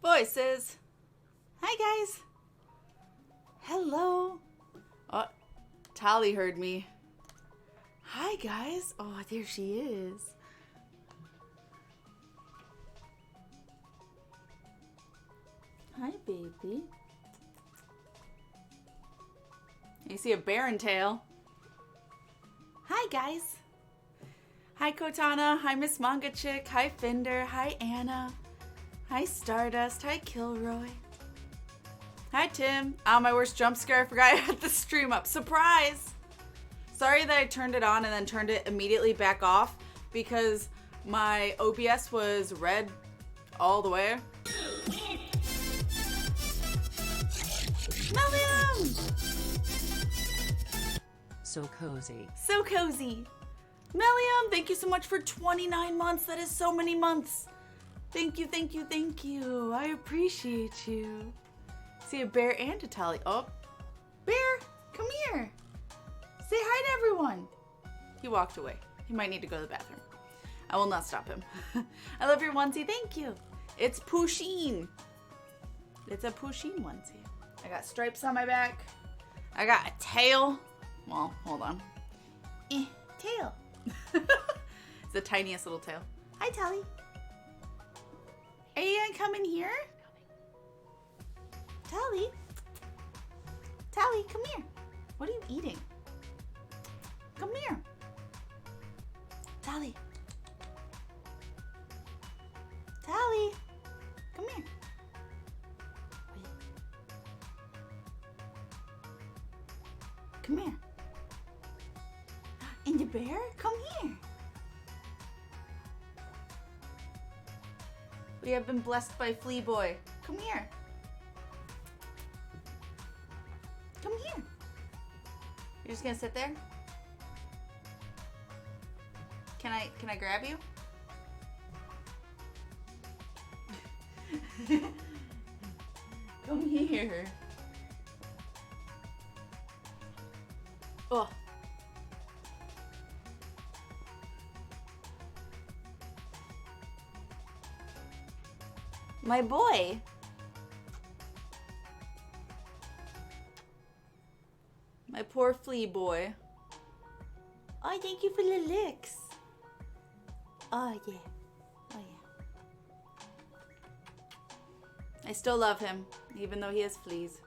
Voices. Hi, guys. Hello. Oh, Tali heard me. Hi, guys. Oh, there she is. Hi, baby. You see a Baron tail. Hi, guys. Hi, Kotana. Hi, Miss Manga Chick. Hi, Fender. Hi, Anna. Hi, Stardust. Hi, Kilroy. Hi, Tim. Oh, my worst jump scare. I forgot I had the stream up. Surprise! Sorry that I turned it on and then turned it immediately back off because my OBS was red all the way. Melium! So cozy. So cozy. Melium, thank you so much for 29 months. That is so many months. Thank you, thank you, thank you. I appreciate you. See a bear and a Tali. Oh, Bear, come here. Say hi to everyone. He walked away. He might need to go to the bathroom. I will not stop him. I love your onesie. Thank you. It's Pusheen. It's a Pusheen onesie. I got stripes on my back. I got a tail. Well, hold on. Tail. It's the tiniest little tail. Hi, Tali. Are you gonna come in here? Tali? Tali, come here. What are you eating? Come here. Tali. Tali. Come here. Wait. Come here. And the bear? Come here. We have been blessed by Flea Boy. Come here. Come here. You're just gonna sit there? Can I grab you? Come here. Oh. My boy. My poor flea boy. Oh, thank you for the licks. Oh, yeah. Oh, yeah. I still love him, even though he has fleas.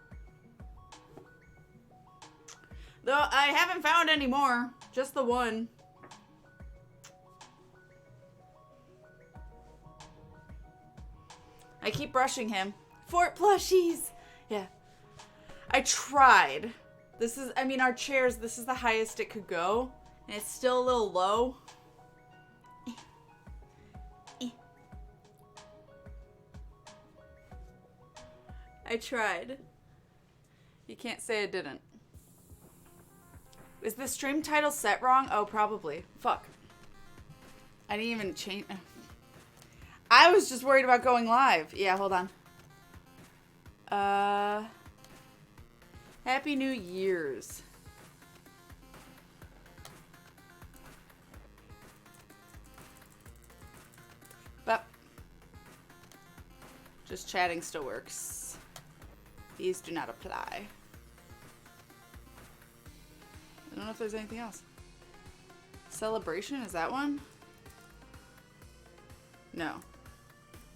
Though I haven't found any more. Just the one. I keep brushing him. Fort plushies! Yeah. I tried. This is, I mean, our chairs, this is the highest it could go. And it's still a little low. I tried. You can't say I didn't. Is the stream title set wrong? Oh, probably. Fuck. I didn't even change. I was just worried about going live. Yeah, hold on. Happy New Year's. But just chatting still works. These do not apply. I don't know if there's anything else. Celebration, is that one? No.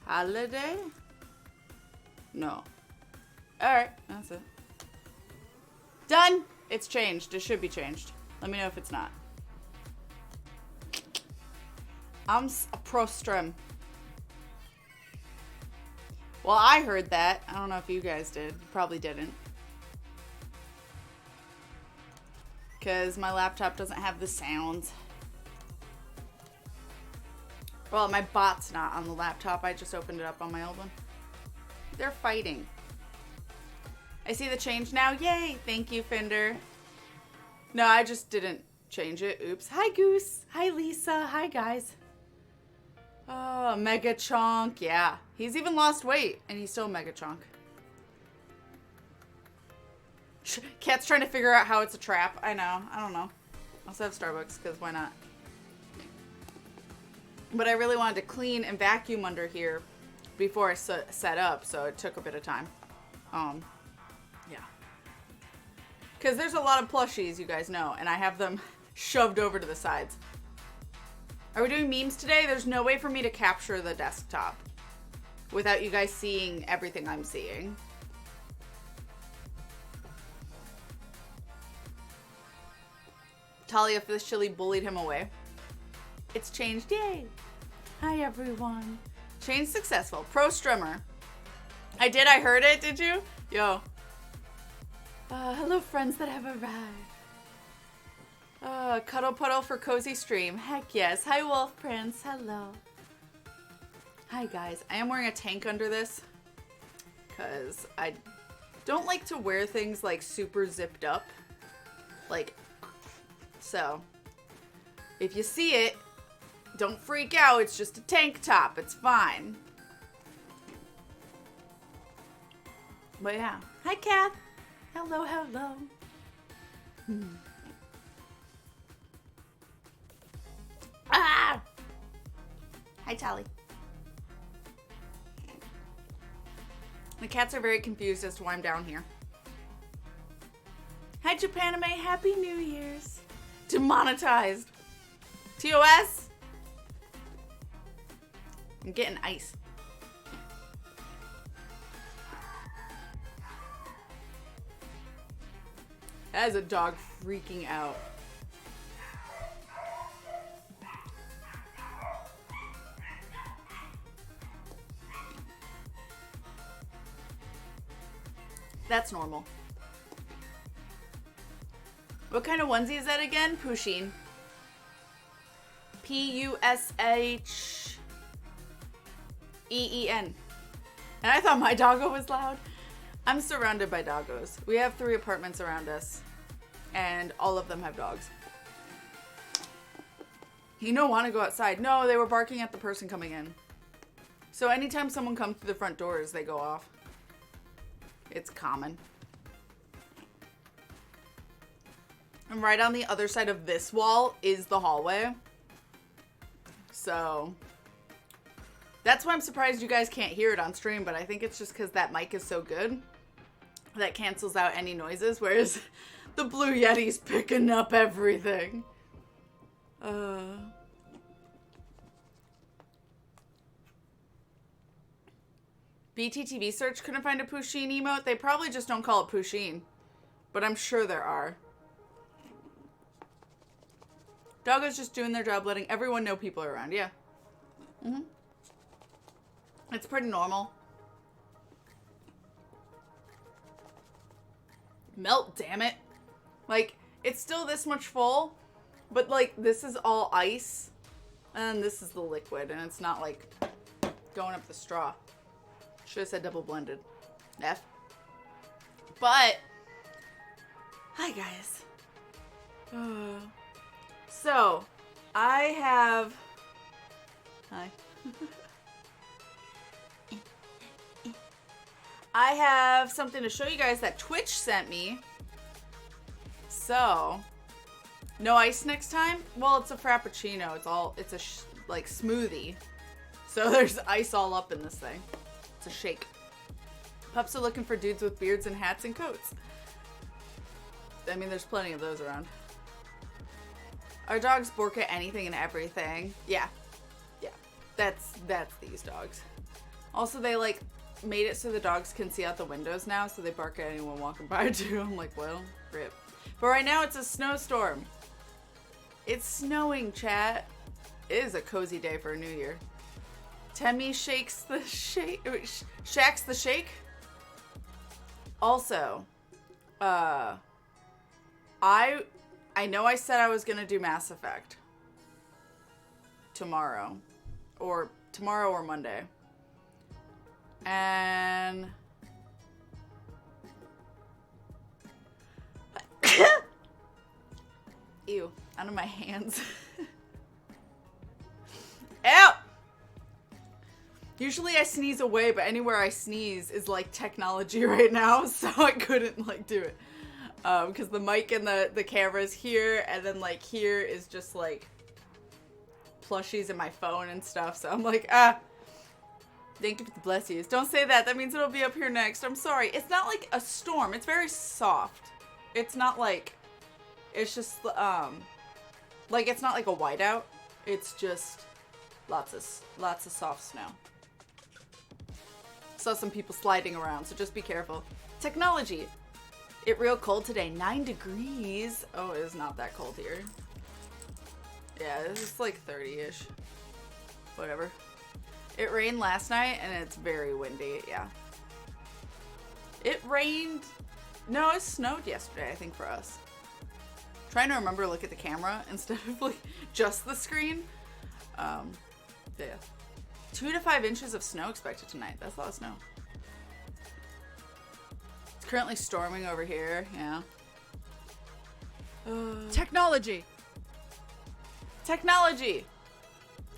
Holiday? No. Alright, that's it. Done! It's changed. It should be changed. Let me know if it's not. I'm a pro strum. Well, I heard that. I don't know if you guys did. Probably didn't. Because my laptop doesn't have the sounds. Well, my bot's not on the laptop. I just opened it up on my old one. They're fighting. I see the change now. Yay! Thank you, Fender. No, I just didn't change it. Oops. Hi, Goose. Hi, Lisa. Hi, guys. Oh, Mega Chonk. Yeah. He's even lost weight, and he's still Mega Chonk. Cat's trying to figure out how it's a trap. I know. I don't know. I also have Starbucks, because why not? But I really wanted to clean and vacuum under here before I set up, so it took a bit of time. Yeah. Because there's a lot of plushies, you guys know, and I have them shoved over to the sides. Are we doing memes today? There's no way for me to capture the desktop without you guys seeing everything I'm seeing. Talia officially bullied him away. It's changed, yay! Hi everyone. Change successful. Pro strummer. I heard it, did you? Yo. Hello friends that have arrived. Cuddle puddle for cozy stream. Heck yes. Hi Wolf Prince, hello. Hi guys. I am wearing a tank under this because I don't like to wear things like super zipped up. Like, so if you see it, don't freak out. It's just a tank top. It's fine. But yeah. Hi, Kath. Hello, hello. Ah! Hi, Tally. The cats are very confused as to why I'm down here. Hi, Japanime. Happy New Year's. Demonetized. TOS? I'm getting ice. That is a dog freaking out. That's normal. What kind of onesie is that again? Pusheen. P-U-S-H-E-E-N. And I thought my doggo was loud. I'm surrounded by doggos. We have 3 apartments around us, and all of them have dogs. You don't want to go outside. No, they were barking at the person coming in. So anytime someone comes through the front doors, they go off. It's common. And right on the other side of this wall is the hallway. So that's why I'm surprised you guys can't hear it on stream, but I think it's just because that mic is so good that cancels out any noises, whereas the Blue Yeti's picking up everything. BTTV search couldn't find a Pusheen emote. They probably just don't call it Pusheen, but I'm sure there are. Doggo's just doing their job, letting everyone know people are around. Yeah. It's pretty normal. Melt, damn it. Like, it's still this much full, but like, this is all ice, and this is the liquid, and it's not like going up the straw. Should have said double blended. F. But, hi guys. So, I have... Hi. I have something to show you guys that Twitch sent me. So, no ice next time? Well, it's a frappuccino. It's a like smoothie. So there's ice all up in this thing. It's a shake. Pups are looking for dudes with beards and hats and coats. I mean, there's plenty of those around. Our dogs bark at anything and everything. Yeah. Yeah. That's these dogs. Also, they like made it so the dogs can see out the windows now, so they bark at anyone walking by too. I'm like, well, rip. But right now it's a snowstorm. It's snowing, chat. It is a cozy day for a new year. Temmie shakes the shake. Shacks the shake. Also, I know I said I was gonna do Mass Effect tomorrow or Monday, and ew, out of my hands. Ew. Usually I sneeze away, but anywhere I sneeze is like technology right now, so I couldn't like do it. Because the mic and the camera is here, and then like here is just like plushies in my phone and stuff, so I'm like, ah. Thank you for the bless yous. Don't say that. That means it'll be up here next. I'm sorry. It's not like a storm. It's very soft. It's not like... It's just, like, it's not like a whiteout. It's just lots of soft snow. Saw some people sliding around, so just be careful. Technology. It real cold today. 9 degrees. Oh, it is not that cold here. Yeah, it's like 30-ish. Whatever. It rained last night, and it's very windy. Yeah. It rained... No, it snowed yesterday, I think, for us. Trying to remember to look at the camera instead of, like, just the screen. Yeah. 2 to 5 inches of snow expected tonight. That's a lot of snow. It's currently storming over here. Yeah. Technology. Technology.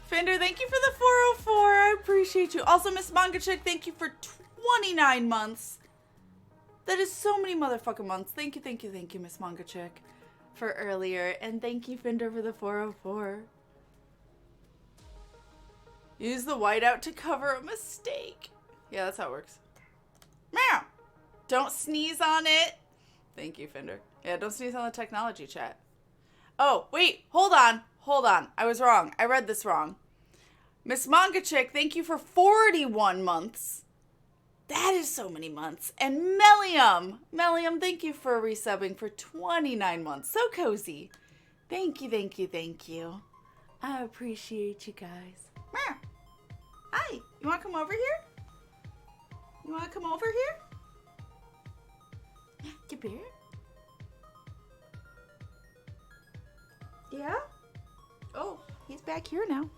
Fender, thank you for the 404. I appreciate you. Also, Miss Manga Chick, thank you for 29 months. That is so many motherfucking months. Thank you, Miss Manga Chick, for earlier. And thank you, Fender, for the 404. Use the whiteout to cover a mistake. Yeah, that's how it works. Meow. Don't sneeze on it. Thank you, Fender. Yeah, don't sneeze on the technology chat. Oh, wait. Hold on. I was wrong. I read this wrong. Miss Manga Chick, thank you for 41 months. That is so many months. And Melium, thank you for resubbing for 29 months. So cozy. Thank you. I appreciate you guys. Meow. Hi, you want to come over here? You bear? Yeah? Oh, he's back here now.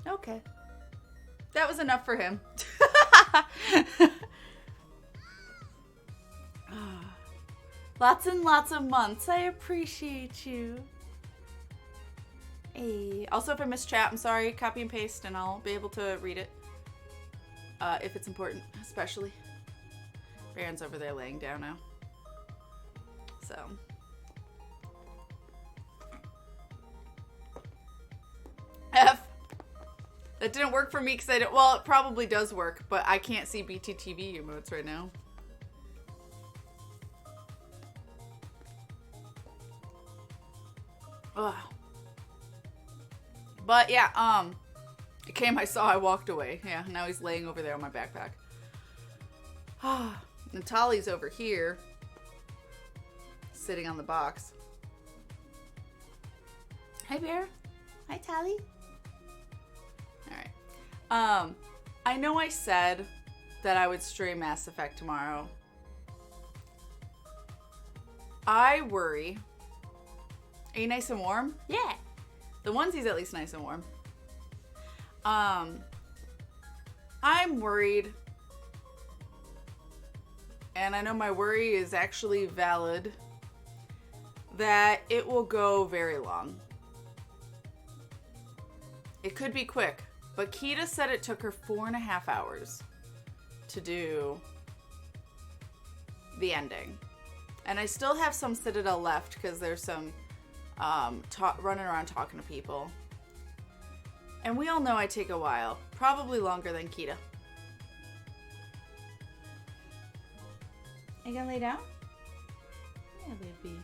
Okay. That was enough for him. Lots and lots of months. I appreciate you. Hey. Also, if I miss chat, I'm sorry. Copy and paste, and I'll be able to read it. If it's important, especially. Baron's over there laying down now. So. F. That didn't work for me because I don't. Well, it probably does work, but I can't see BTTV emotes right now. Ugh. But yeah, it came, I saw, I walked away. Yeah, now he's laying over there on my backpack. Natali's over here, sitting on the box. Hi, Bear. Hi, Tally. Alright. I know I said that I would stream Mass Effect tomorrow. I worry. Are you nice and warm? Yeah. The onesie's at least nice and warm. I'm worried, and I know my worry is actually valid, that it will go very long. It could be quick, but Kita said it took her 4.5 hours to do the ending. And I still have some Citadel left because there's some running around talking to people. And we all know I take a while. Probably longer than Kita. Are you gonna lay down? Yeah, baby.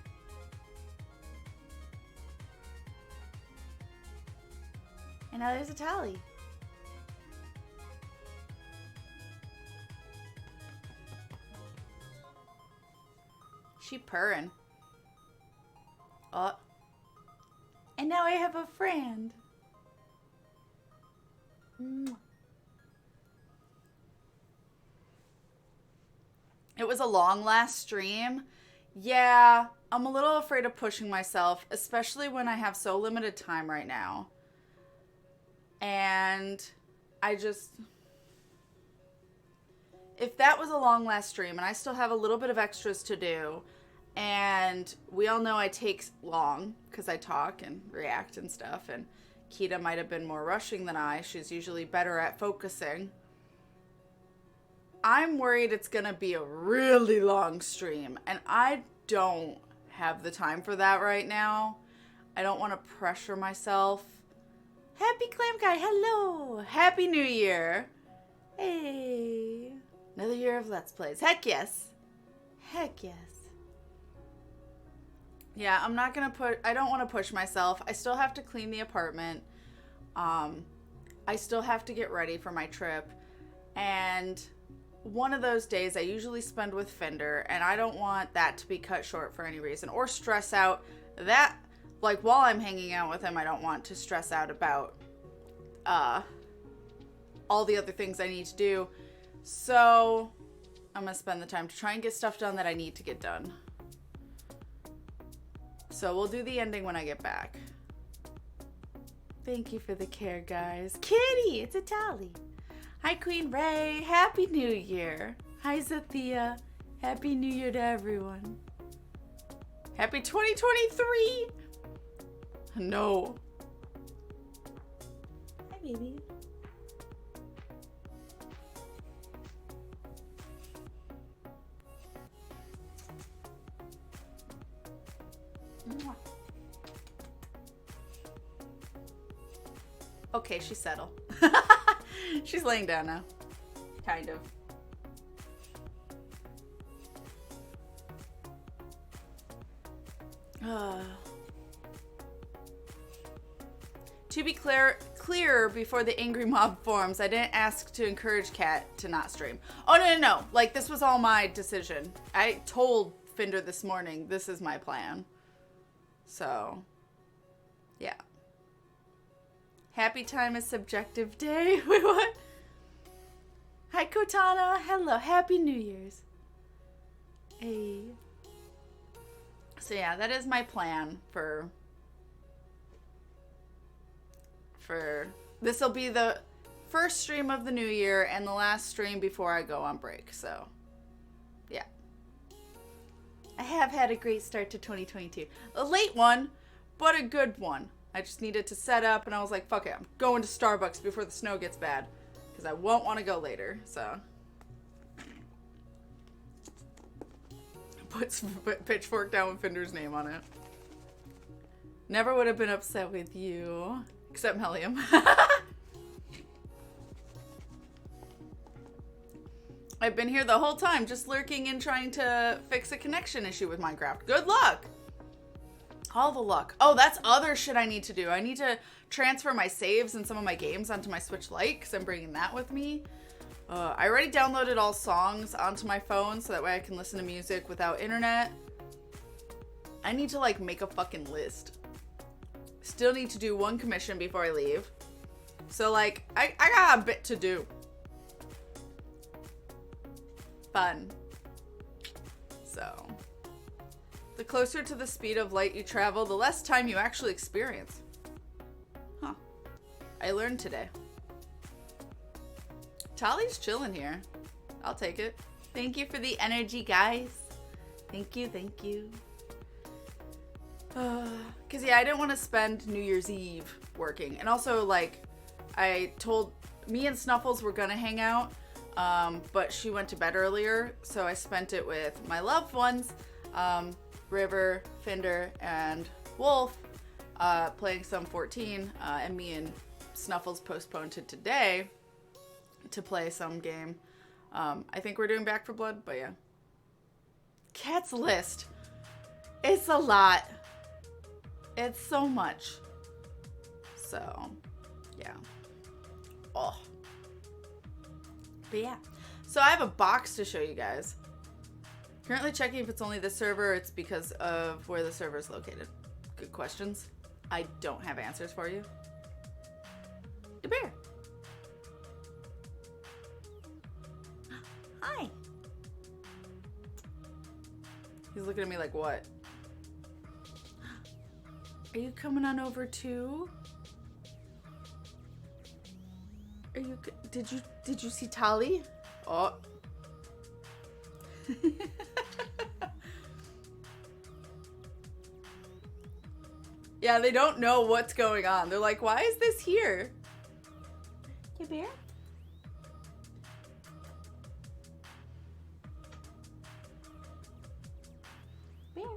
And now there's a Tally. She purring. Oh. And now I have a friend. It was a long last stream. Yeah, I'm a little afraid of pushing myself, especially when I have so limited time right now. And I just... If that was a long last stream and I still have a little bit of extras to do, and we all know I take long because I talk and react and stuff, and Kita might have been more rushing than I. She's usually better at focusing. I'm worried it's going to be a really long stream, and I don't have the time for that right now. I don't want to pressure myself. Happy Clam Guy, hello! Happy New Year! Hey! Another year of Let's Plays. Heck yes! Heck yes. Yeah, I'm not gonna I don't want to push myself. I still have to clean the apartment. I still have to get ready for my trip. And one of those days I usually spend with Fender, and I don't want that to be cut short for any reason or stress out that, like, while I'm hanging out with him, I don't want to stress out about all the other things I need to do. So I'm gonna spend the time to try and get stuff done that I need to get done. So we'll do the ending when I get back. Thank you for the care, guys. Kitty, it's Itali. Hi, Queen Ray. Happy New Year. Hi, Zathia. Happy New Year to everyone. Happy 2023. No. Hi, baby. Okay, she's settled. She's laying down now. Kind of. To be clear before the angry mob forms, I didn't ask to encourage Kat to not stream. Oh, no. Like, this was all my decision. I told Fender this morning, this is my plan. So, yeah. Happy time is subjective day. Wait, what? Hi, Kotana. Hello. Happy New Year's. Hey. So, yeah, that is my plan for this will be the first stream of the new year and the last stream before I go on break. So, yeah. I have had a great start to 2022. A late one, but a good one. I just needed to set up, and I was like, fuck it, I'm going to Starbucks before the snow gets bad, because I won't want to go later, so. Puts Pitchfork down with Fender's name on it. Never would have been upset with you, except Melium. I've been here the whole time, just lurking and trying to fix a connection issue with Minecraft. Good luck! All the luck. Oh, that's other shit I need to do. I need to transfer my saves and some of my games onto my Switch Lite, because I'm bringing that with me. I already downloaded all songs onto my phone, so that way I can listen to music without internet. I need to, like, make a fucking list. Still need to do one commission before I leave. So, like, I got a bit to do. Fun. So, the closer to the speed of light you travel, the less time you actually experience. Huh. I learned today. Tali's chilling here. I'll take it. Thank you for the energy, guys. Thank you, thank you. Because, yeah, I didn't want to spend New Year's Eve working. And also, like, I told me and Snuffles were going to hang out, but she went to bed earlier, so I spent it with my loved ones, River, Fender, and Wolf, playing some 14, and me and Snuffles postponed to today to play some game. I think we're doing Back 4 Blood, but yeah. Cat's list. It's a lot. It's so much. So, yeah. Oh. But yeah. So I have a box to show you guys. Currently checking if it's only this server or it's because of where the server is located. Good questions. I don't have answers for you. The bear. Hi. He's looking at me like, what? Are you coming on over too? Are you? Did you see Tali? Oh. Yeah, they don't know what's going on. They're like, why is this here? Hey, bear? Bear?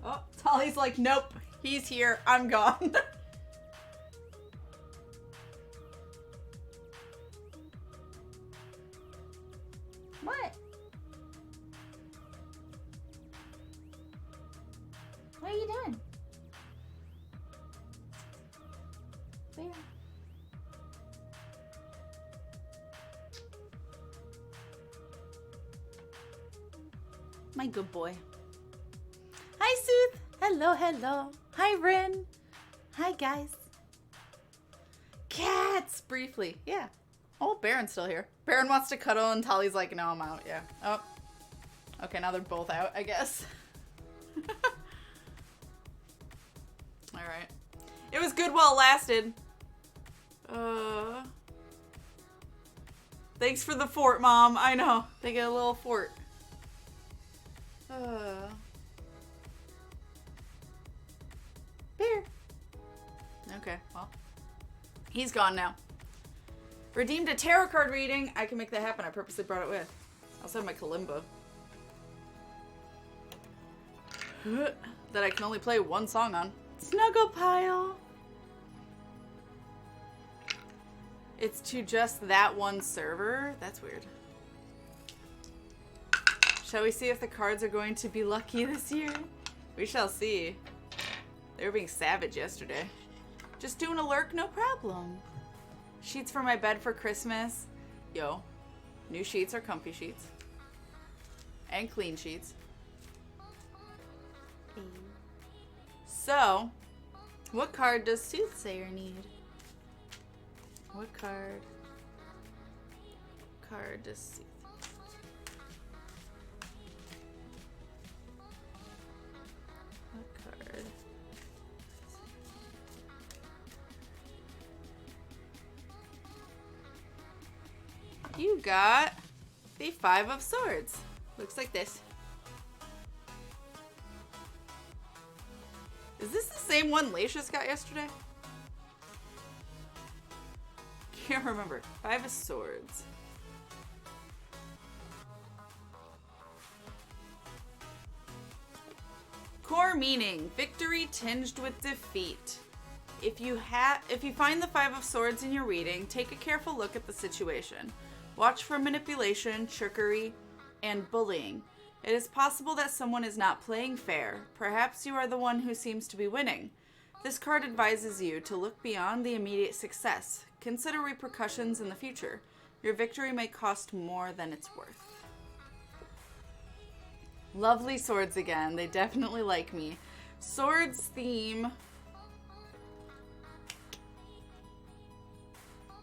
Oh, Tali's like, nope. He's here. I'm gone. What? What are you doing? Where? My good boy. Hi, Sooth. Hello, hello. Hi, Rin. Hi, guys. Cats, briefly. Yeah. Oh, Baron's still here. Baron wants to cuddle, and Tali's like, no, I'm out. Yeah. Oh. Okay, now they're both out, I guess. Alright. It was good while it lasted. Thanks for the fort, Mom. I know. They get a little fort. Bear. Okay, well. He's gone now. Redeemed a tarot card reading. I can make that happen. I purposely brought it with. I also have my kalimba. That I can only play one song on. Snuggle pile. It's to just that one server? That's weird. Shall we see if the cards are going to be lucky this year? We shall see. They were being savage yesterday. Just doing a lurk, no problem. Sheets for my bed for Christmas. Yo. New sheets are comfy sheets. And clean sheets. So, what card does Soothsayer need? What card? Card does Soothsayer? What card? You got the Five of Swords. Looks like this. Is this the same one Lacius got yesterday? Can't remember. Five of Swords. Core meaning: victory tinged with defeat. If you find the Five of Swords in your reading, take a careful look at the situation. Watch for manipulation, trickery, and bullying. It is possible that someone is not playing fair. Perhaps you are the one who seems to be winning. This card advises you to look beyond the immediate success. Consider repercussions in the future. Your victory may cost more than it's worth. Lovely swords again. They definitely like me. Swords theme.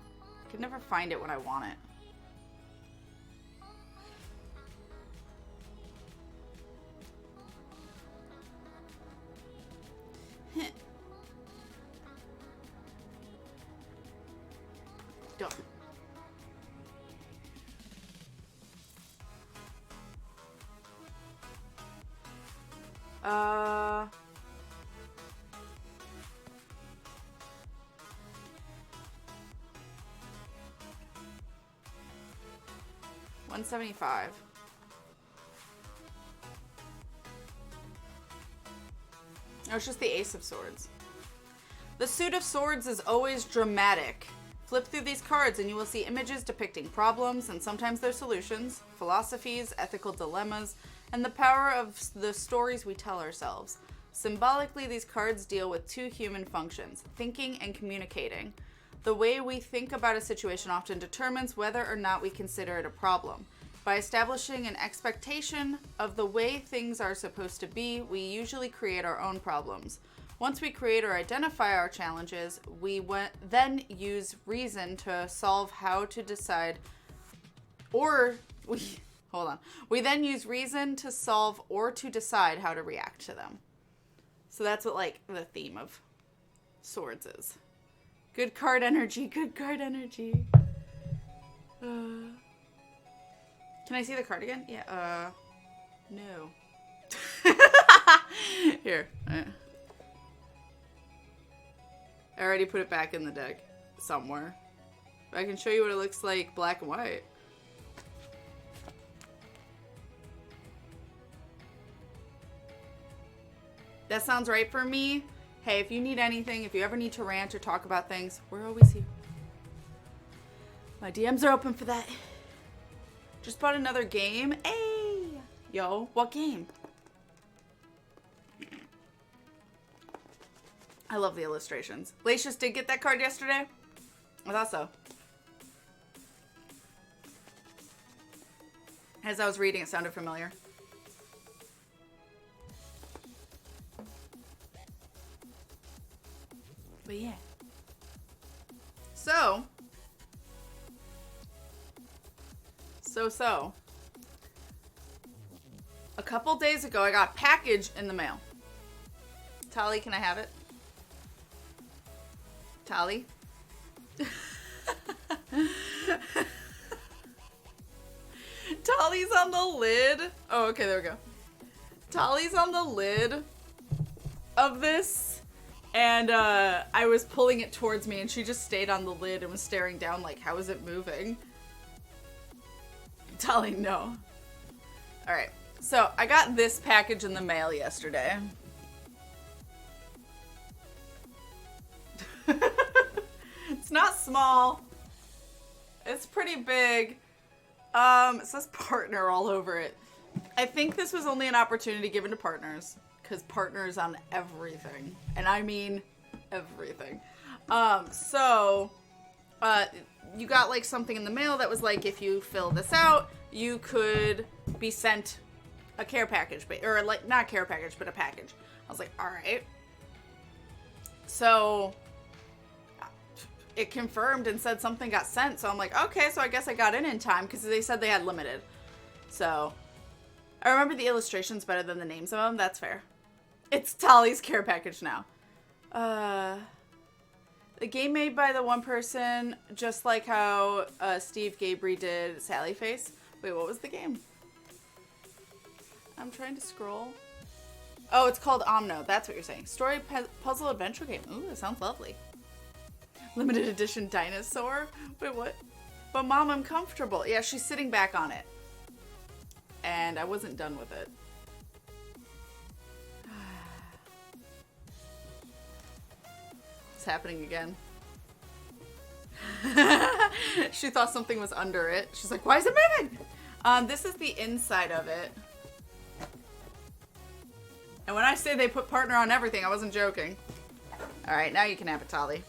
I can never find it when I want it. Done. $175. Oh, it's just the Ace of Swords. The Suit of Swords is always dramatic. Flip through these cards and you will see images depicting problems and sometimes their solutions, philosophies, ethical dilemmas, and the power of the stories we tell ourselves. Symbolically, these cards deal with two human functions, thinking and communicating. The way we think about a situation often determines whether or not we consider it a problem. By establishing an expectation of the way things are supposed to be, we usually create our own problems. Once we create or identify our challenges, we then use reason to solve how to decide, we then use reason to solve or to decide how to react to them. So that's what, like, the theme of Swords is. Good card energy, good card energy. Can I see the card again? Yeah, no. Here. I already put it back in the deck somewhere. But I can show you what it looks like black and white. That sounds right for me. Hey, if you need anything, if you ever need to rant or talk about things, we're always here. My DMs are open for that. Just bought another game. Hey! Yo, what game? I love the illustrations. Lacius did get that card yesterday? I thought so. As I was reading, it sounded familiar. But yeah. So. A couple days ago, I got a package in the mail. Tali, can I have it? Tali? Tali's on the lid. Oh, okay, there we go. Tali's on the lid of this. And I was pulling it towards me, and she just stayed on the lid and was staring down like, how is it moving? Tali, no. Alright, so I got this package in the mail yesterday. It's not small. It's pretty big. It says partner all over it. I think this was only an opportunity given to partners, because partners on everything. And I mean everything. You got like something in the mail that was like, if you fill this out, you could be sent a care package, or like not care package, but a package. I was like, all right. So it confirmed and said something got sent. So I'm like, okay, so I guess I got in time because they said they had limited. So I remember the illustrations better than the names of them. That's fair. It's Tali's care package now. The game made by the one person, just like how Steve Gabry did Sally Face. Wait, what was the game? I'm trying to scroll. Oh, it's called Omno. That's what you're saying. Story puzzle adventure game. Ooh, that sounds lovely. Limited edition dinosaur. Wait, what? But Mom, I'm comfortable. Yeah, she's sitting back on it. And I wasn't done with it. It's happening again. She thought something was under it. She's like, why is it moving? This is the inside of it. And when I say they put partner on everything, I wasn't joking. Alright, now you can have it, Tali.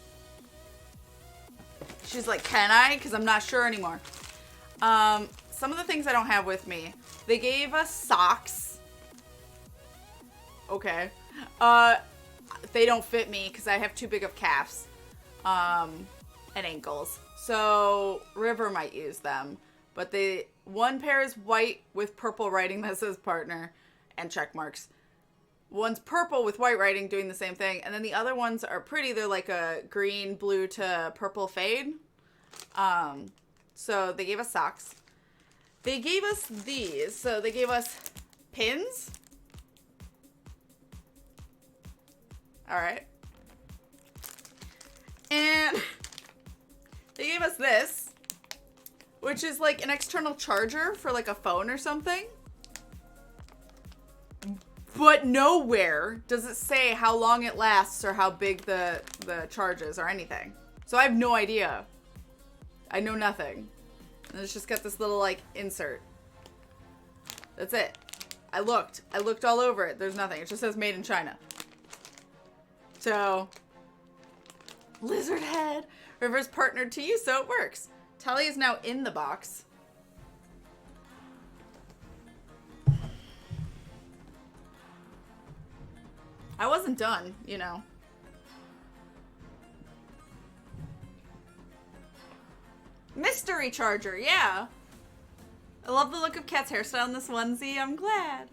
She's like, can I? Because I'm not sure anymore. Some of the things I don't have with me. They gave us socks. Okay. They don't fit me because I have too big of calves. And ankles. So River might use them. But one pair is white with purple writing that says partner and check marks. One's purple with white writing doing the same thing. And then the other ones are pretty. They're like a green, blue to purple fade. So they gave us socks. They gave us these. So they gave us pins. Alright. And they gave us this, which is like an external charger for like a phone or something. But nowhere does it say how long it lasts or how big the charge is or anything. So I have no idea. I know nothing. And it's just got this little like insert. That's it. I looked all over it. There's nothing. It just says made in China. So, lizard head. River's partnered to you, so it works. Tali is now in the box. I wasn't done, you know. Mystery charger, yeah. I love the look of Kat's hairstyle in this onesie. I'm glad.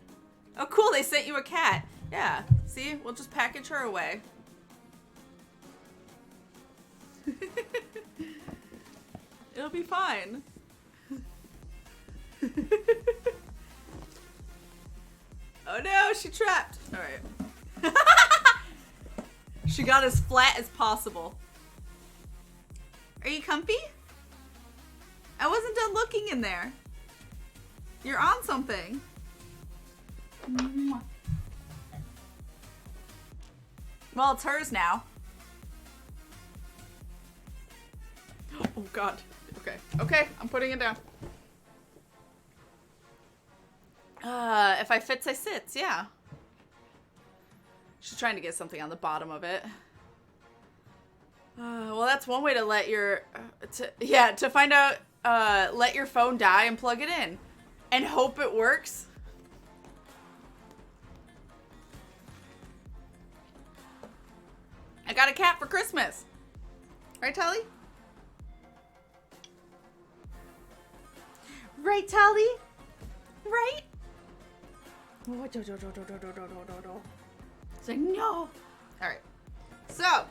Oh, cool. They sent you a cat. Yeah. See? We'll just package her away. It'll be fine. Oh no, she trapped. All right. She got as flat as possible. Are you comfy? I wasn't done looking in there. You're on something. Well, it's hers now. Oh, God. Okay. Okay, I'm putting it down. If I fits, I sits. Yeah. She's trying to get something on the bottom of it. Well, that's one way to let your... to find out... let your phone die and plug it in. And hope it works. I got a cat for Christmas. Right, Tally? Right, Tally? Right? Oh, it's like, no. Alright. So,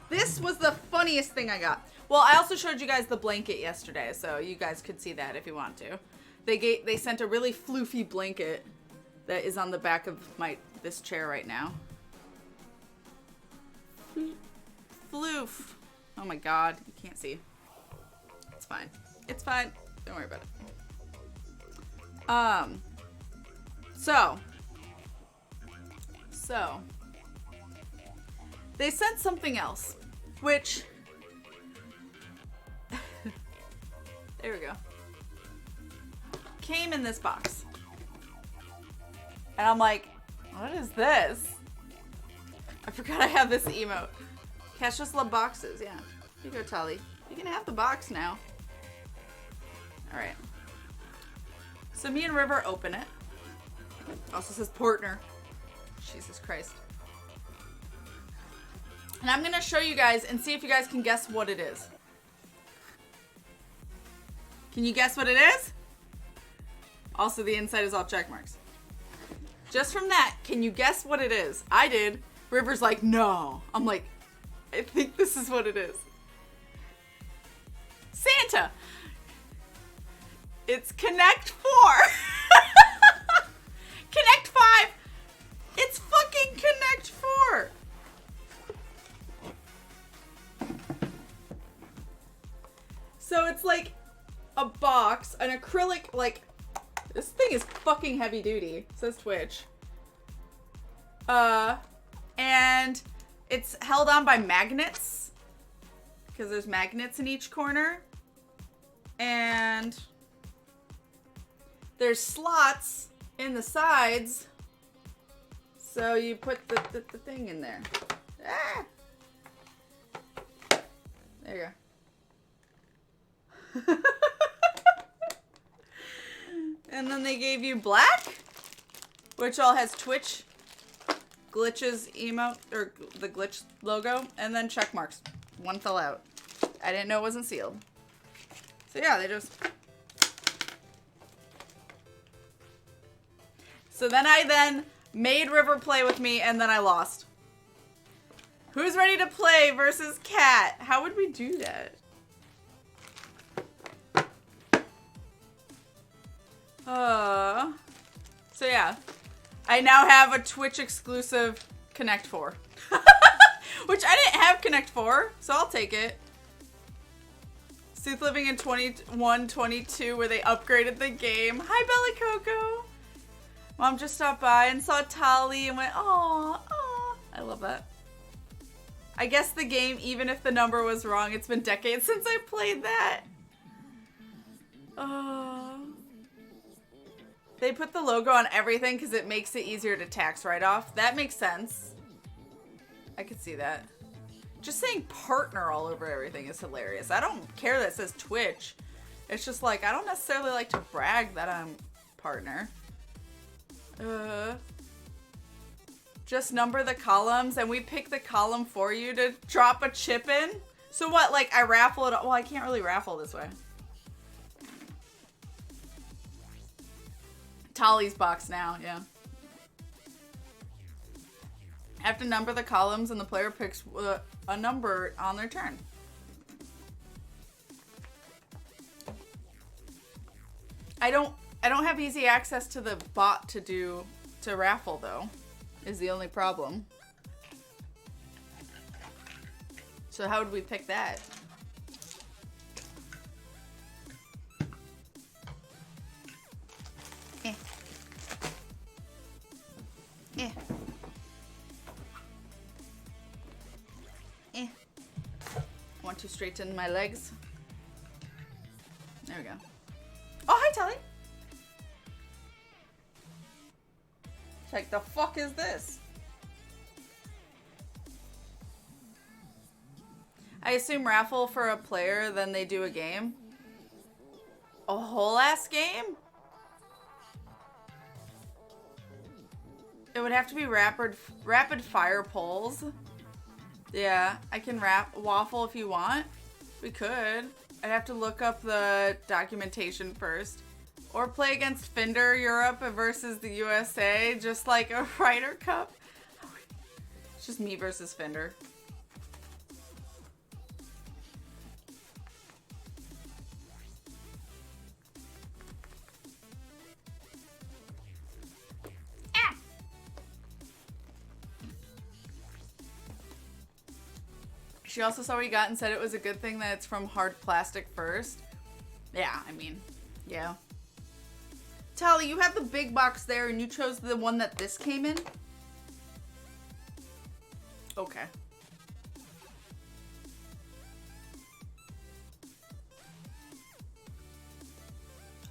this was the funniest thing I got. Well, I also showed you guys the blanket yesterday, so you guys could see that if you want to. They sent a really floofy blanket that is on the back of this chair right now. Floof. Oh my God, you can't see. It's fine. It's fine. Don't worry about it. So they sent something else, which there we go. Came in this box. And I'm like, what is this? I forgot I have this emote. Cats just love boxes, yeah. Here you go, Tally. You can have the box now. Alright. So me and River open it. Also says partner. Jesus Christ. And I'm going to show you guys and see if you guys can guess what it is. Can you guess what it is? Also, the inside is all check marks. Just from that, can you guess what it is? I did. River's like, no. I'm like, I think this is what it is. Santa. It's Connect 4. Connect 5. It's fucking Connect 4. So it's like a box, an acrylic, like, this thing is fucking heavy duty. It says Twitch. And it's held on by magnets. Because there's magnets in each corner. And there's slots in the sides. So you put the thing in there. Ah! There you go. And then they gave you black, which all has Twitch glitches emote, or the glitch logo, and then check marks. One fell out. I didn't know it wasn't sealed. So yeah, they just... So then I made River play with me, and then I lost. Who's ready to play versus Cat? How would we do that? So yeah, I now have a Twitch exclusive Connect 4, which I didn't have Connect 4, so I'll take it. Sooth Living in 21-22, where they upgraded the game. Hi, Belly Coco. Mom just stopped by and saw Tali and went, aw, aw. I love that. I guess the game, even if the number was wrong, it's been decades since I played that. They put the logo on everything because it makes it easier to tax write-off. That makes sense. I could see that. Just saying partner all over everything is hilarious. I don't care that it says Twitch. It's just like, I don't necessarily like to brag that I'm partner. Just number the columns and we pick the column for you to drop a chip in. So what, like I raffle it? Well, I can't really raffle this way. Tali's box now, yeah. I have to number the columns and the player picks a number on their turn. I don't have easy access to the bot to raffle though, is the only problem. So how would we pick that? to straighten my legs. There we go. Oh, hi, Telly. Like, the fuck is this? I assume raffle for a player, then they do a game. A whole ass game? It would have to be rapid fire polls. Yeah, I can waffle if you want. We could. I'd have to look up the documentation first. Or play against Fender Europe versus the USA, just like a Ryder Cup. It's just me versus Fender. Ah! She also saw what you got and said it was a good thing that it's from hard plastic first. Yeah, I mean, yeah. Tally, you have the big box there and you chose the one that this came in? Okay.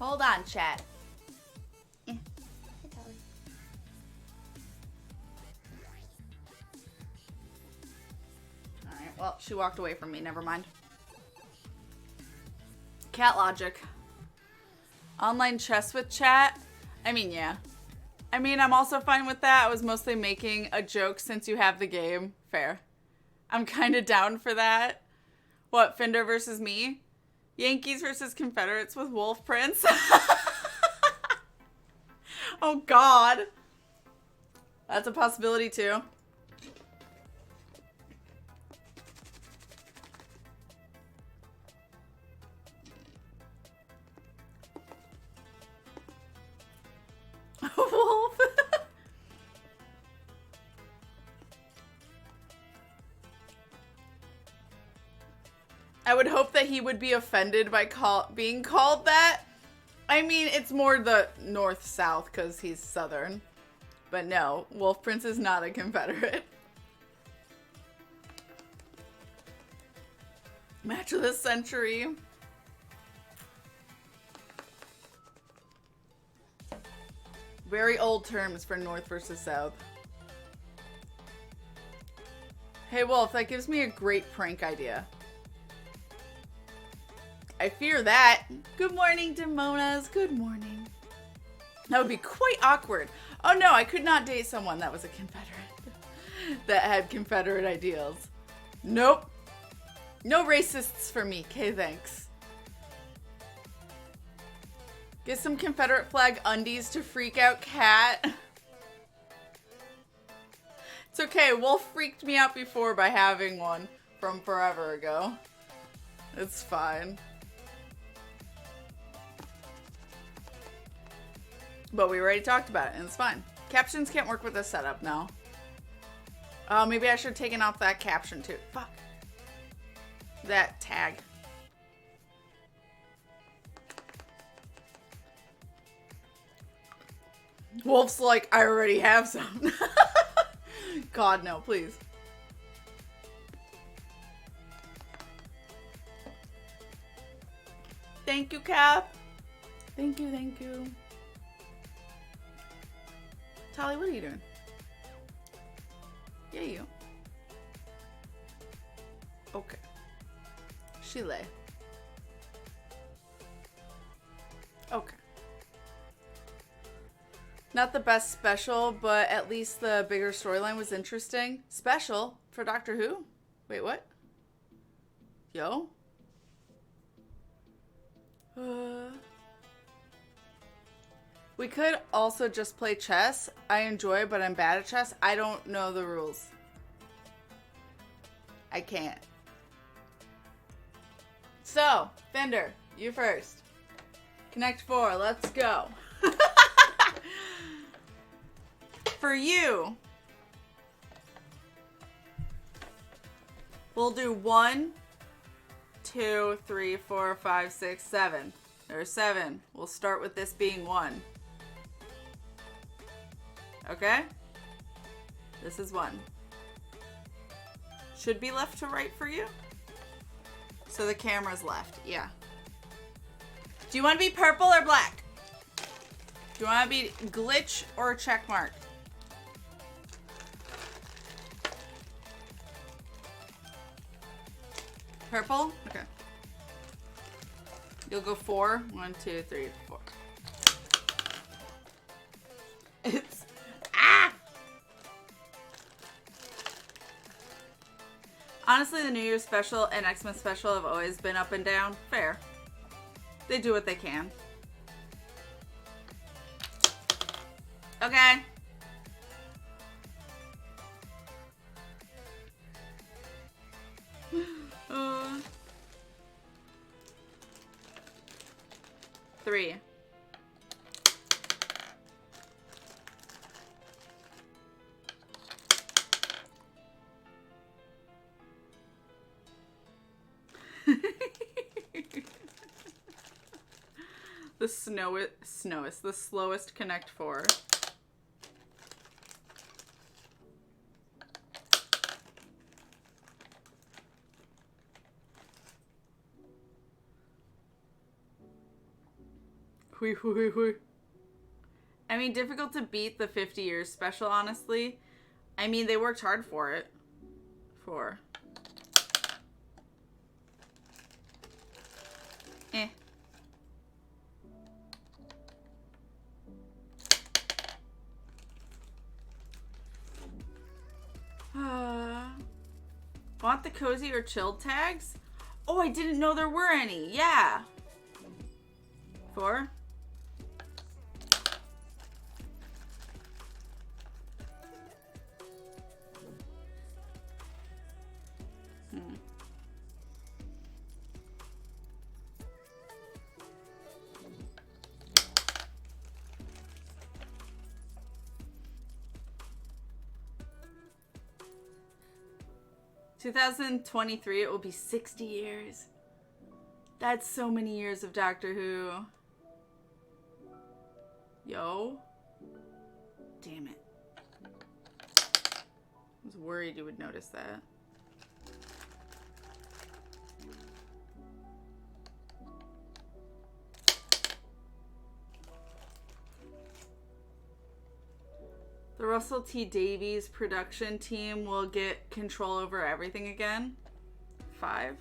Hold on, chat. Hey, Tally. Alright, well, she walked away from me. Never mind. Cat logic. Online chess with chat? I mean, yeah. I mean, I'm also fine with that. I was mostly making a joke since you have the game. Fair. I'm kind of down for that. What, Fender versus me? Yankees versus Confederates with Wolf Prince? Oh, God. That's a possibility, too. Wolf. I would hope that he would be offended by being called that. I mean, it's more the north-south because he's southern. But no, Wolf Prince is not a Confederate. Match of the century. Very old terms for North versus South. Hey, Wolf, that gives me a great prank idea. I fear that. Good morning, Demonas. Good morning. That would be quite awkward. Oh, no, I could not date someone that was a Confederate. That had Confederate ideals. Nope. No racists for me. Okay, thanks. Get some Confederate flag undies to freak out Cat. It's okay, Wolf freaked me out before by having one from forever ago. It's fine. But we already talked about it and it's fine. Captions can't work with this setup now. Oh, maybe I should have taken off that caption too. Fuck. That tag. Wolf's like, I already have some. God, no, please. Thank you, Cap. Thank you, thank you. Tally, what are you doing? Yeah, you. Okay. Chile. Okay. Not the best special, but at least the bigger storyline was interesting. Special for Doctor Who? Wait, what? Yo? We could also just play chess. I enjoy, but I'm bad at chess. I don't know the rules. I can't. So, Fender, you first. Connect 4, let's go. For you, we'll do 1, 2, 3, 4, 5, 6, 7. There's 7. We'll start with this being 1. Okay? This is 1. Should be left to right for you. So the camera's left. Yeah. Do you want to be purple or black? Do you want to be glitch or check mark? Purple? Okay. You'll go 4. 1, 2, 3, 4. It's honestly, the New Year's special and Xmas special have always been up and down. Fair. They do what they can. Okay. uh, 3. The slowest connect 4. Hui, hui, hui, hui. I mean, difficult to beat the 50 years special, honestly. I mean, they worked hard for it. 4. Eh. Want the cozy or chilled tags? Oh, I didn't know there were any. Yeah. 4. Hmm. "2023, it will be 60 years. That's so many years of Doctor Who. Yo. Damn it. I was worried you would notice that. The Russell T. Davies production team will get control over everything again. 5.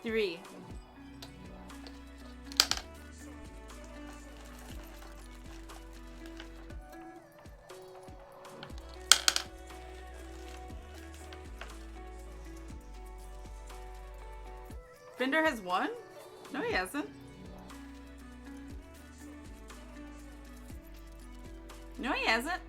Three. Fender has won? No, he hasn't. No, he hasn't.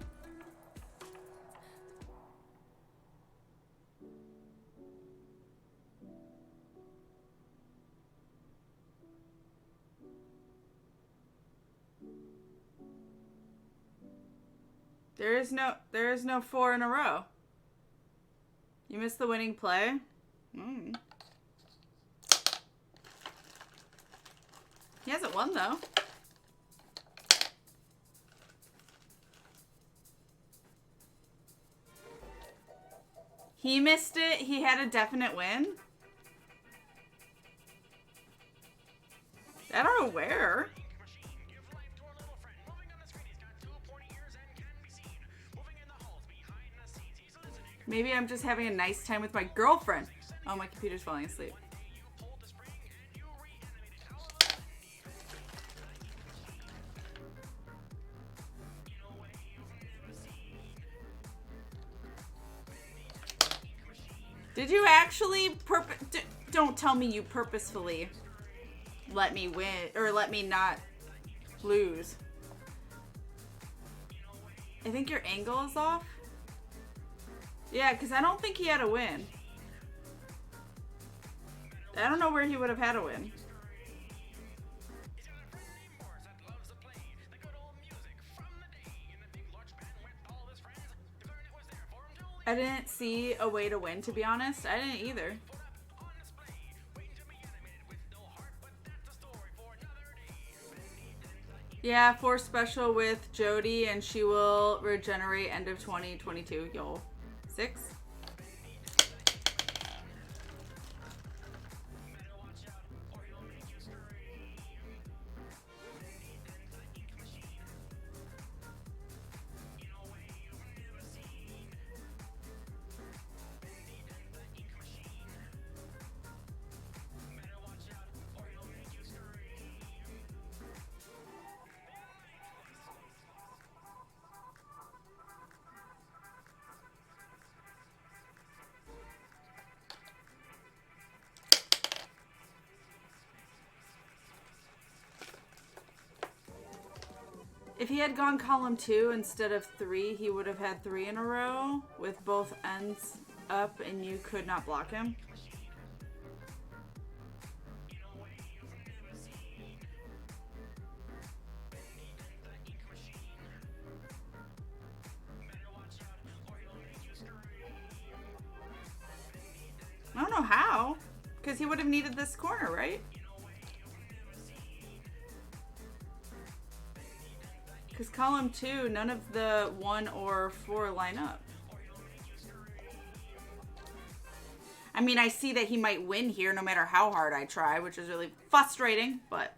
There is no 4 in a row. You missed the winning play? Mm. He hasn't won, though. He missed it. He had a definite win. I don't know where. Maybe I'm just having a nice time with my girlfriend. Oh, my computer's falling asleep. Did you actually don't tell me you purposefully let me win or let me not lose. I think your angle is off. Yeah, because I don't think he had a win. I don't know where he would have had a win. I didn't see a way to win, to be honest. I didn't either. Yeah, 4 special with Jody, and she will regenerate end of 2022. Yo. 6. If he had gone column 2 instead of 3, he would have had 3 in a row with both ends up, and you could not block him. I don't know how, because he would have needed this corner, right? Because column 2, none of the 1 or 4 line up. I mean, I see that he might win here no matter how hard I try, which is really frustrating, but...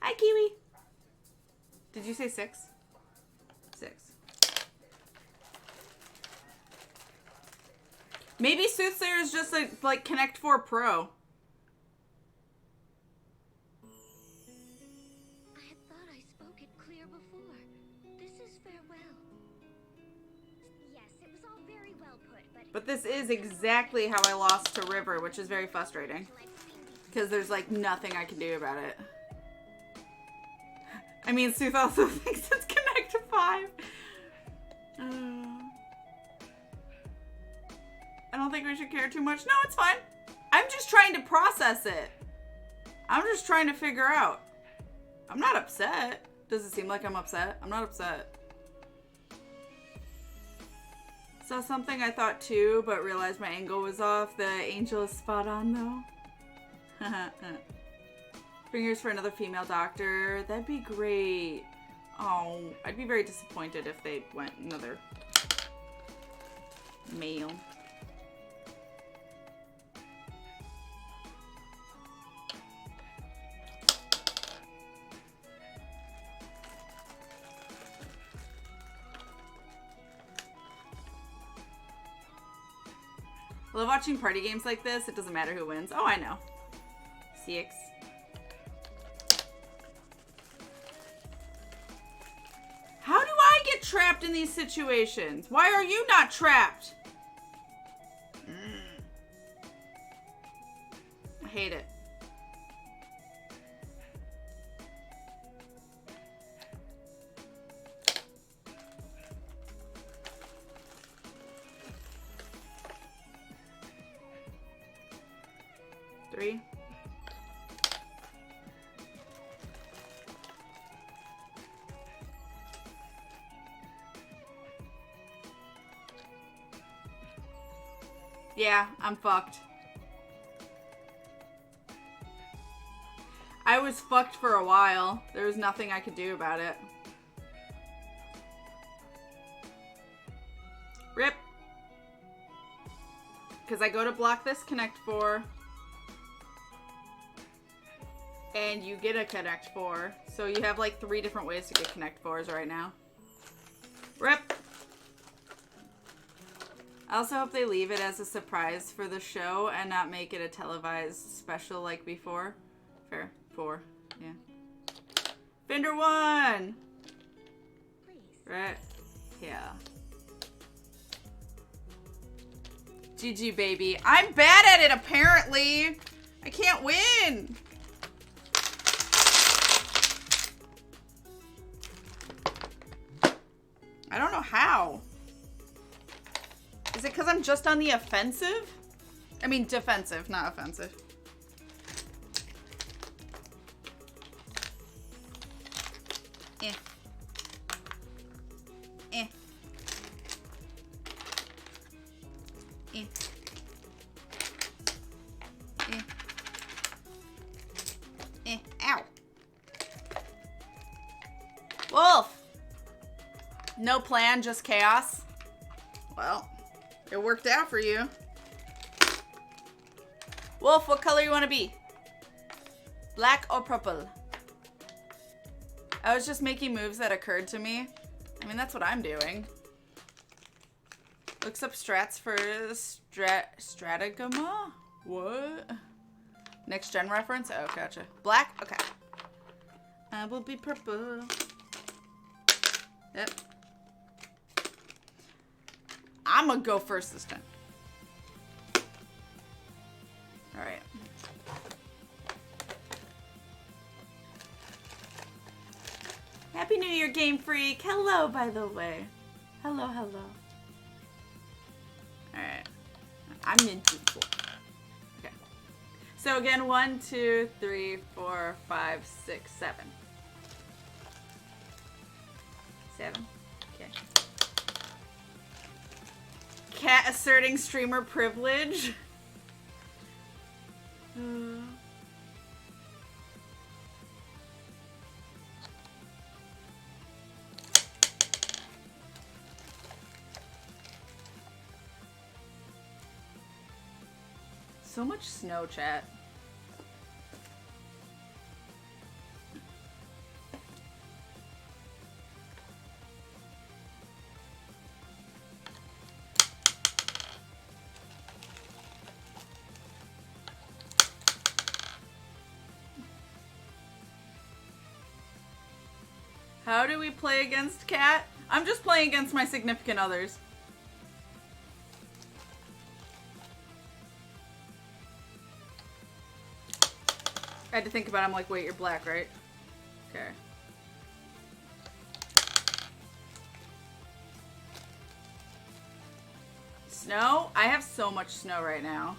Hi, Kiwi! Did you say 6? 6. Maybe Soothsayer is just like Connect 4 Pro. But this is exactly how I lost to River, which is very frustrating. Because there's like nothing I can do about it. I mean, Sooth also thinks it's Connect 5. I don't think we should care too much. No, it's fine. I'm just trying to process it. I'm just trying to figure out. I'm not upset. Does it seem like I'm upset? I'm not upset. Saw something I thought too, but realized my angle was off. The angel is spot on though. Fingers for another female doctor. That'd be great. Oh, I'd be very disappointed if they went another male. I love watching party games like this. It doesn't matter who wins. Oh, I know. CX. How do I get trapped in these situations? Why are you not trapped? I hate it. Three. Yeah, I'm fucked. I was fucked for a while. There was nothing I could do about it. Rip. Because I go to block this Connect 4. And you get a Connect 4. So you have like 3 different ways to get Connect 4s right now. Rip. I also hope they leave it as a surprise for the show and not make it a televised special like before. Fair. 4. Yeah. Fender 1! Right? Yeah. GG, baby. I'm bad at it, apparently. I can't win. I don't know how. Is it because I'm just on the offensive? I mean, defensive, not offensive. Eh. Eh. Wolf! No plan, just chaos. Well, it worked out for you. Wolf, what color you want to be? Black or purple? I was just making moves that occurred to me. I mean, that's what I'm doing. Looks up strats for Stratagema? What? Next gen reference? Oh, gotcha. Black? Okay. I will be purple. Yep. I'm gonna go first this time. Alright. Happy New Year, Game Freak! Hello, by the way. Hello, hello. Alright. I'm into 4. Okay. So again, 1, 2, 3, 4, 5, 6, 7. 7. Okay. Cat asserting streamer privilege. So much snow, chat. How do we play against Cat? I'm just playing against my significant others. I had to think about it. I'm like, wait, you're black, right? Okay. Snow? I have so much snow right now.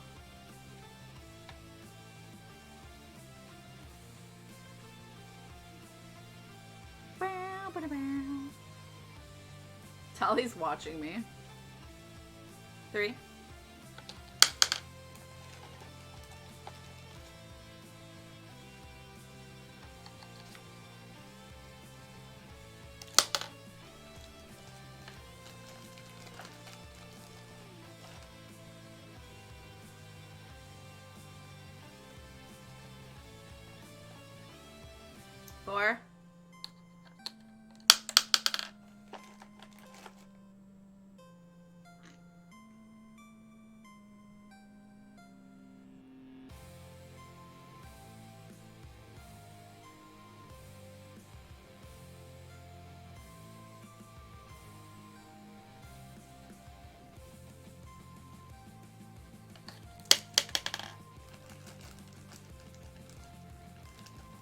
Tali's watching me. 3. Four.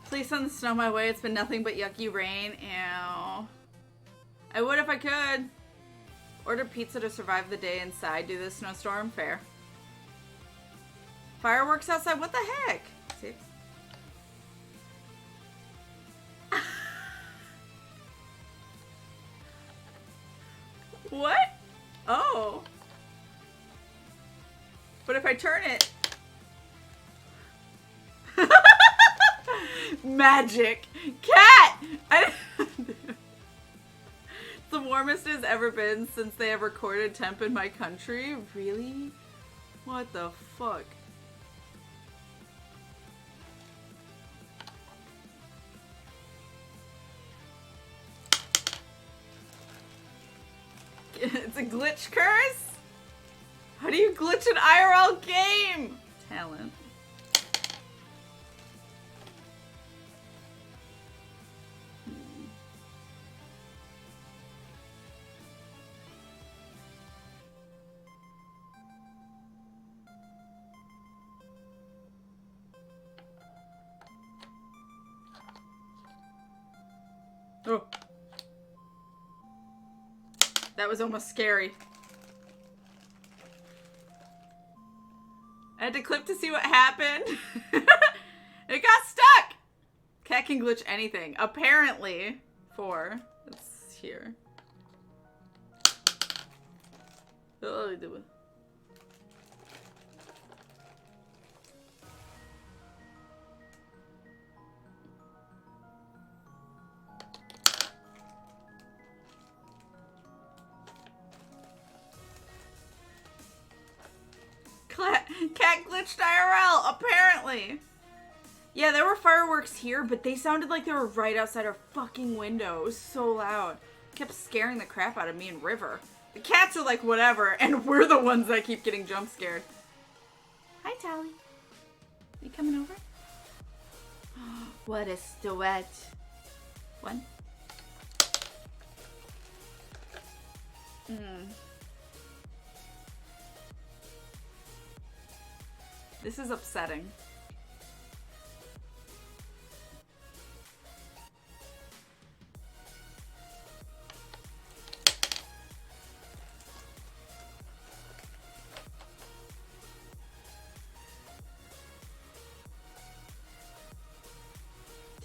Please send the snow my way. It's been nothing but yucky rain. Ew. I would if I could. Order pizza to survive the day inside. Do this snowstorm. Fair. Fireworks outside. What the heck? 6. What? Oh. But if I turn it... Magic. Cat! It's the warmest it's ever been since they have recorded temp in my country. Really? What the fuck? It's a glitch curse? How do you glitch an IRL game? Talent. Oh. That was almost scary. I had to clip to see what happened. It got stuck! Cat can glitch anything. Apparently. 4. It's here. Oh, Cat glitched IRL, apparently. Yeah, there were fireworks here, but they sounded like they were right outside our fucking window. It was so loud. It kept scaring the crap out of me and River. The cats are like, whatever, and we're the ones that keep getting jump scared. Hi, Tally. You coming over? What a duet. One. This is upsetting.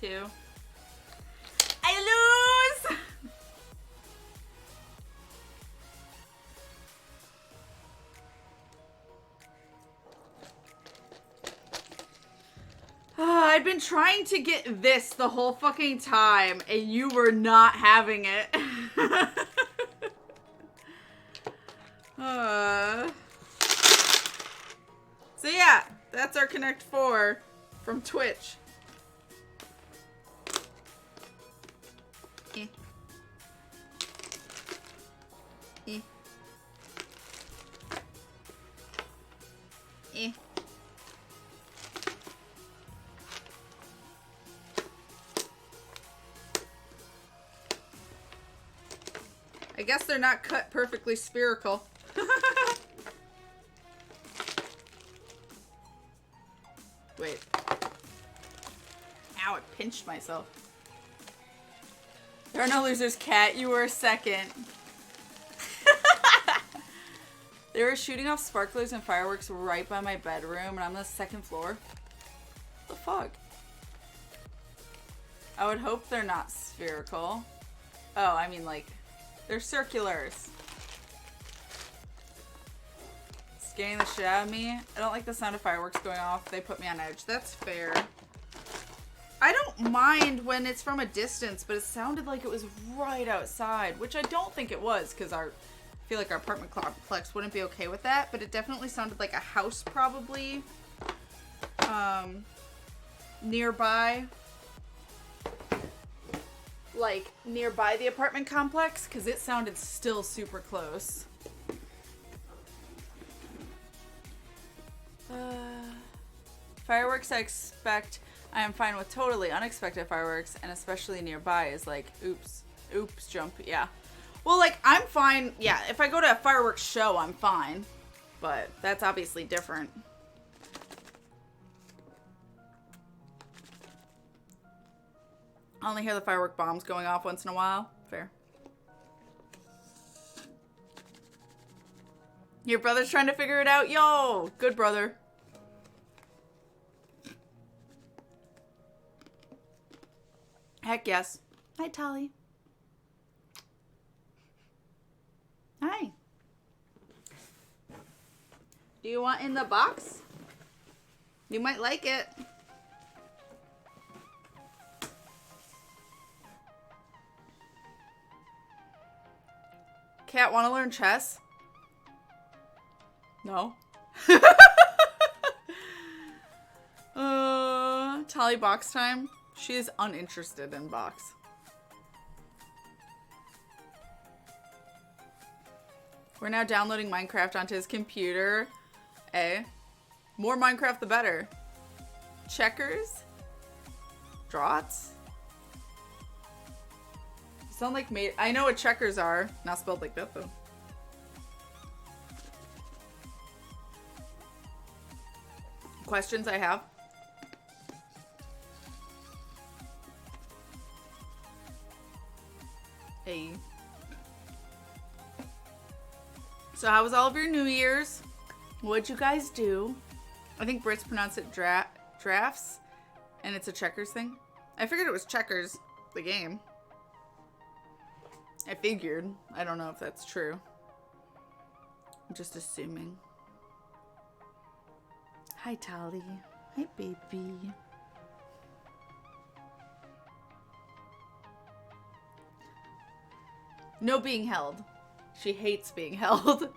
Two. I lose! I'd been trying to get this the whole fucking time, and you were not having it. So yeah, that's our Connect 4 from Twitch. Eh. Eh. Eh. I guess they're not cut perfectly spherical. Wait. Ow, it pinched myself. There are no losers, Cat. You were second. They were shooting off sparklers and fireworks right by my bedroom, and I'm on the second floor. What the fuck? I would hope they're not spherical. Oh, I mean, like, they're circulars. Scaring the shit out of me. I don't like the sound of fireworks going off. They put me on edge. That's fair. I don't mind when it's from a distance, but it sounded like it was right outside, which I don't think it was, because I feel like our apartment complex wouldn't be okay with that, but it definitely sounded like a house probably nearby. Like, nearby the apartment complex, because it sounded still super close. Fireworks I expect, I am fine with totally unexpected fireworks, and especially nearby is like, oops, jump, yeah. Well, like, I'm fine, yeah, if I go to a fireworks show, I'm fine, but that's obviously different. I only hear the firework bombs going off once in a while. Fair. Your brother's trying to figure it out? Yo! Good brother. Heck yes. Hi, Tally. Hi. Do you want in the box? You might like it. Cat, want to learn chess? No. Tally box time. She is uninterested in box. We're now downloading Minecraft onto his computer. More Minecraft the better. Checkers? Draughts? Sound like made. I know what checkers are. Not spelled like that though. Questions I have. Hey. So how was all of your New Year's? What'd you guys do? I think Brits pronounce it drafts, and it's a checkers thing. I figured it was checkers, the game. I figured. I don't know if that's true. I'm just assuming. Hi, Tally. Hi, baby. No being held. She hates being held.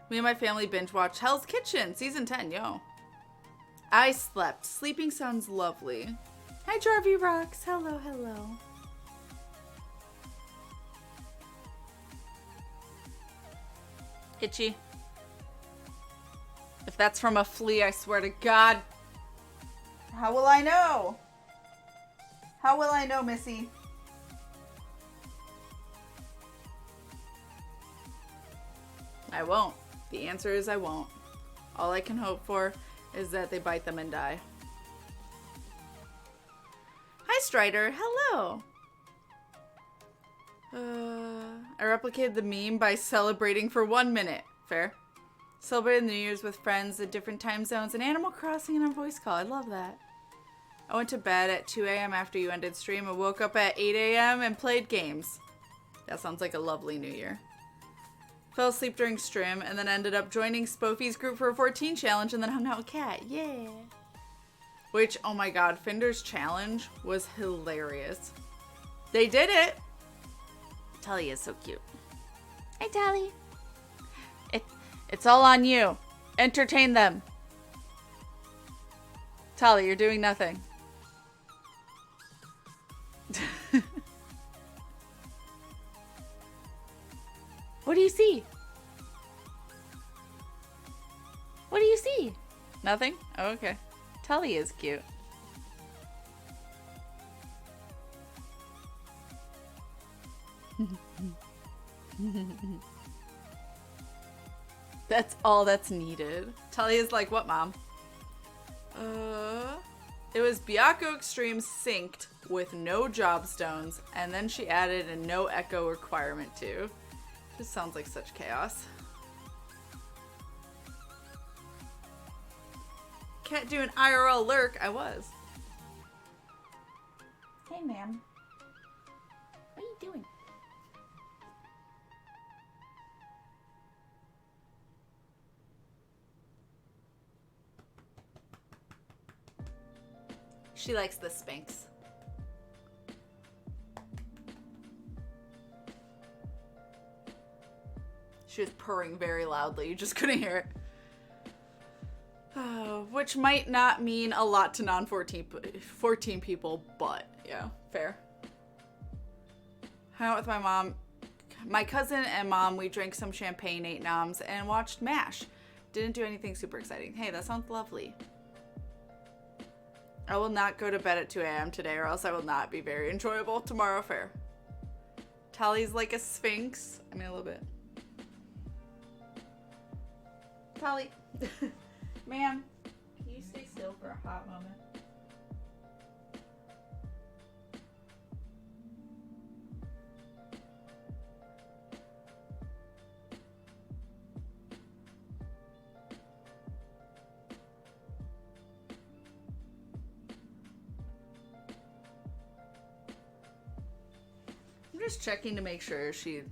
Me and my family binge watched Hell's Kitchen, season 10, yo. I slept. Sleeping sounds lovely. Hi, Jarvie Rocks. Hello, hello. Itchy. If that's from a flea, I swear to God. How will I know? How will I know, Missy? I won't. The answer is I won't. All I can hope for is that they bite them and die. Hi, Strider. Hello. I replicated the meme by celebrating for 1 minute. Fair. Celebrated New Year's with friends at different time zones and Animal Crossing and a voice call. I love that. I went to bed at 2 a.m. after you ended stream and woke up at 8 a.m. and played games. That sounds like a lovely New Year. Fell asleep during stream and then ended up joining Spofy's group for a 14 challenge and then hung out with Kat. Yeah. Which, oh my god, Finder's challenge was hilarious. They did it. Tally is so cute. Hi, Tally. It's all on you. Entertain them. Tally, you're doing nothing. What do you see? What do you see? Nothing? Oh, okay. Tully is cute. That's all that's needed. Tully is like, what, Mom? It was Byakko Extreme synced with no job stones, and then she added a no echo requirement too. This sounds like such chaos. Can't do an IRL lurk. I was. Hey, ma'am. What are you doing? She likes the Spanx. She was purring very loudly. You just couldn't hear it. Which might not mean a lot to non-14 people, but yeah, fair. Hung out with my mom, my cousin and mom. We drank some champagne, ate noms, and watched MASH. Didn't do anything super exciting. Hey, that sounds lovely. I will not go to bed at 2 a.m. today or else I will not be very enjoyable tomorrow. Fair. Tally's like a sphinx. I mean, a little bit. Tally. Ma'am, can you stay still for a hot moment? I'm just checking to make sure she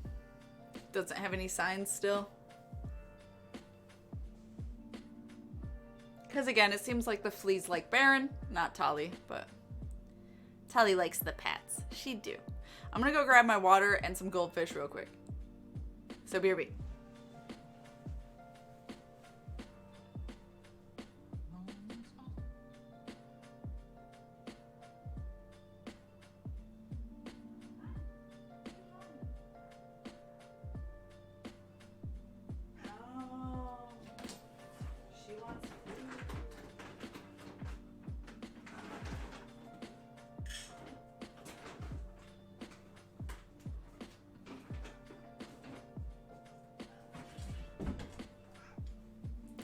doesn't have any signs still. Because again, it seems like the fleas like Baron, not Tally, but Tally likes the pets. She do. I'm gonna go grab my water and some goldfish real quick. So BRB.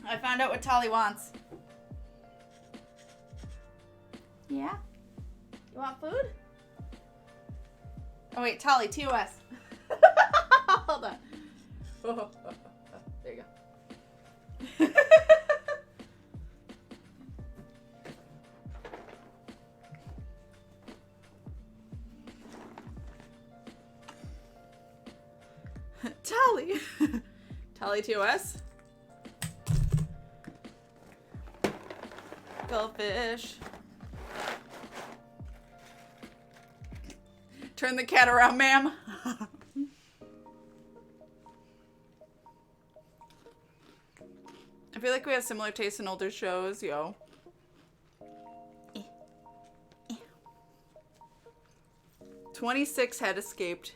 I found out what Tally wants. Yeah? You want food? Oh wait, Tally, TOS. Hold on. Oh, there you go. Tally. Tally TOS. Goldfish. Turn the cat around, ma'am. feel like we have similar tastes in older shows, yo. 26 had escaped.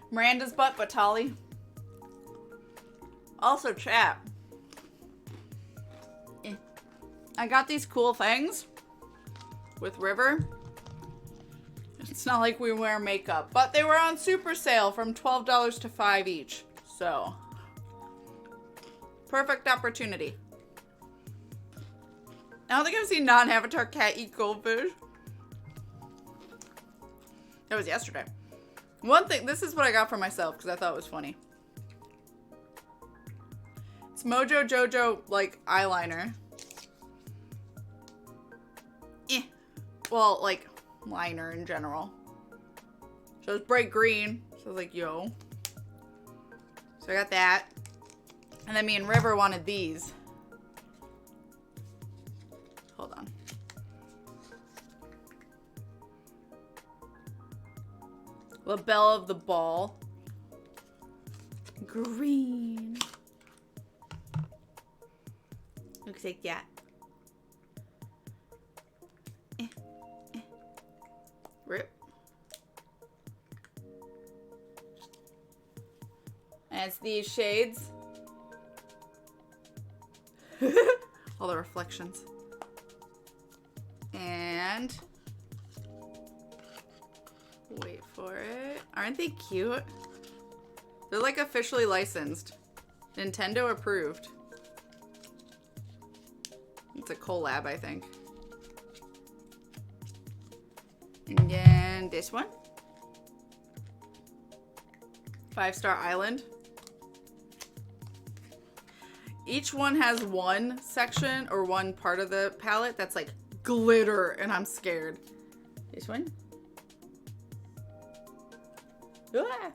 Miranda's butt, but Tali. Also, chat. I got these cool things with River. It's not like we wear makeup, but they were on super sale from $12 to $5 each. So, perfect opportunity. I don't think I've seen non-Avatar cat eat goldfish. That was yesterday. One thing, this is what I got for myself because I thought it was funny. It's Mojo Jojo, like, eyeliner. Well, like, liner in general. So it's bright green. So I was like, yo. So I got that. And then me and River wanted these. Hold on. Labelle of the Ball. Green. Looks like that. Rip. And it's these shades. All the reflections. And wait for it. Aren't they cute? They're like officially licensed. Nintendo approved. It's a collab, I think. And then this one. 5-Star Island. Each one has one section or one part of the palette that's like glitter, and I'm scared. This one. Ah!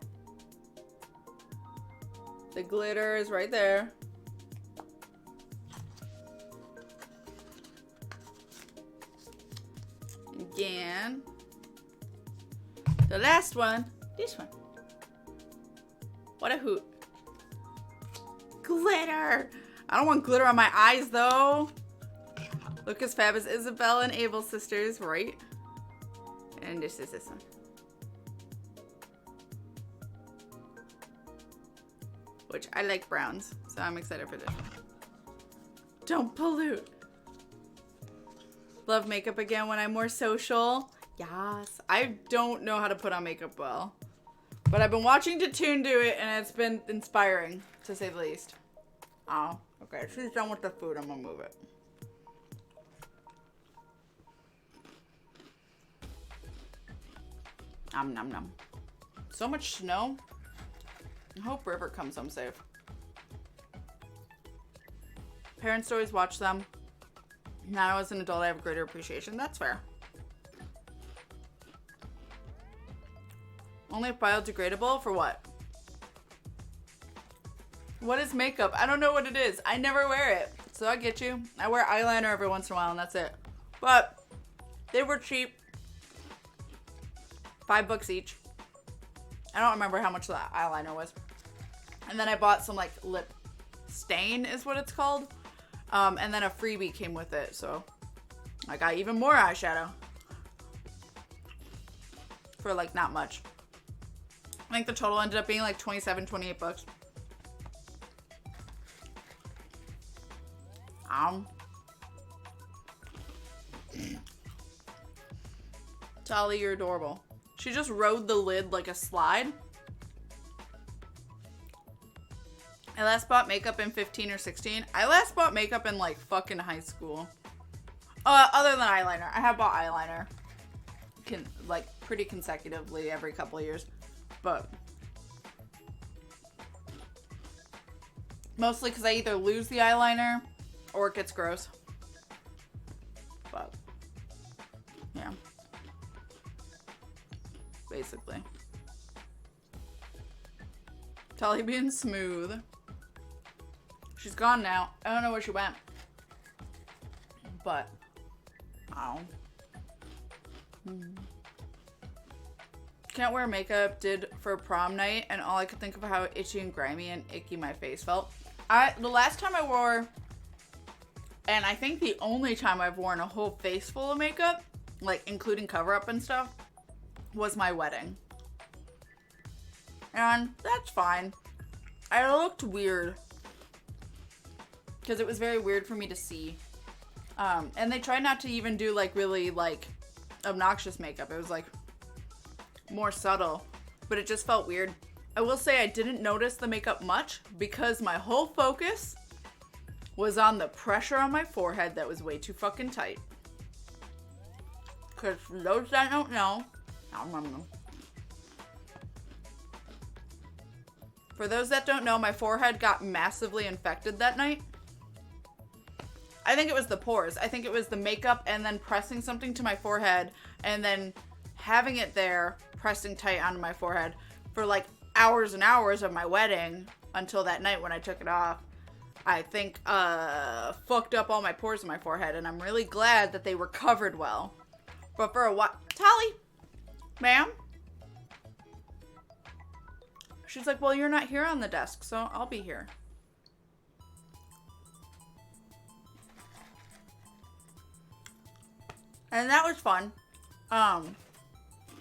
The glitter is right there. Again. The last one. This one. What a hoot. Glitter! I don't want glitter on my eyes, though. Look as fab as Isabel and Abel sisters, right? And this is this one. Which I like browns, so I'm excited for this one. Don't pollute. Love makeup again when I'm more social. Yes. I don't know how to put on makeup well. But I've been watching Tattoon do it, and it's been inspiring, to say the least. Oh, okay. She's done with the food. I'm gonna move it. Nom nom nom. So much snow. I hope River comes home safe. Parents always watch them. Now as an adult, I have greater appreciation. That's fair. Only biodegradable for what? What is makeup? I don't know what it is. I never wear it. So I get you. I wear eyeliner every once in a while and that's it. But they were cheap. $5 each. I don't remember how much the eyeliner was. And then I bought some like lip stain is what it's called. And then a freebie came with it. So I got even more eyeshadow. For like not much. I think the total ended up being like $27, $28. Tali, you're adorable. She just rode the lid like a slide. I last bought makeup in 15 or 16. I last bought makeup in like fucking high school. Other than eyeliner. I have bought eyeliner. Like pretty consecutively every couple of years. But mostly because I either lose the eyeliner or it gets gross. But yeah. Basically. Tali being smooth. She's gone now. I don't know where she went. But ow. Can't wear makeup did for prom night, and all I could think of how itchy and grimy and icky my face felt. The last time I wore, and I think the only time I've worn a whole face full of makeup, like including cover-up and stuff, was my wedding. And that's fine. I looked weird. Because it was very weird for me to see. And they tried not to even do like really like obnoxious makeup. It was like more subtle. But it just felt weird. I will say I didn't notice the makeup much because my whole focus was on the pressure on my forehead that was way too fucking tight. Because for those that don't know, for those that don't know, my forehead got massively infected that night. I think it was the pores. I think it was the makeup and then pressing something to my forehead and then having it there, pressing tight onto my forehead for like hours and hours of my wedding until that night when I took it off. I think fucked up all my pores in my forehead, and I'm really glad that they were covered well. But for a while, Tally, ma'am? She's like, well, you're not here on the desk, so I'll be here. And that was fun.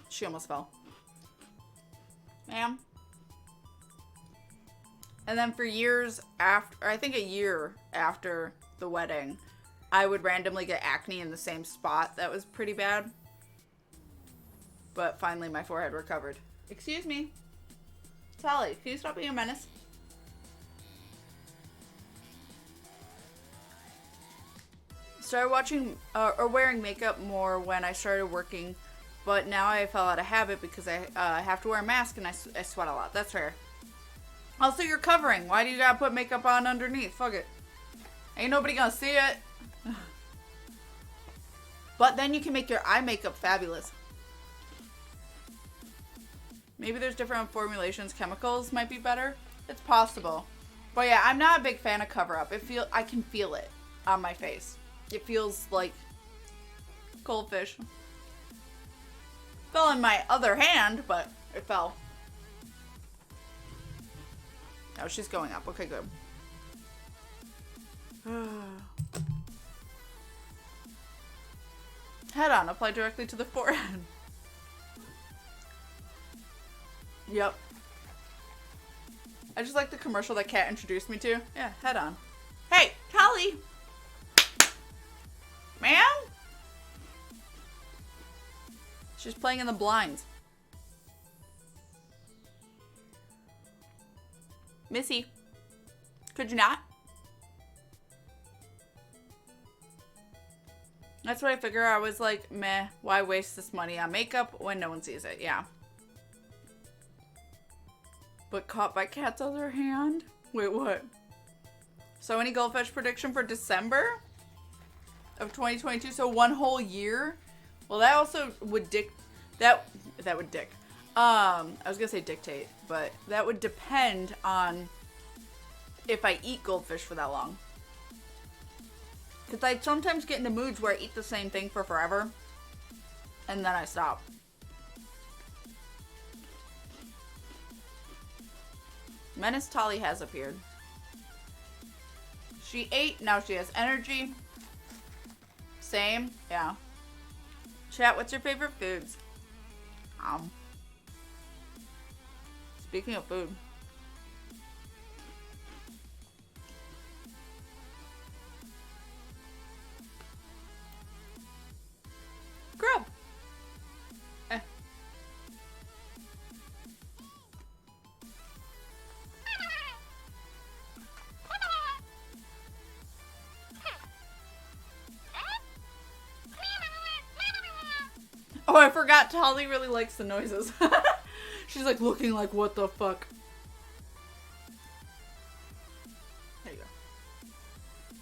She almost fell. Ma'am? And then for years after, I think a year after the wedding, I would randomly get acne in the same spot. That was pretty bad. But finally my forehead recovered. Excuse me. Sally, can you stop being a menace? Started watching or wearing makeup more when I started working, but now I fell out of habit because I have to wear a mask and I sweat a lot. That's fair. Also, you're covering. Why do you gotta put makeup on underneath? Fuck it. Ain't nobody gonna see it. But then you can make your eye makeup fabulous. Maybe there's different formulations. Chemicals might be better. It's possible. But yeah, I'm not a big fan of cover-up. I can feel it on my face. It feels like goldfish. Fell in my other hand, but it fell. Oh, she's going up. Okay, good. Head on. Apply directly to the forehead. Yep. I just like the commercial that Kat introduced me to. Yeah, head on. Hey, Callie! Ma'am? She's playing in the blinds. Missy, could you not? That's what I figure. I was like, meh, why waste this money on makeup when no one sees it? Yeah. But caught by Kat's other hand? Wait, what? So any Goldfish prediction for December of 2022? So one whole year? Well, that also would that would I was gonna say dictate, but that would depend on if I eat goldfish for that long. Because I sometimes get into moods where I eat the same thing for forever, and then I stop. Menace Tolly has appeared. She ate, now she has energy. Same, yeah. Chat, what's your favorite foods? Speaking of food. Grub. Oh, I forgot Tolly really likes the noises. She's like looking like, what the fuck? There you go.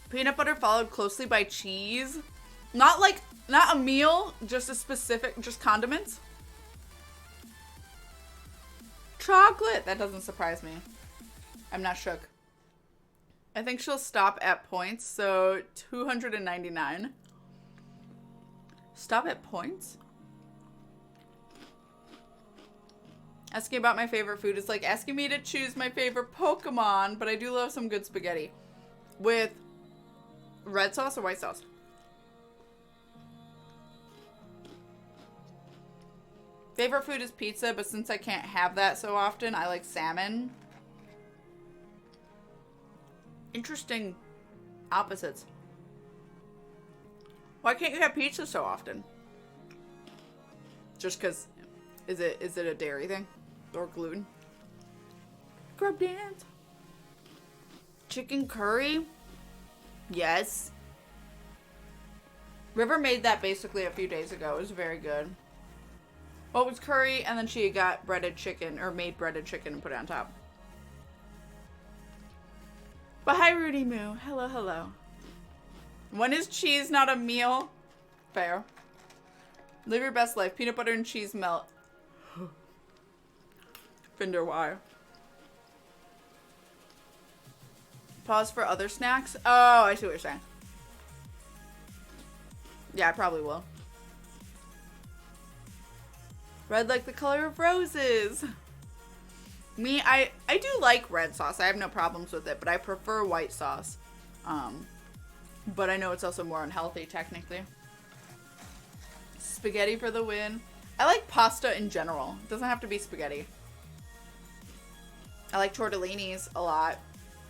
Peanut butter followed closely by cheese. Not a meal, just a specific, just condiments. Chocolate. That doesn't surprise me. I'm not shook. I think she'll stop at points, so 299. Stop at points? Asking about my favorite food is like asking me to choose my favorite Pokemon, but I do love some good spaghetti. With red sauce or white sauce? Favorite food is pizza, but since I can't have that so often, I like salmon. Interesting opposites. Why can't you have pizza so often? Just because, is it a dairy thing? Or gluten? Grub dance. Chicken curry? Yes. River made that basically a few days ago. It was very good. Well, it was curry, and then she got breaded chicken, or made breaded chicken and put it on top. But hi, Rudy Moo. Hello, hello. When is cheese not a meal? Fair. Live your best life. Peanut butter and cheese melt. Finder why. Pause for other snacks? Oh, I see what you're saying. Yeah, I probably will. Red like the color of roses. Me, I do like red sauce. I have no problems with it, but I prefer white sauce. But I know it's also more unhealthy, technically. Spaghetti for the win. I like pasta in general. It doesn't have to be spaghetti. I like tortellinis a lot.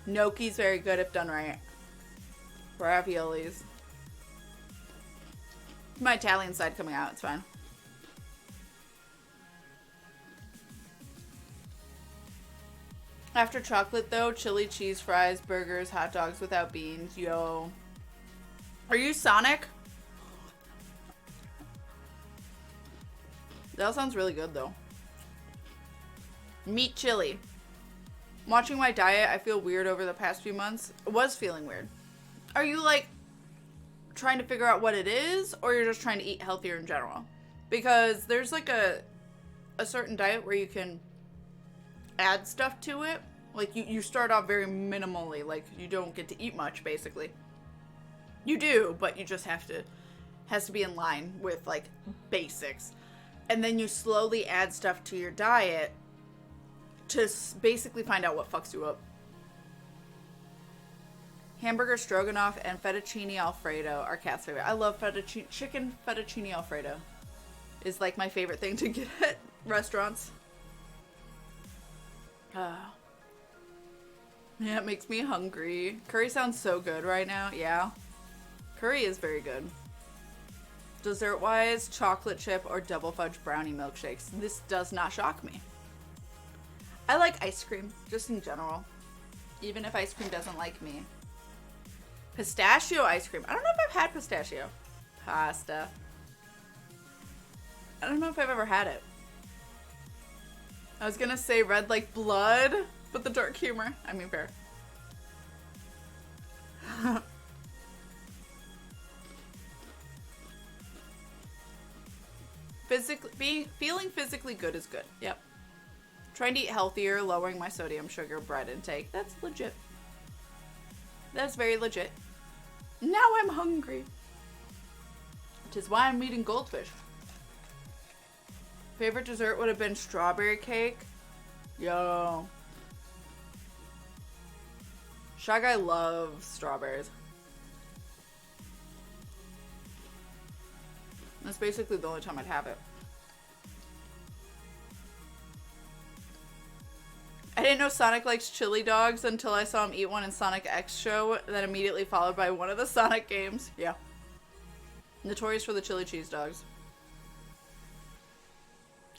Gnocchi's very good if done right. Raviolis. My Italian side coming out. It's fine. After chocolate, though, chili cheese fries, burgers, hot dogs without beans. Yo. Are you Sonic? That sounds really good, though. Meat chili. Watching my diet, I feel weird over the past few months. I was feeling weird. Are you, like, trying to figure out what it is, or you're just trying to eat healthier in general? Because there's, like, a certain diet where you can add stuff to it. Like, you start off very minimally. Like, you don't get to eat much, basically. You do, but you just has to be in line with, like, basics. And then you slowly add stuff to your diet to basically find out what fucks you up. Hamburger stroganoff and fettuccine alfredo are Kat's favorite. I love chicken fettuccine alfredo. Is like my favorite thing to get at restaurants. Yeah, it makes me hungry. Curry sounds so good right now. Yeah. Curry is very good. Dessert-wise, chocolate chip or double fudge brownie milkshakes. This does not shock me. I like ice cream, just in general. Even if ice cream doesn't like me. Pistachio ice cream. I don't know if I've had pistachio. Pasta. I don't know if I've ever had it. I was gonna say red like blood, but the dark humor. I mean, fair. Feeling physically good is good. Yep. Trying to eat healthier, lowering my sodium, sugar, bread intake. That's legit. That's very legit. Now I'm hungry. Which is why I'm eating goldfish. Favorite dessert would have been strawberry cake. Yo. Shy Guy loves strawberries. That's basically the only time I'd have it. I didn't know Sonic likes chili dogs until I saw him eat one in Sonic X show, then immediately followed by one of the Sonic games. Yeah. Notorious for the chili cheese dogs.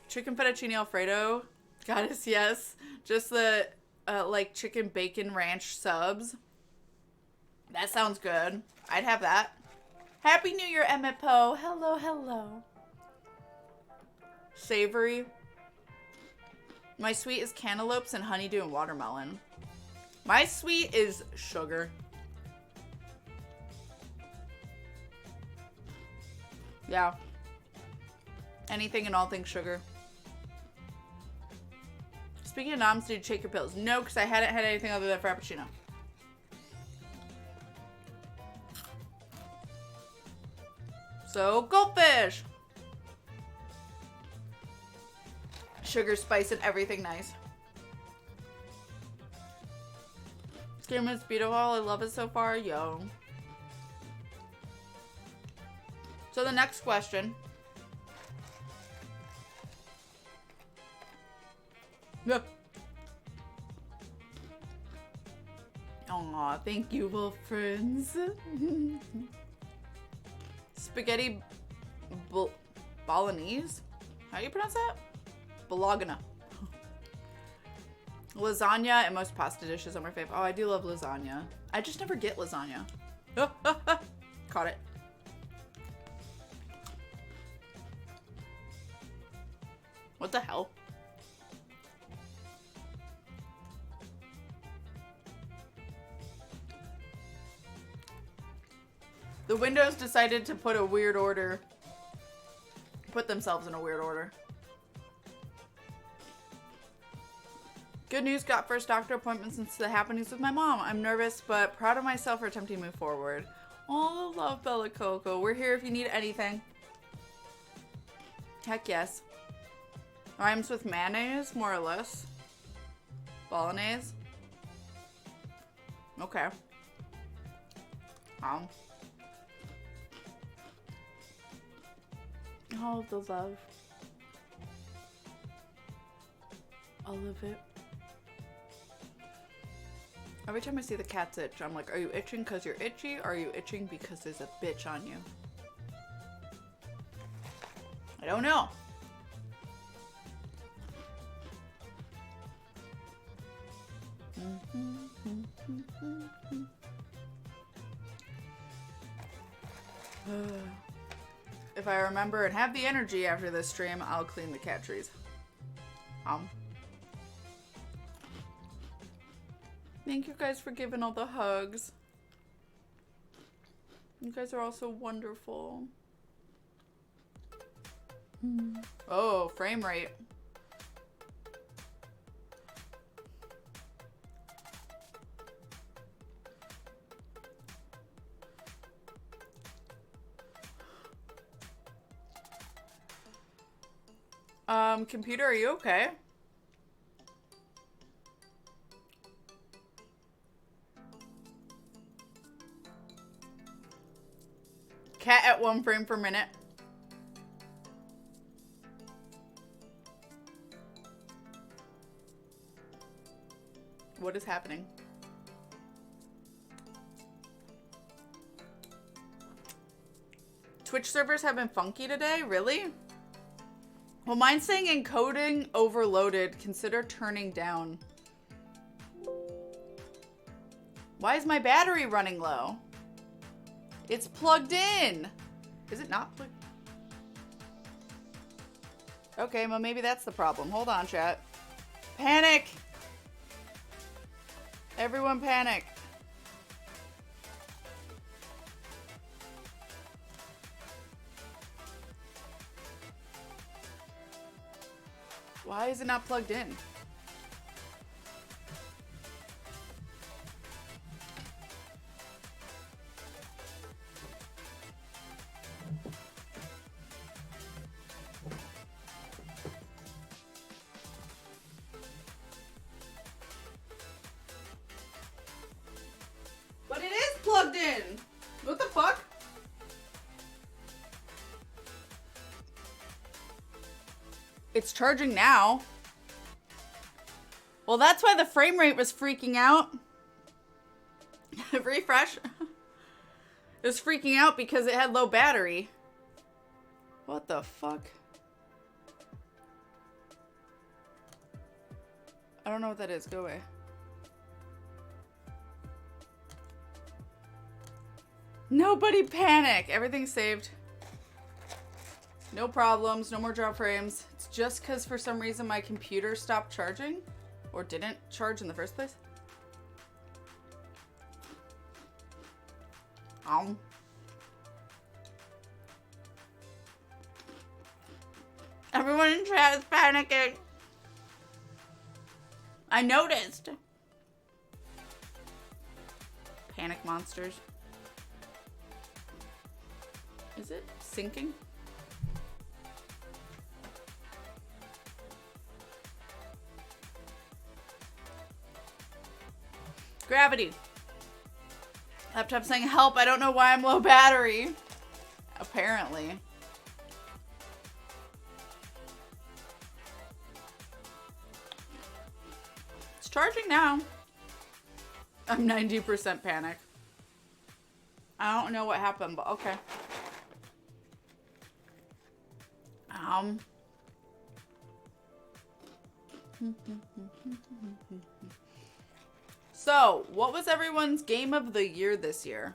Chicken fettuccine alfredo. Goddess, yes. Just the, like, chicken bacon ranch subs. That sounds good. I'd have that. Happy New Year, Emmett Poe. Hello, hello. Savory. My sweet is cantaloupes and honeydew and watermelon. My sweet is sugar. Yeah. Anything and all things sugar. Speaking of noms, did you take your pills? No, because I hadn't had anything other than Frappuccino. So, goldfish! Sugar, spice, and everything nice. This game is beautiful. I love it so far. Yo. So the next question. Yeah. Aw, thank you, little friends. Spaghetti bolognese? How do you pronounce that? Bologna. Lasagna and most pasta dishes are my favorite. Oh, I do love lasagna. I just never get lasagna. Caught it. What the hell? The Windows decided to put a weird order. Put themselves in a weird order. Good news, got first doctor appointment since the happenings with my mom. I'm nervous, but proud of myself for attempting to move forward. Oh, love Bella Coco. We're here if you need anything. Heck yes. Rhymes with mayonnaise, more or less. Bolognese. Okay. All the love. All of it. Every time I see the cat's itch, I'm like, are you itching because you're itchy, or are you itching because there's a bitch on you? I don't know. If I remember and have the energy after this stream, I'll clean the cat trees. Thank you guys for giving all the hugs. You guys are all so wonderful. Oh, frame rate. Computer, are you okay? Cat at 1 frame per minute. What is happening? Twitch servers have been funky today? Really? Well, mine's saying encoding overloaded. Consider turning down. Why is my battery running low? It's plugged in. Is it not plugged? Okay, well, maybe that's the problem. Hold on, chat. Panic! Everyone panic. Why is it not plugged in? But it is plugged in. What the fuck? It's charging now. Well, that's why the frame rate was freaking out. Refresh. It was freaking out because it had low battery. What the fuck? I don't know what that is. Go away. Nobody panic. Everything's saved. No problems. No more drop frames. It's just because for some reason my computer stopped charging. Or didn't charge in the first place. Everyone in chat is panicking. I noticed. Panic monsters. Is it sinking? Gravity. Laptop saying, help, I don't know why I'm low battery. Apparently. It's charging now. I'm 90% panic. I don't know what happened, but okay. So, what was everyone's game of the year this year?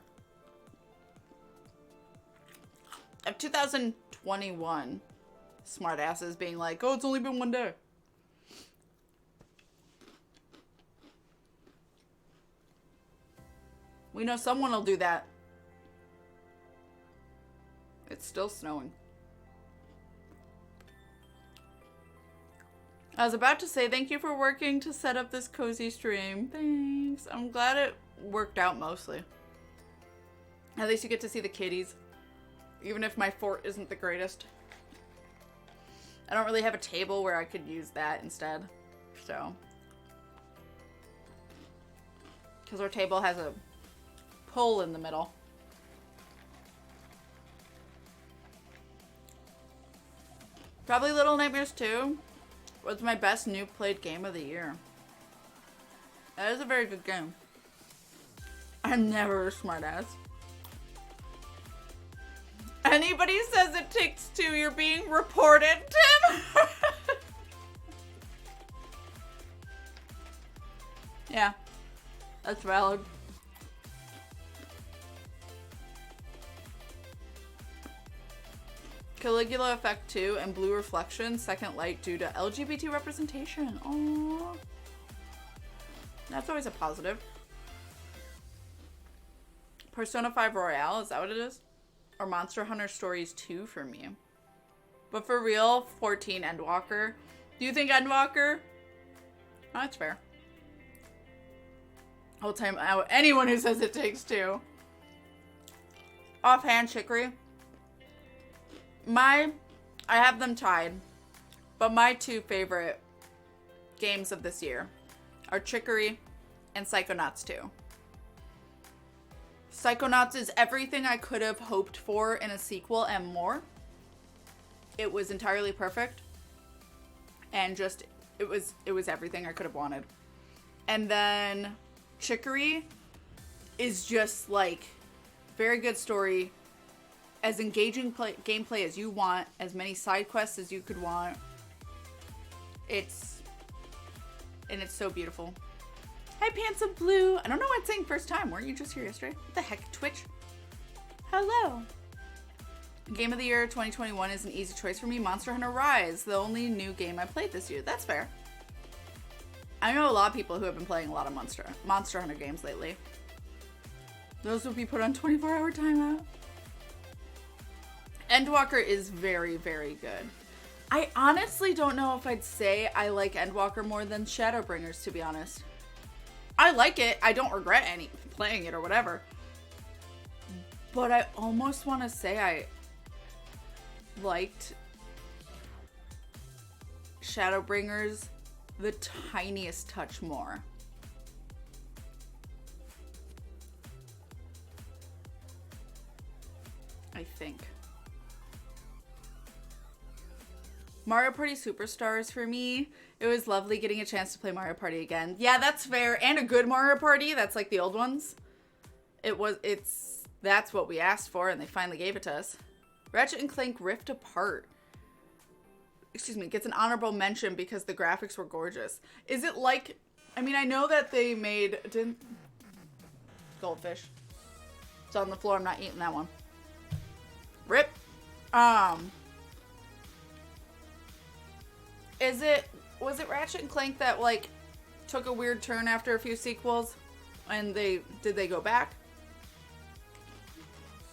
Of 2021, smartasses being like, oh, it's only been one day. We know someone will do that. It's still snowing. I was about to say thank you for working to set up this cozy stream. Thanks. I'm glad it worked out mostly. At least you get to see the kitties. Even if my fort isn't the greatest. I don't really have a table where I could use that instead. So. Because our table has a pole in the middle. Probably Little Nightmares 2. Was my best new played game of the year. That is a very good game. I'm never a smartass. Anybody says it takes two, you're being reported, Tim. Yeah, that's valid. Caligula Effect 2 and Blue Reflection Second Light due to LGBT representation. Aww. That's always a positive. Persona 5 Royale, is that what it is? Or Monster Hunter Stories 2 for me. But for real, 14 Endwalker. Do you think Endwalker? Oh, that's fair. Whole time out. Anyone who says it takes two. Offhand, Chicory. I have them tied, but my two favorite games of this year are Chicory and Psychonauts 2. Psychonauts is everything I could have hoped for in a sequel and more. It was entirely perfect, and just it was everything I could have wanted. And then Chicory is just like very good story. As engaging gameplay as you want, as many side quests as you could want. It's so beautiful. Hi, Pants of Blue. I don't know why it's saying first time. Weren't you just here yesterday? What the heck, Twitch? Hello. Game of the Year 2021 is an easy choice for me. Monster Hunter Rise, the only new game I played this year. That's fair. I know a lot of people who have been playing a lot of Monster Hunter games lately. Those will be put on 24-hour timeout. Endwalker is very, very good. I honestly don't know if I'd say I like Endwalker more than Shadowbringers, to be honest. I like it. I don't regret playing it or whatever. But I almost want to say I liked Shadowbringers the tiniest touch more. I think. Mario Party Superstars for me. It was lovely getting a chance to play Mario Party again. Yeah, that's fair. And a good Mario Party. That's like the old ones. That's what we asked for and they finally gave it to us. Ratchet and Clank Rift Apart. Excuse me, gets an honorable mention because the graphics were gorgeous. Is it like, I mean, I know that they made, goldfish. It's on the floor, I'm not eating that one. Rip. Was it Ratchet and Clank that like took a weird turn after a few sequels? And did they go back?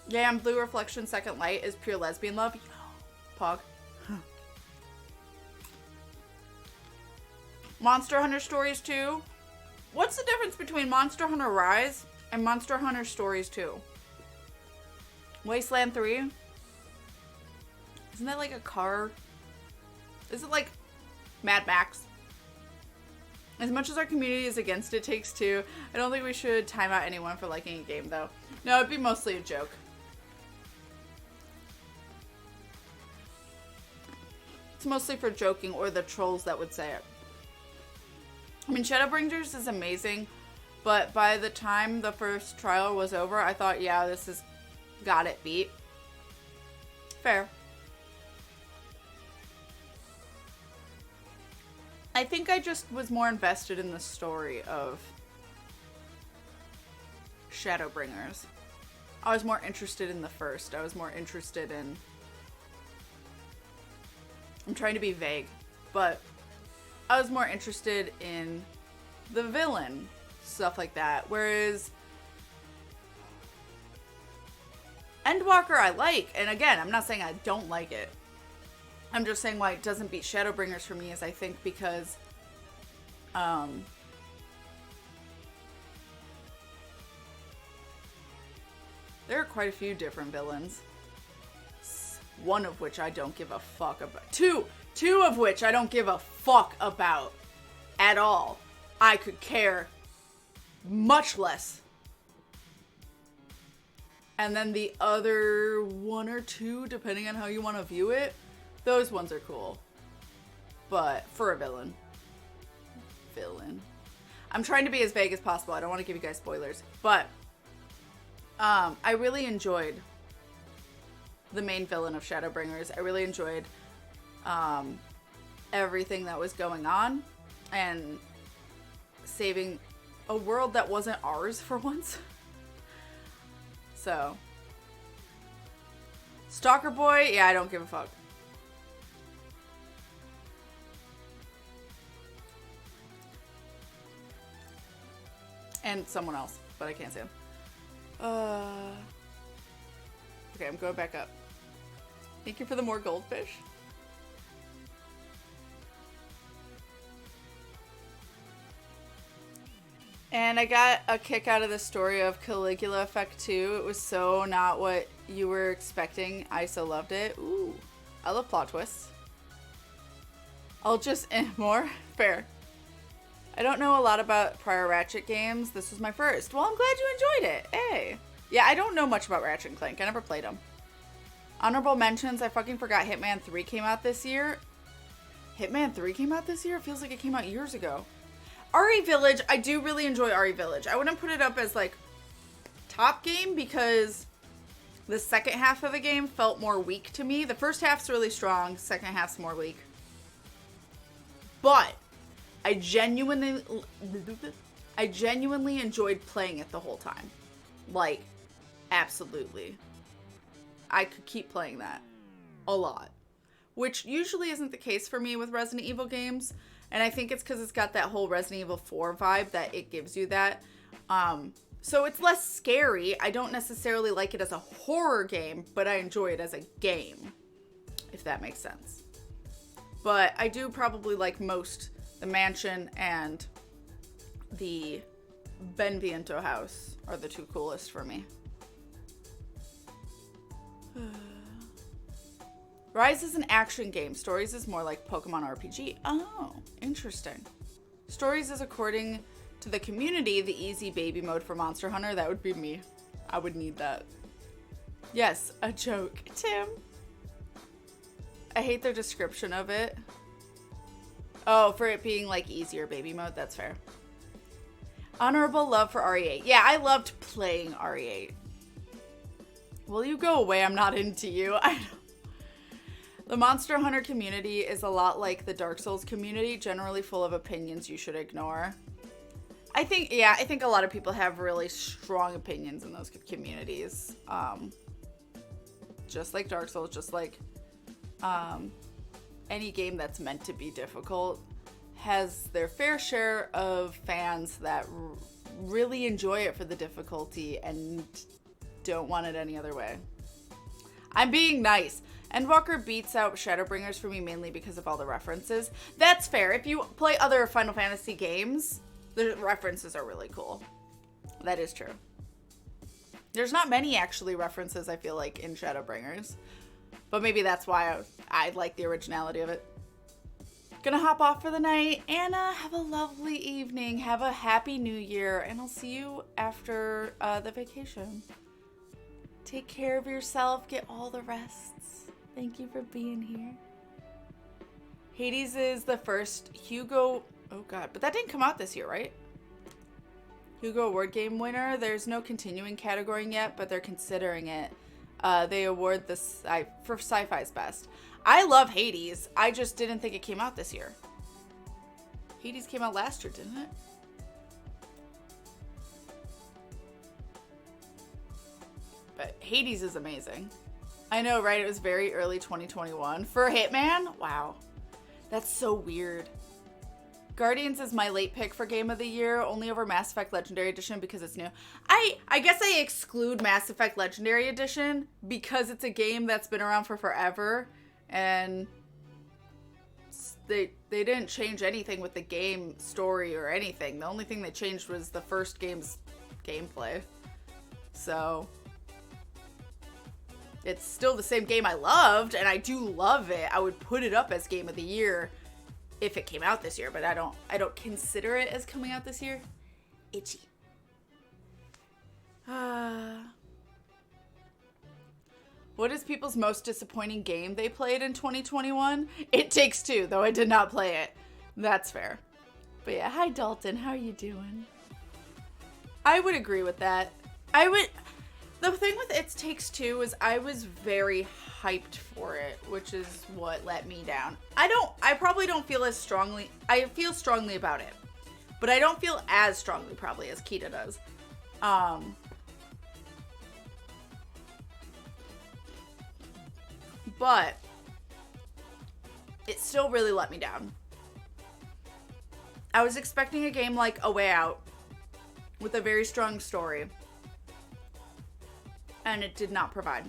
Yeah, and Blue Reflection Second Light is pure lesbian love. Pog. Monster Hunter Stories 2. What's the difference between Monster Hunter Rise and Monster Hunter Stories 2? Wasteland 3? Isn't that like a car? Is it like Mad Max? As much as our community is against It Takes Two, I don't think we should time out anyone for liking a game, though. No, it'd be mostly a joke. It's mostly for joking or the trolls that would say it. I mean, Shadowbringers is amazing, but by the time the first trial was over, I thought, yeah, this has got it beat. Fair. I think I just was more invested in the story of Shadowbringers. I was more interested in the first. I was more interested in... I'm trying to be vague, but I was more interested in the villain, stuff like that. Whereas Endwalker I like, and again, I'm not saying I don't like it. I'm just saying why it doesn't beat Shadowbringers for me is I think because there are quite a few different villains. One of which I don't give a fuck about. Two of which I don't give a fuck about at all. I could care much less. And then the other one or two, depending on how you want to view it, those ones are cool. But for a villain. I'm trying to be as vague as possible. I don't want to give you guys spoilers. But I really enjoyed the main villain of Shadowbringers. I really enjoyed everything that was going on and saving a world that wasn't ours for once. So, Stalker Boy, yeah, I don't give a fuck. And someone else, but I can't say him. Okay, I'm going back up. Thank you for the more goldfish. And I got a kick out of the story of Caligula Effect 2. It was so not what you were expecting. I so loved it. Ooh, I love plot twists. I'll just more fair. I don't know a lot about prior Ratchet games. This was my first. Well, I'm glad you enjoyed it. Hey. Yeah, I don't know much about Ratchet and Clank. I never played them. Honorable mentions. I fucking forgot Hitman 3 came out this year. Hitman 3 came out this year? It feels like it came out years ago. RE Village. I do really enjoy RE Village. I wouldn't put it up as like top game because the second half of the game felt more weak to me. The first half's really strong. Second half's more weak. But I genuinely enjoyed playing it the whole time. Like, absolutely. I could keep playing that a lot. Which usually isn't the case for me with Resident Evil games. And I think it's because it's got that whole Resident Evil 4 vibe that it gives you that. So it's less scary. I don't necessarily like it as a horror game, but I enjoy it as a game. If that makes sense. But I do probably like most the mansion and the Benviento house are the two coolest for me. Rise is an action game. Stories is more like Pokemon RPG. Oh, interesting. Stories is according to the community, the easy baby mode for Monster Hunter. That would be me. I would need that. Yes, a joke. Tim. I hate their description of it. Oh, for it being like easier baby mode. That's fair. Honorable love for RE8. Yeah, I loved playing RE8. Will you go away? I'm not into you. I know. The Monster Hunter community is a lot like the Dark Souls community, generally full of opinions you should ignore. I think a lot of people have really strong opinions in those communities. Just like Dark Souls, just like any game that's meant to be difficult has their fair share of fans that really enjoy it for the difficulty and don't want it any other way. I'm being nice. Endwalker beats out Shadowbringers for me mainly because of all the references. That's fair. If you play other Final Fantasy games, the references are really cool. That is true. There's not many actually references, I feel like, in Shadowbringers. But maybe that's why I like the originality of it. Gonna hop off for the night. Anna, have a lovely evening. Have a happy new year. And I'll see you after the vacation. Take care of yourself. Get all the rests. Thank you for being here. Hades is the first Hugo... Oh, God. But that didn't come out this year, right? Hugo Award Game winner. There's no continuing category yet, but they're considering it. They award this for sci-fi's best. I love Hades. I just didn't think it came out this year. Hades came out last year, didn't it? But Hades is amazing. I know, right? It was very early 2021. For Hitman? Wow. That's so weird. Guardians is my late pick for Game of the Year, only over Mass Effect Legendary Edition because it's new. I guess I exclude Mass Effect Legendary Edition because it's a game that's been around for forever, and they didn't change anything with the game story or anything. The only thing they changed was the first game's gameplay. So it's still the same game I loved, and I do love it. I would put it up as Game of the Year if it came out this year, but I don't consider it as coming out this year. Itchy. What is people's most disappointing game they played in 2021? It Takes Two, though I did not play it. That's fair. But yeah, hi Dalton, how are you doing? I would agree with that. The thing with It Takes Two is I was very hyped for it, which is what let me down. I probably don't feel as strongly. I feel strongly about it, but I don't feel as strongly probably as Kita does. But it still really let me down. I was expecting a game like A Way Out with a very strong story, and it did not provide.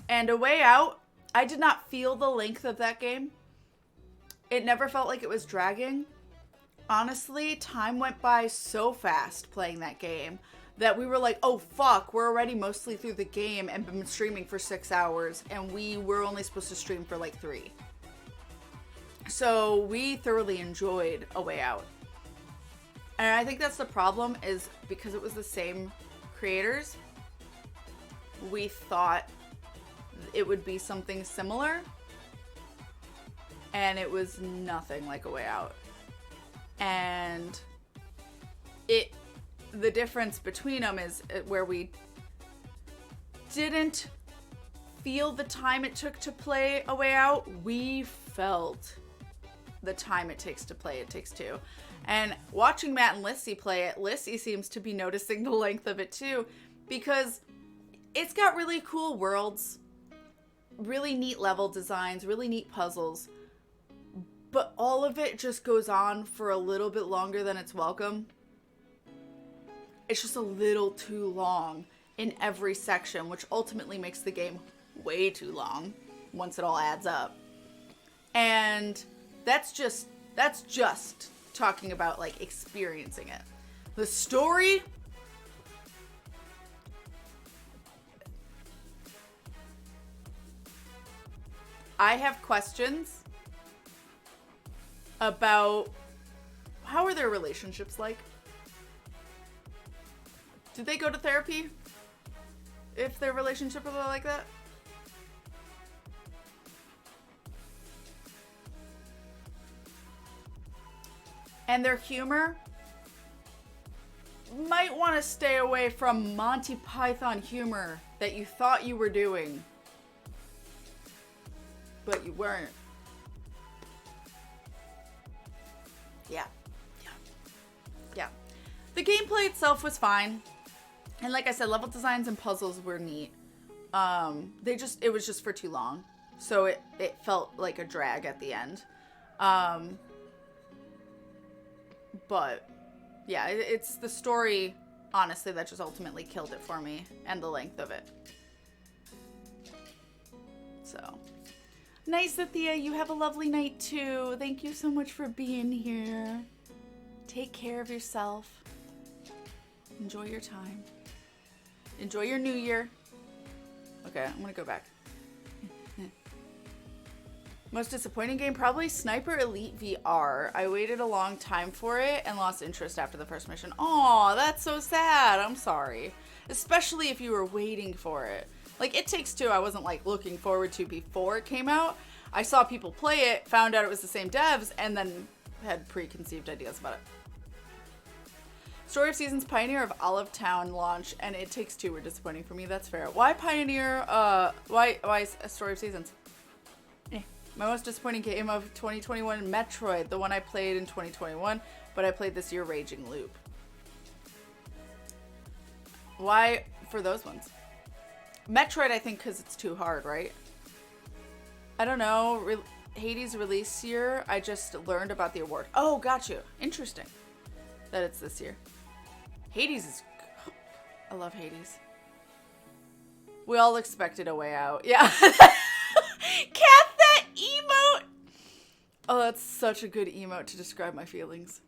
And A Way Out, I did not feel the length of that game. It never felt like it was dragging. Honestly, time went by so fast playing that game that we were like, oh fuck, we're already mostly through the game and been streaming for 6 hours, and we were only supposed to stream for like 3. So we thoroughly enjoyed A Way Out. And I think that's the problem, is because it was the same creators, we thought it would be something similar, and it was nothing like A Way Out. And the difference between them is where we didn't feel the time it took to play A Way Out, we felt the time it takes to play It Takes Two. And watching Matt and Lissy play it, Lissy seems to be noticing the length of it too, because it's got really cool worlds, really neat level designs, really neat puzzles, but all of it just goes on for a little bit longer than it's welcome. It's just a little too long in every section, which ultimately makes the game way too long once it all adds up. And that's just talking about like experiencing it. The story, I have questions about how are their relationships like? Do they go to therapy if their relationship is like that? And their humor, might want to stay away from Monty Python humor that you thought you were doing, but you weren't. Yeah. The gameplay itself was fine. And like I said, level designs and puzzles were neat. It was just for too long. So it felt like a drag at the end. But yeah, it's the story, honestly, that just ultimately killed it for me, and the length of it. So nice, Thea. You have a lovely night too. Thank you so much for being here. Take care of yourself. Enjoy your time. Enjoy your new year. Okay, I'm gonna go back. Most disappointing game? Probably Sniper Elite VR. I waited a long time for it and lost interest after the first mission. Aw, that's so sad. I'm sorry. Especially if you were waiting for it. Like, It Takes Two, I wasn't, like, looking forward to before it came out. I saw people play it, found out it was the same devs, and then had preconceived ideas about it. Story of Seasons Pioneer of Olive Town launch and It Takes Two were disappointing for me. That's fair. Why Pioneer? Why Story of Seasons? My most disappointing game of 2021, Metroid, the one I played in 2021, but I played this year, Raging Loop. Why for those ones? Metroid, I think, because it's too hard, right? I don't know. Hades release year, I just learned about the award. Oh, got you. Interesting that it's this year. Hades is... I love Hades. We all expected a way out. Yeah. Cat, that emote! Oh, that's such a good emote to describe my feelings.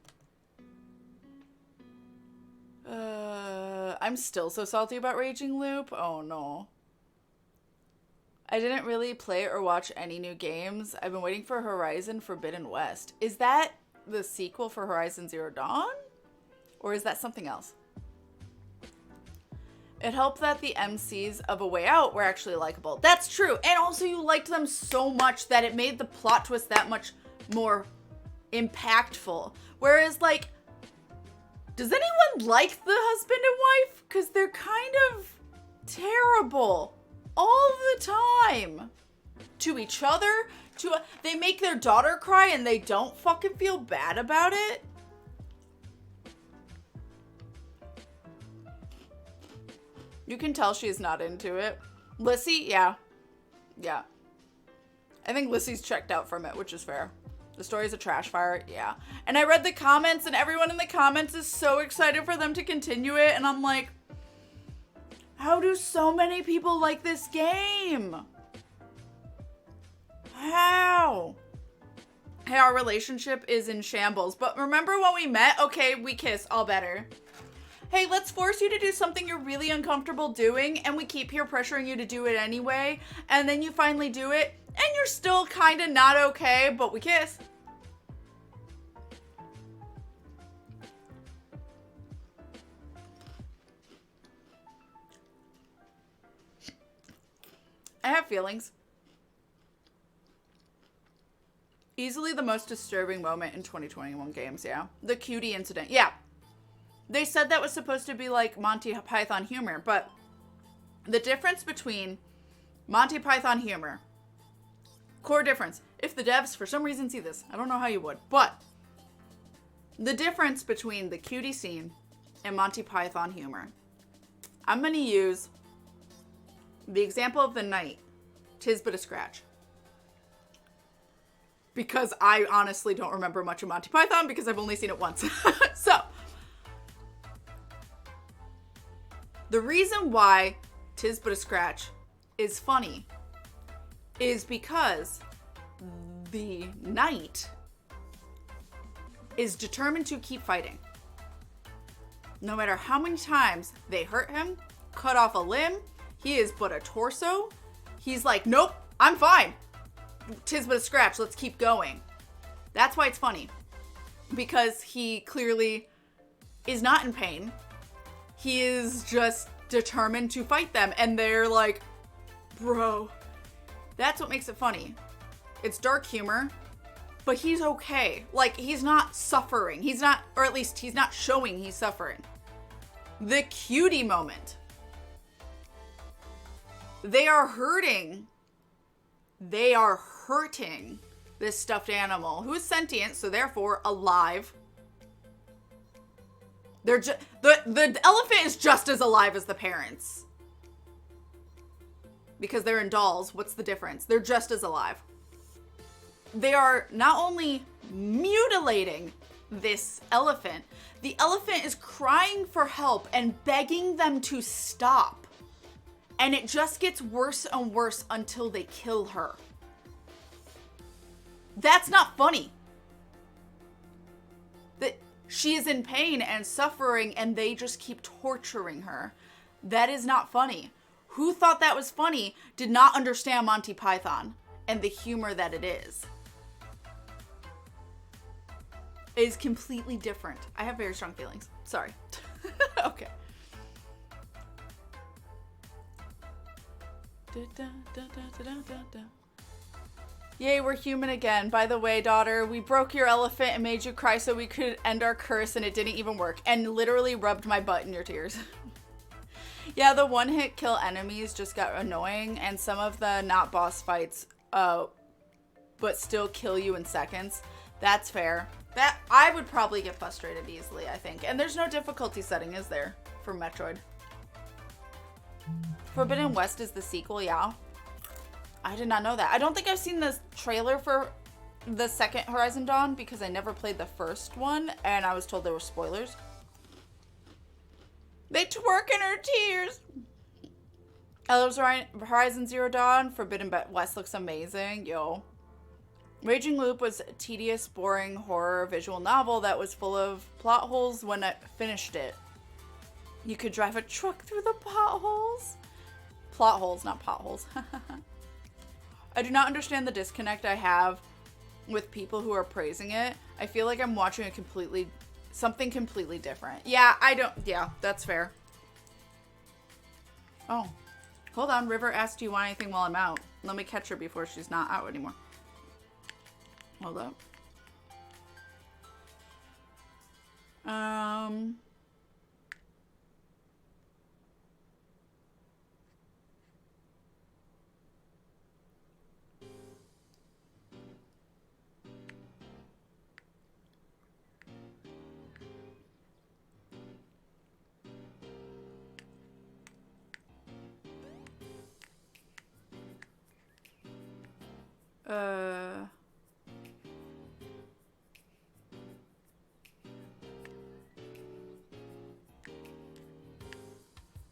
I'm still so salty about Raging Loop. Oh, no. I didn't really play or watch any new games. I've been waiting for Horizon Forbidden West. Is that the sequel for Horizon Zero Dawn? Or is that something else? It helped that the MCs of A Way Out were actually likable. That's true. And also you liked them so much that it made the plot twist that much more impactful. Whereas, like, does anyone like the husband and wife? Because they're kind of terrible all the time. To each other. They make their daughter cry and they don't fucking feel bad about it. You can tell she's not into it. Lissy, yeah. Yeah. I think Lissy's checked out from it, which is fair. The story's a trash fire, yeah. And I read the comments, and everyone in the comments is so excited for them to continue it, and I'm like, how do so many people like this game? How? Hey, our relationship is in shambles, but remember when we met? Okay, we kiss, all better. Hey, let's force you to do something you're really uncomfortable doing, and we keep peer pressuring you to do it anyway, and then you finally do it, and you're still kind of not okay, but we kiss. I have feelings. Easily the most disturbing moment in 2021 games, yeah. The cutie incident, yeah. They said that was supposed to be like Monty Python humor, but the difference between Monty Python humor, core difference, if the devs for some reason see this, I don't know how you would, but the difference between the cutie scene and Monty Python humor, I'm going to use the example of the night, 'Tis But a Scratch. Because I honestly don't remember much of Monty Python because I've only seen it once. So, the reason why 'Tis But a Scratch is funny is because the knight is determined to keep fighting. No matter how many times they hurt him, cut off a limb, he is but a torso. He's like, nope, I'm fine. 'Tis but a scratch, let's keep going. That's why it's funny. Because he clearly is not in pain. He is just determined to fight them. And they're like, bro. That's what makes it funny. It's dark humor, but he's okay. Like, he's not suffering. He's not, or at least he's not showing he's suffering. The cutie moment. They are hurting. They are hurting this stuffed animal who is sentient, so therefore alive. They're the elephant is just as alive as the parents. Because they're in dolls, what's the difference? They're just as alive. They are not only mutilating this elephant, the elephant is crying for help and begging them to stop. And it just gets worse and worse until they kill her. That's not funny. That she is in pain and suffering and they just keep torturing her. That is not funny. Who thought that was funny did not understand Monty Python. and the humor that it is completely different. I have very strong feelings. Sorry. Okay. Yay, we're human again. By the way, daughter, we broke your elephant and made you cry so we could end our curse, and it didn't even work. And literally rubbed my butt in your tears. Yeah, the one-hit kill enemies just got annoying, and some of the not boss fights, but still kill you in seconds. That's fair. That I would probably get frustrated easily, I think. And there's no difficulty setting, is there, for Metroid? Forbidden West is the sequel, yeah. I did not know that. I don't think I've seen this trailer for the second Horizon Dawn because I never played the first one and I was told there were spoilers. They twerk in her tears. I love Horizon Zero Dawn. Forbidden West looks amazing. Yo. Raging Loop was a tedious, boring horror visual novel that was full of plot holes when I finished it. You could drive a truck through the potholes. Plot holes, not potholes. I do not understand the disconnect I have with people who are praising it. I feel like I'm watching something completely different. Yeah, yeah, that's fair. Oh, hold on. River asked, do you want anything while I'm out? Let me catch her before she's not out anymore. Hold up.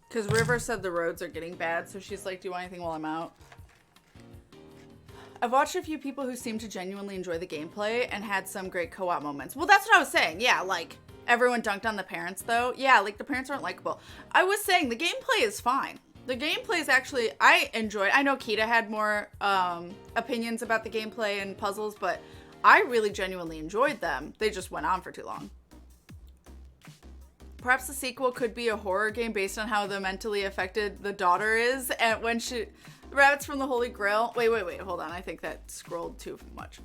Because River said the roads are getting bad, so she's like, do you want anything while I'm out? I've watched a few people who seem to genuinely enjoy the gameplay and had some great co-op moments. Well, that's what I was saying. Yeah, like, everyone dunked on the parents, though. Yeah, like, the parents aren't likable. I was saying, the gameplay is fine. The gameplay is actually, I enjoyed. I know Kita had more opinions about the gameplay and puzzles, but I really genuinely enjoyed them. They just went on for too long. Perhaps the sequel could be a horror game based on how the mentally affected the daughter is, and when she... Rabbits from the Holy Grail. Wait, hold on. I think that scrolled too much.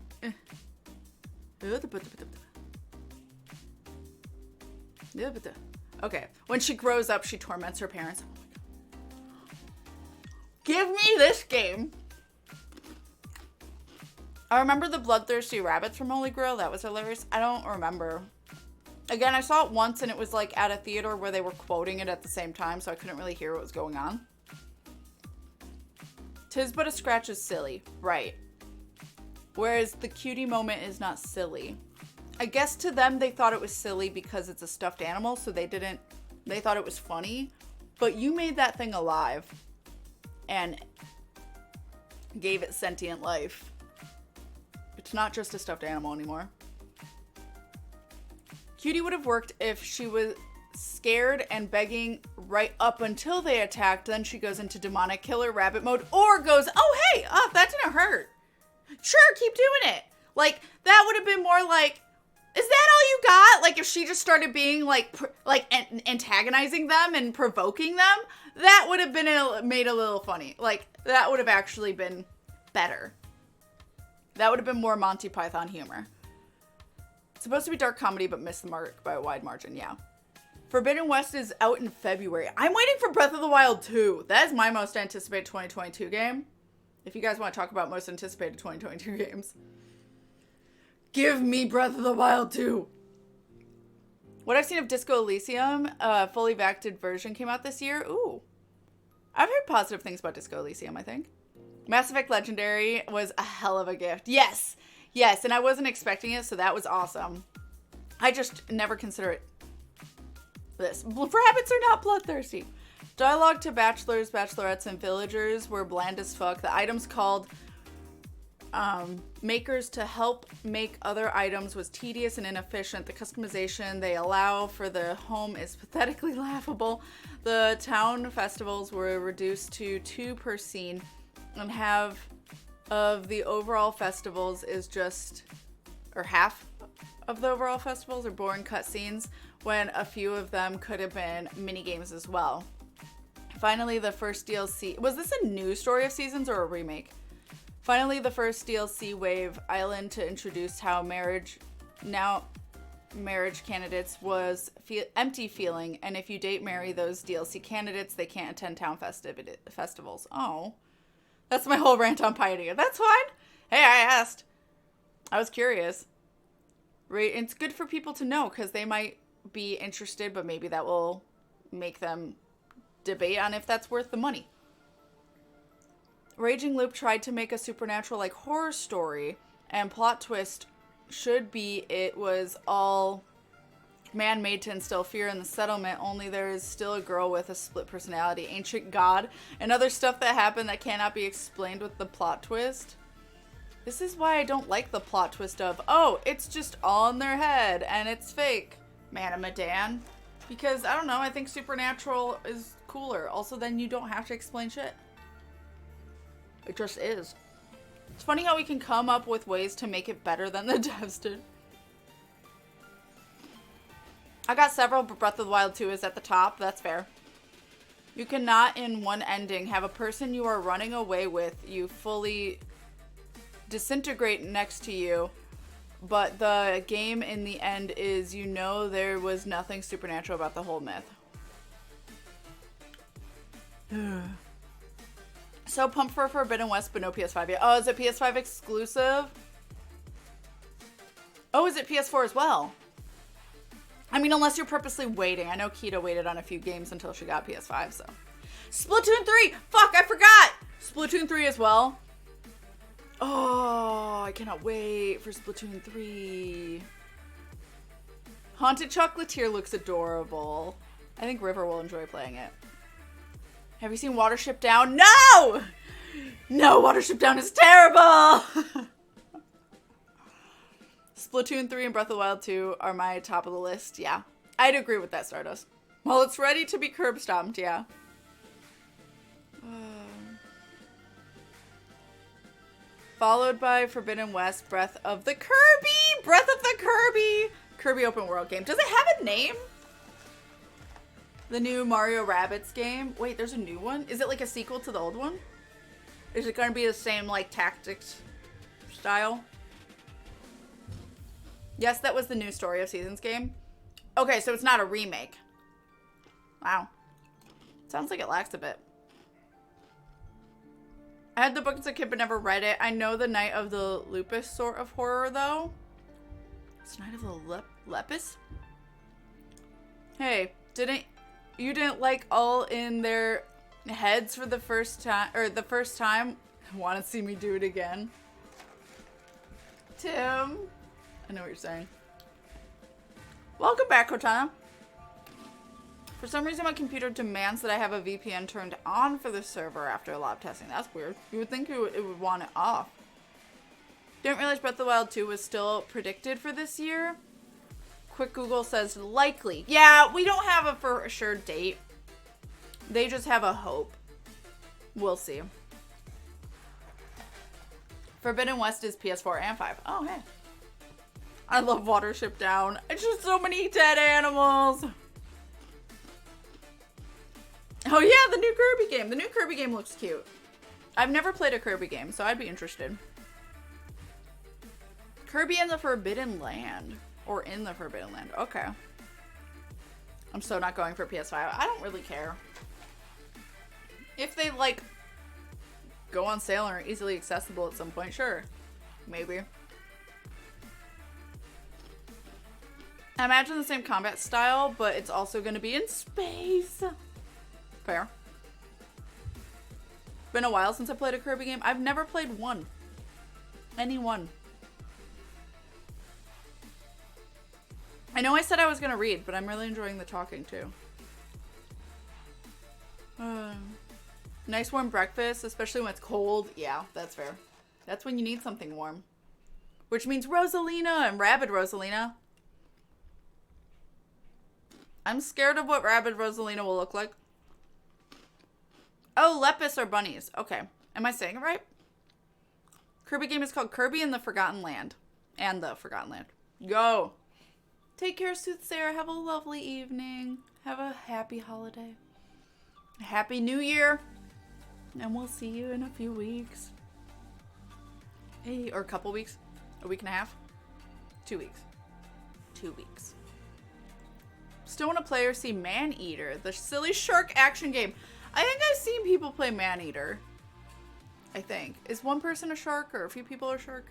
Okay. When she grows up, she torments her parents. Give me this game. I remember the bloodthirsty rabbits from Holy Grail. That was hilarious. I don't remember. Again, I saw it once and it was like at a theater where they were quoting it at the same time, so I couldn't really hear what was going on. 'Tis but a scratch is silly. Right. Whereas the cutie moment is not silly. I guess to them they thought it was silly because it's a stuffed animal, so they thought it was funny. But you made that thing alive and gave it sentient life. It's not just a stuffed animal anymore. Cutie would have worked if she was scared and begging right up until they attacked. Then she goes into demonic killer rabbit mode or goes, oh, hey, that didn't hurt. Sure, keep doing it. Like, that would have been more like, is that all you got? Like, if she just started being like antagonizing them and provoking them, that would have been made a little funny. Like, that would have actually been better. That would have been more Monty Python humor. It's supposed to be dark comedy, but missed the mark by a wide margin, yeah. Forbidden West is out in February. I'm waiting for Breath of the Wild 2. That is my most anticipated 2022 game. If you guys want to talk about most anticipated 2022 games. Give me Breath of the Wild 2. What I've seen of Disco Elysium, a fully vacted version came out this year. Ooh. I've heard positive things about Disco Elysium, I think. Mass Effect Legendary was a hell of a gift. Yes. Yes, and I wasn't expecting it, so that was awesome. I just never consider it this. Rabbits are not bloodthirsty. Dialogue to bachelors, bachelorettes, and villagers were bland as fuck. The items called makers to help make other items was tedious and inefficient. The customization they allow for the home is pathetically laughable. The town festivals were reduced to 2 per scene and have of the overall festivals is just, or half of the overall festivals are boring cutscenes, when a few of them could have been mini games as well. Finally, the first DLC, was this a new Story of Seasons or a remake? Finally, the first DLC wave island to introduce how marriage candidates was empty feeling, and if you date marry those DLC candidates, they can't attend town festivals. Oh, that's my whole rant on Pioneer. That's fine. Hey, I asked. I was curious. Right, it's good for people to know because they might be interested, but maybe that will make them debate on if that's worth the money. Raging Loop tried to make a supernatural like horror story, and plot twist should be it was all man-made to instill fear in the settlement, only there is still a girl with a split personality, ancient god, and other stuff that happened that cannot be explained with the plot twist. This is why I don't like the plot twist of, oh, it's just all in their head and it's fake, Manamadan. Because, I don't know, I think Supernatural is cooler. Also, then you don't have to explain shit. It just is. It's funny how we can come up with ways to make it better than the devs did. I got several, but Breath of the Wild 2 is at the top. That's fair. You cannot, in one ending, have a person you are running away with, you fully disintegrate next to you, but the game in the end is, you know, there was nothing supernatural about the whole myth. So pumped for Forbidden West, but no PS5 yet. Oh, is it PS5 exclusive? Oh, is it PS4 as well? I mean, unless you're purposely waiting. I know Kita waited on a few games until she got PS5, so. Splatoon 3! Fuck, I forgot! Splatoon 3 as well. Oh, I cannot wait for Splatoon 3. Haunted Chocolatier looks adorable. I think River will enjoy playing it. Have you seen Watership Down? No! No, Watership Down is terrible! Splatoon 3 and Breath of the Wild 2 are my top of the list, yeah. I'd agree with that, Stardust. Well, it's ready to be curb stomped, yeah. Followed by Forbidden West, Breath of the Kirby! Breath of the Kirby! Kirby open world game. Does it have a name? The new Mario Rabbids game. Wait, there's a new one? Is it like a sequel to the old one? Is it going to be the same, like, tactics style? Yes, that was the new Story of Seasons game. Okay, so it's not a remake. Wow. Sounds like it lacks a bit. I had the book as a kid but never read it. I know the Night of the Lupus sort of horror, though. It's Night of the Lepus? Hey, you didn't like all in their heads for the first time, or the first time? Want to see me do it again? Tim. I know what you're saying. Welcome back, Cortana. For some reason, my computer demands that I have a VPN turned on for the server after lab testing. That's weird. You would think it would want it off. Didn't realize Breath of the Wild 2 was still predicted for this year. Quick Google says likely. Yeah, we don't have a for sure date. They just have a hope. We'll see. Forbidden West is PS4 and 5. Oh, hey. I love Watership Down. It's just so many dead animals. Oh yeah, the new Kirby game. The new Kirby game looks cute. I've never played a Kirby game, so I'd be interested. Kirby in the Forbidden Land. Or in the Forbidden Land. Okay. I'm so not going for PS5. I don't really care. If they, like, go on sale and are easily accessible at some point, sure. Maybe. I imagine the same combat style, but it's also going to be in space. Fair. Been a while since I played a Kirby game. I've never played one. Any one. I know I said I was going to read, but I'm really enjoying the talking too. Nice warm breakfast, especially when it's cold. Yeah, that's fair. That's when you need something warm. Which means Rosalina and Rabid Rosalina. I'm scared of what Rabid Rosalina will look like. Oh, Lepus are bunnies. Okay. Am I saying it right? Kirby game is called Kirby and the Forgotten Land. And the Forgotten Land. Go! Take care, Soothsayer. Have a lovely evening. Have a happy holiday. A happy New Year. And we'll see you in a few weeks. Hey, or a couple weeks. A week and a half. 2 weeks. 2 weeks. Still want to play or see Maneater, the silly shark action game. I think I've seen people play Maneater. I think. Is one person a shark or a few people a shark?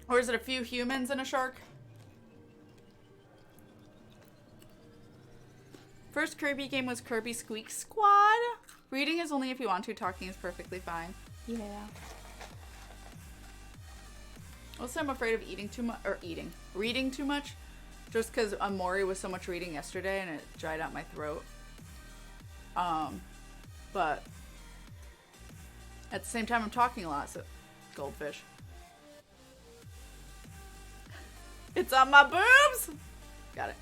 Or is it a few humans and a shark? First Kirby game was Kirby Squeak Squad. Reading is only if you want to. Talking is perfectly fine. Yeah. Also, I'm afraid of eating too much, or reading too much. Just because Amori was so much reading yesterday and it dried out my throat. But at the same time, I'm talking a lot, so goldfish. It's on my boobs! Got it.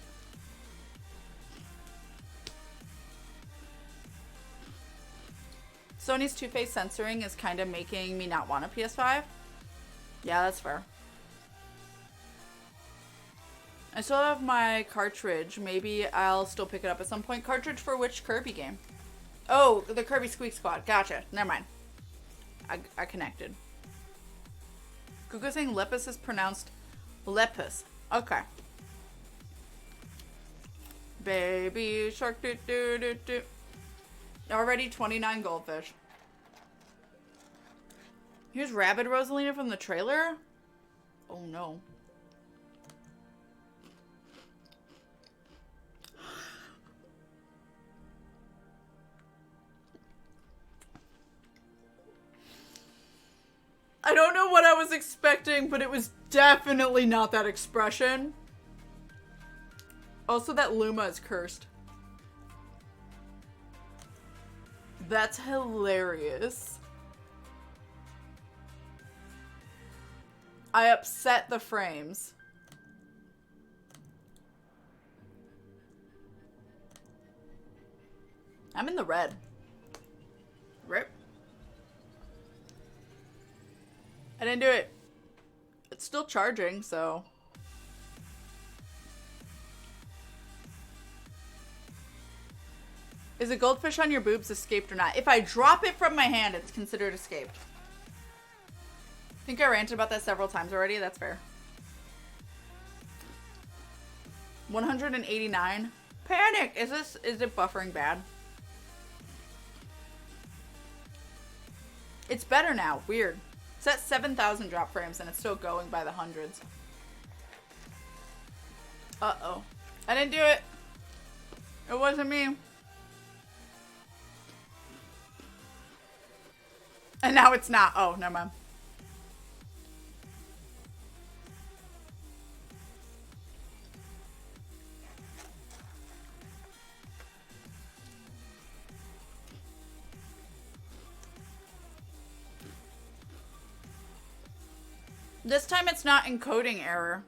Sony's two-phase censoring is kind of making me not want a PS5. Yeah, that's fair. I still have my cartridge. Maybe I'll still pick it up at some point. Cartridge for which Kirby game? Oh, the Kirby Squeak Squad. Gotcha. Never mind. I connected. Google saying Lepus is pronounced Lepus. Okay. Baby shark doo doo doo doo. Already 29 goldfish. Here's Rabbit Rosalina from the trailer. Oh no. I don't know what I was expecting, but it was definitely not that expression. Also, that Luma is cursed. That's hilarious. I upset the frames. I'm in the red. Rip. I didn't do it. It's still charging, so. Is a goldfish on your boobs escaped or not? If I drop it from my hand, it's considered escaped. I think I ranted about that several times already. That's fair. 189. Panic! Is it buffering bad? It's better now. Weird. It's at 7,000 drop frames and it's still going by the hundreds. Uh-oh. I didn't do it. It wasn't me. And now it's not. Oh, never mind. This time it's not encoding error.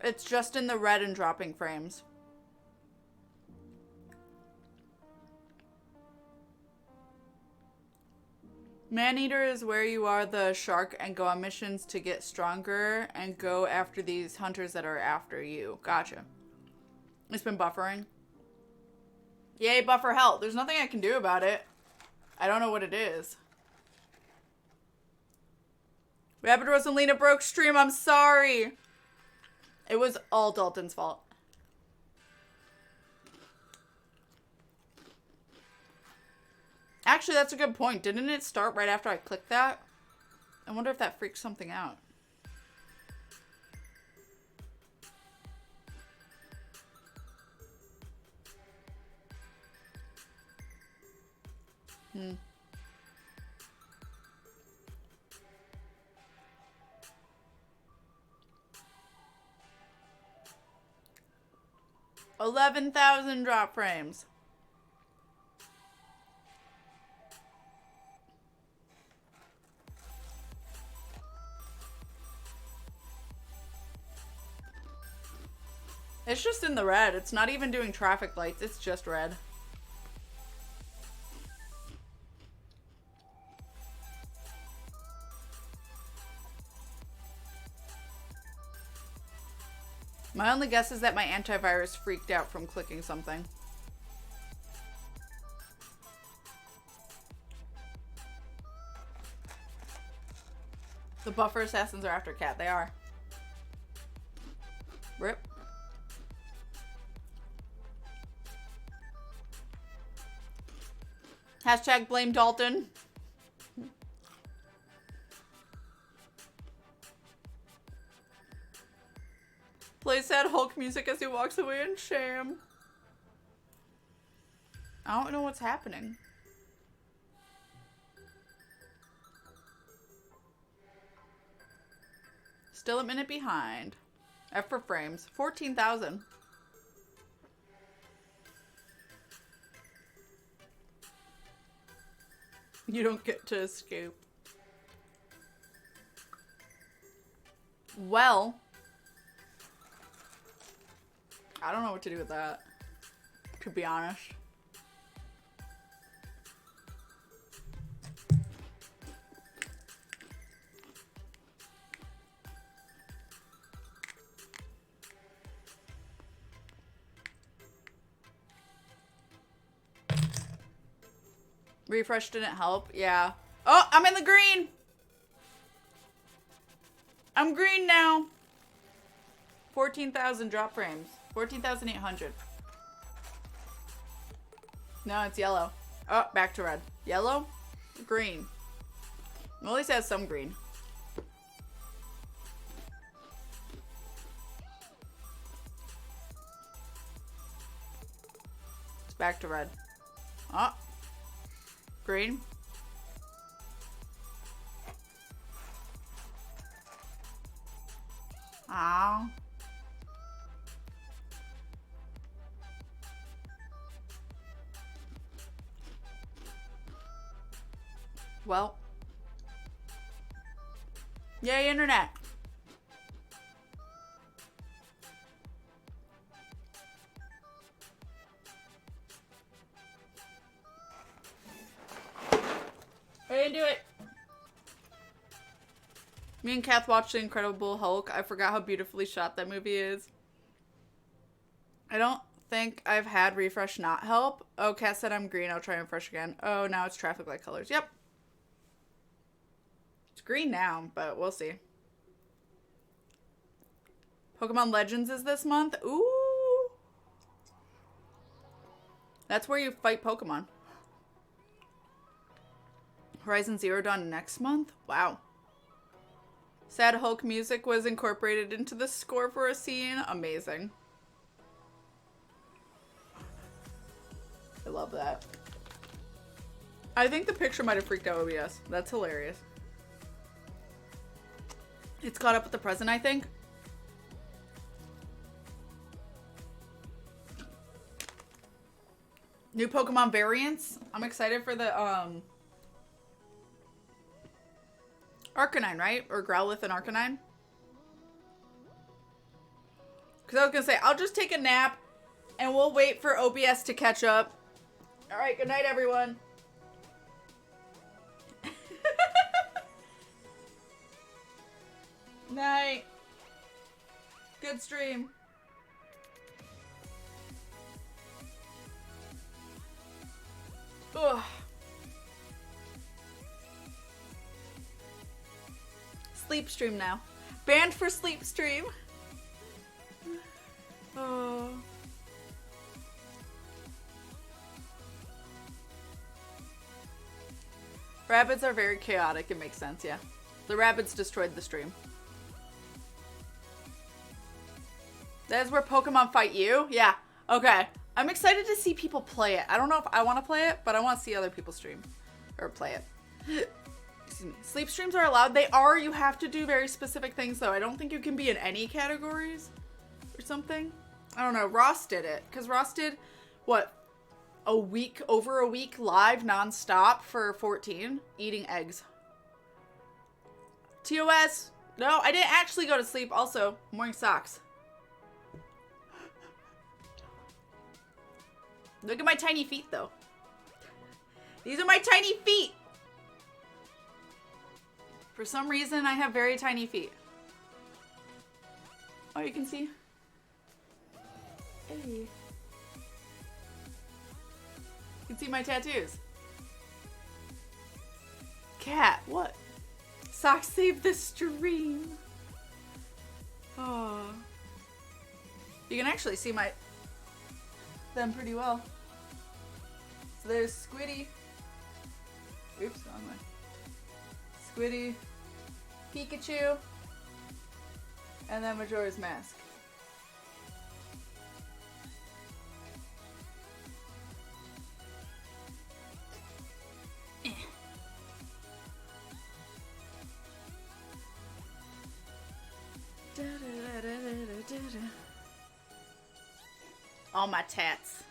It's just in the red and dropping frames. Maneater is where you are the shark and go on missions to get stronger and go after these hunters that are after you. Gotcha. It's been buffering. Yay, buffer help. There's nothing I can do about it. I don't know what it is. Rabbit Rosalina broke stream. I'm sorry. It was all Dalton's fault. Actually, that's a good point. Didn't it start right after I clicked that? I wonder if that freaks something out. Hmm. $11,000 drop frames. It's just in the red. It's not even doing traffic lights. It's just red. My only guess is that my antivirus freaked out from clicking something. The buffer assassins are after Cat. They are. Rip. Hashtag blame Dalton. Play sad Hulk music as he walks away in shame. I don't know what's happening. Still a minute behind. F for frames. 14,000. You don't get to escape. Well, I don't know what to do with that, to be honest. Refresh didn't help. Yeah. Oh, I'm in the green. I'm green now. 14,000 drop frames. 14,800. No, it's yellow. Oh, back to red. Yellow, green. Well, at least it has some green. It's back to red. Oh. Green. Ow. Well. Yay, internet. I didn't do it. Me and Kath watched The Incredible Hulk. I forgot how beautifully shot that movie is. I don't think I've had refresh not help. Oh, Kath said I'm green. I'll try and refresh again. Oh, now it's traffic light colors. Yep. It's green now, but we'll see. Pokemon Legends is this month. Ooh. That's where you fight Pokemon. Horizon Zero Dawn next month? Wow. Sad Hulk music was incorporated into the score for a scene. Amazing. I love that. I think the picture might have freaked out OBS. That's hilarious. It's caught up with the present, I think. New Pokemon variants. I'm excited for the Arcanine, right? Or Growlithe and Arcanine? Because I was going to say, I'll just take a nap and we'll wait for OBS to catch up. Alright, good night, everyone. Night. Good stream. Ugh. Sleep stream now. Banned for sleep stream. Oh. Rabbits are very chaotic. It makes sense, yeah. The rabbits destroyed the stream. That is where Pokemon fight you? Yeah. Okay. I'm excited to see people play it. I don't know if I want to play it, but I want to see other people stream. Or play it. Excuse me. Sleep streams are allowed. They are. You have to do very specific things, though. I don't think you can be in any categories or something. I don't know. Ross did it. Because Ross did, what, over a week live nonstop for 14, eating eggs. TOS. No, I didn't actually go to sleep. Also, I'm wearing socks. Look at my tiny feet, though. These are my tiny feet. For some reason, I have very tiny feet. Oh, you can see? Hey. You can see my tattoos. Cat, what? Socks save the stream. Oh. You can actually see them pretty well. So there's Squiddy. Oops, wrong way. Squiddy, Pikachu, and then Majora's Mask. All my tats.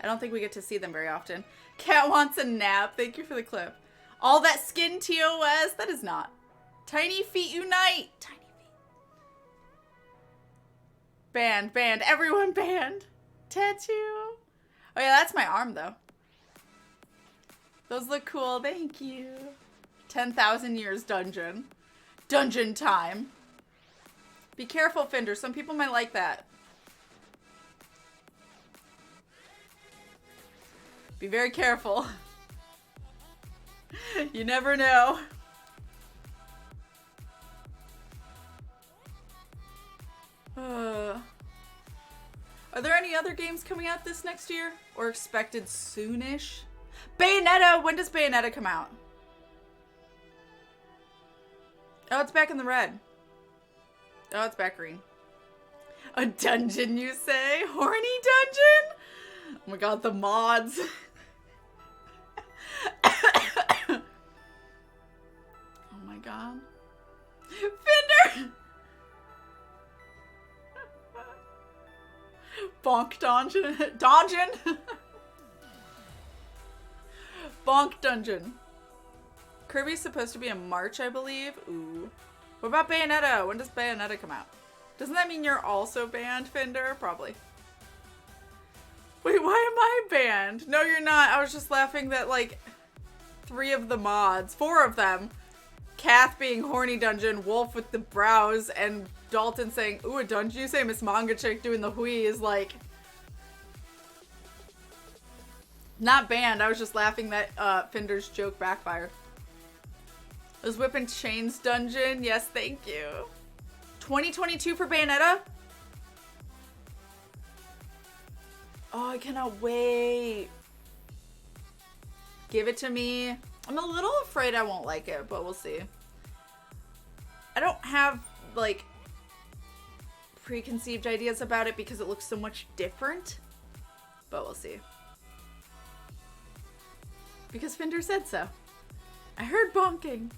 I don't think we get to see them very often. Cat wants a nap. Thank you for the clip. All that skin TOS. That is not. Tiny feet unite. Tiny feet. Banned, banned. Everyone banned. Tattoo. Oh yeah, that's my arm though. Those look cool. Thank you. 10,000 years dungeon. Dungeon time. Be careful, Fender. Some people might like that. Be very careful. You never know. Are there any other games coming out this next year? Or expected soonish? Bayonetta! When does Bayonetta come out? Oh, it's back in the red. Oh, it's back green. A dungeon, you say? Horny dungeon? Oh my god, the mods. Oh my god. Fender! Bonk dungeon. Dungeon? Bonk dungeon. Kirby's supposed to be in March, I believe. Ooh. What about Bayonetta? When does Bayonetta come out? Doesn't that mean you're also banned, Fender? Probably. Wait, why am I banned? No, you're not. I was just laughing that, like, 3 of the mods, 4 of them, Kath being horny dungeon, Wolf with the brows, and Dalton saying, ooh, a dungeon, you say Miss Manga Chick doing the hui is, like, not banned. I was just laughing that Fender's joke backfired. Was Whip and Chains dungeon? Yes, thank you. 2022 for Bayonetta? Oh, I cannot wait. Give it to me. I'm a little afraid I won't like it, but we'll see. I don't have, like, preconceived ideas about it because it looks so much different. But we'll see. Because Fender said so. I heard bonking.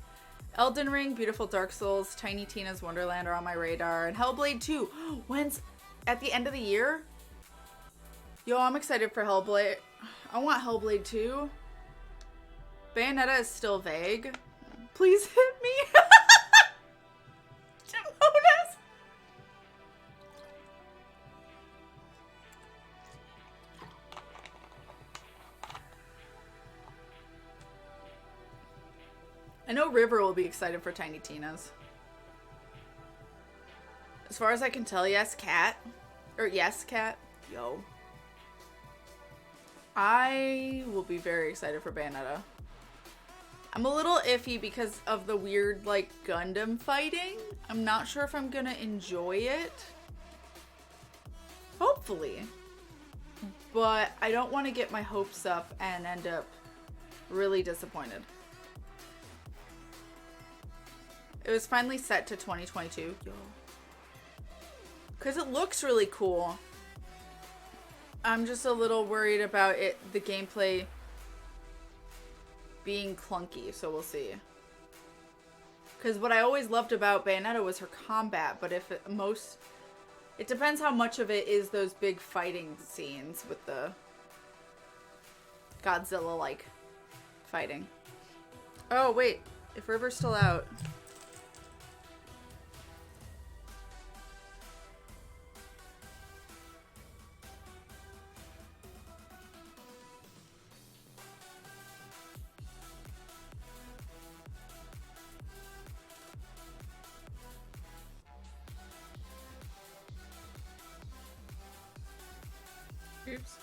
Elden Ring, Beautiful Dark Souls, Tiny Tina's Wonderland are on my radar. And Hellblade 2. When's at the end of the year? Yo, I'm excited for Hellblade. I want Hellblade 2. Bayonetta is still vague. Please hit me. Demonas. I know River will be excited for Tiny Tina's. As far as I can tell, yes, Cat. Or yes, Cat. Yo. I will be very excited for Bayonetta. I'm a little iffy because of the weird, like, Gundam fighting. I'm not sure if I'm gonna enjoy it. Hopefully. But I don't want to get my hopes up and end up really disappointed. It was finally set to 2022. Because it looks really cool. I'm just a little worried about it, the gameplay being clunky, so we'll see. Because what I always loved about Bayonetta was her combat, but if it depends how much of it is those big fighting scenes with the Godzilla-like fighting. Oh, wait. If River's still out... Oops.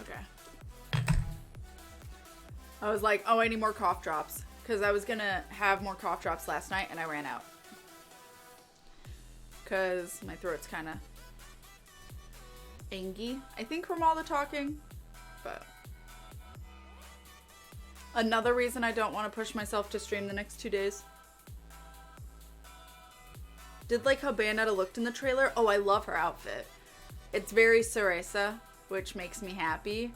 Okay. I was like, oh, I need more cough drops. Because I was going to have more cough drops last night and I ran out. Because my throat's kind of angy, I think, from all the talking. But another reason I don't want to push myself to stream the next 2 days. Did like how Bayonetta looked in the trailer? Oh, I love her outfit. It's very Cereza, which makes me happy.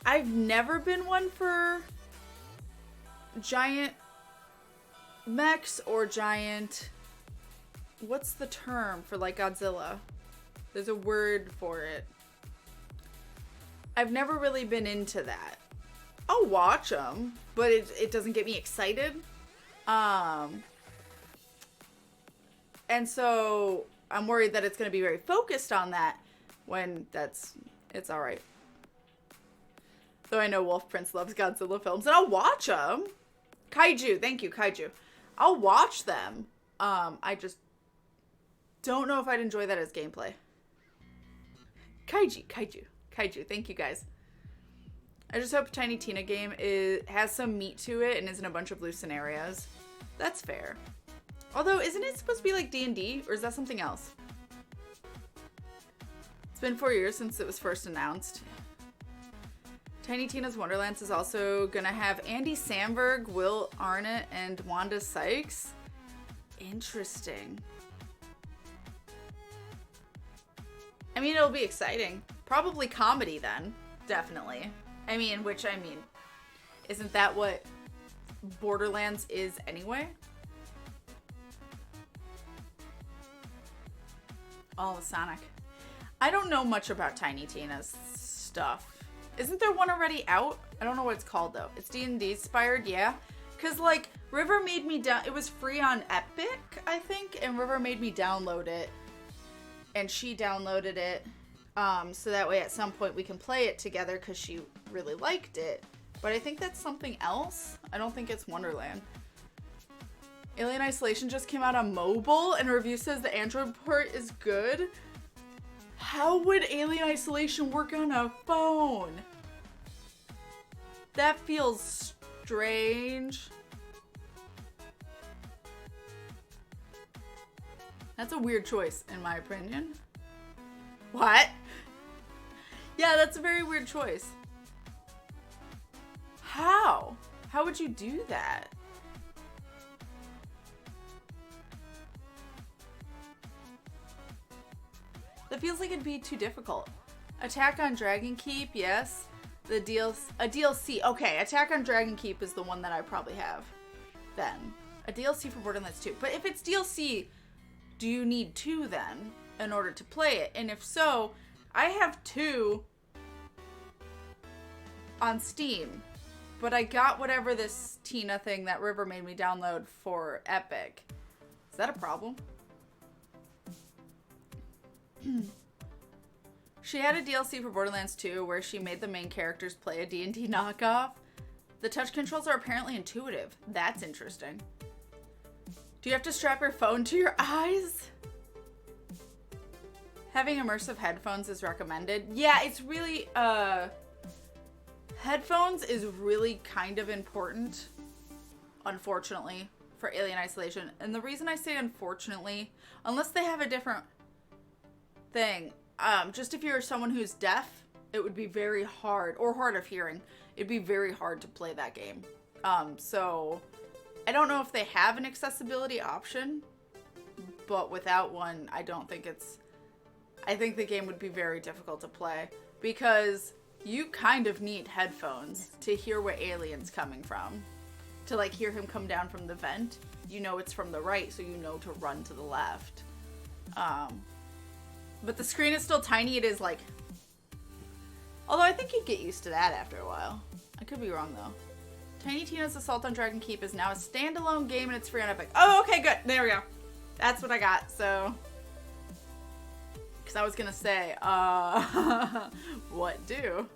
I've never been one for giant mechs or giant... What's the term for like Godzilla? There's a word for it. I've never really been into that. I'll watch them, but it doesn't get me excited. And so I'm worried that it's going to be very focused on that when it's all right. Though I know Wolf Prince loves Godzilla films, and I'll watch them. Kaiju, thank you, Kaiju. I'll watch them. I just don't know if I'd enjoy that as gameplay. Kaiju, thank you guys. I just hope Tiny Tina game has some meat to it and isn't a bunch of loose scenarios. That's fair. Although, isn't it supposed to be like D&D, or is that something else? It's been 4 years since it was first announced. Tiny Tina's Wonderlands is also gonna have Andy Samberg, Will Arnett, and Wanda Sykes. Interesting. I mean, it'll be exciting. Probably comedy then. Definitely. I mean, isn't that what Borderlands is anyway? Oh, Sonic. I don't know much about Tiny Tina's stuff. Isn't there one already out? I don't know what it's called though. It's D&D inspired, yeah. Cause like River made me it was free on Epic, I think, and River made me download it. And she downloaded it. So that way at some point we can play it together because she really liked it. But I think that's something else. I don't think it's Wonderland. Alien Isolation just came out on mobile and a review says the Android port is good. How would Alien Isolation work on a phone? That feels strange. That's a weird choice, in my opinion. What? Yeah, that's a very weird choice. How? How would you do that? That feels like it'd be too difficult. Attack on Dragon Keep, yes. A DLC. Okay, Attack on Dragon Keep is the one that I probably have. Then. A DLC for Borderlands 2. But if it's DLC, do you need 2 then in order to play it? And if so, I have 2 on Steam. But I got whatever this Tina thing that River made me download for Epic. Is that a problem? She had a DLC for Borderlands 2 where she made the main characters play a D&D knockoff. The touch controls are apparently intuitive. That's interesting. Do you have to strap your phone to your eyes? Having immersive headphones is recommended. Yeah, it's really, headphones is really kind of important, unfortunately, for Alien Isolation. And the reason I say unfortunately, unless they have a different thing, just if you're someone who's deaf, it would be very hard, or hard of hearing, it'd be very hard to play that game. So I don't know if they have an accessibility option, but without one, I think the game would be very difficult to play because you kind of need headphones to hear where Alien's coming from. To like hear him come down from the vent, you know it's from the right, so you know to run to the left. But the screen is still tiny. It is like... Although I think you'd get used to that after a while. I could be wrong, though. Tiny Tina's Assault on Dragon Keep is now a standalone game and it's free on Epic. Oh, okay, good. There we go. That's what I got, so... Because I was going to say, what do?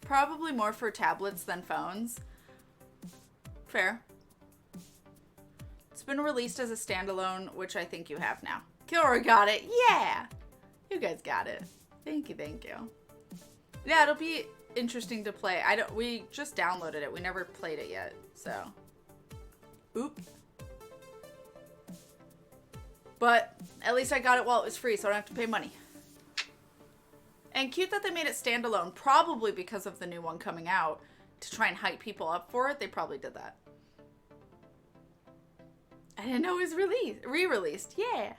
Probably more for tablets than phones. Fair. been released as a standalone, which I think you have now. Kilroy got it. Yeah. You guys got it. Thank you, thank you. Yeah, it'll be interesting to play. We just downloaded it. We never played it yet, so. Oop. But at least I got it while it was free, so I don't have to pay money. And cute that they made it standalone, probably because of the new one coming out. To try and hype people up for it, they probably did that. I didn't know it was re-released. Yeah.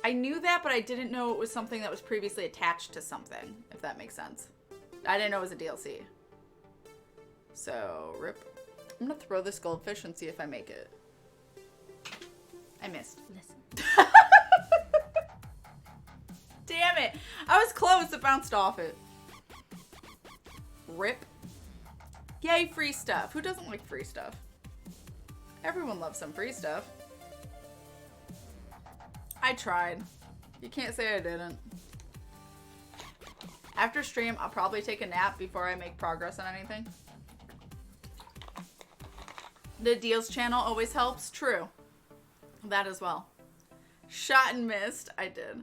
I knew that, but I didn't know it was something that was previously attached to something, if that makes sense. I didn't know it was a DLC. So, rip. I'm gonna throw this goldfish and see if I make it. I missed. Listen. Damn it. I was close. It bounced off it. Rip. Yay, free stuff. Who doesn't like free stuff? Everyone loves some free stuff. I tried. You can't say I didn't. After stream, I'll probably take a nap before I make progress on anything. The deals channel always helps. True. That as well. Shot and missed. I did.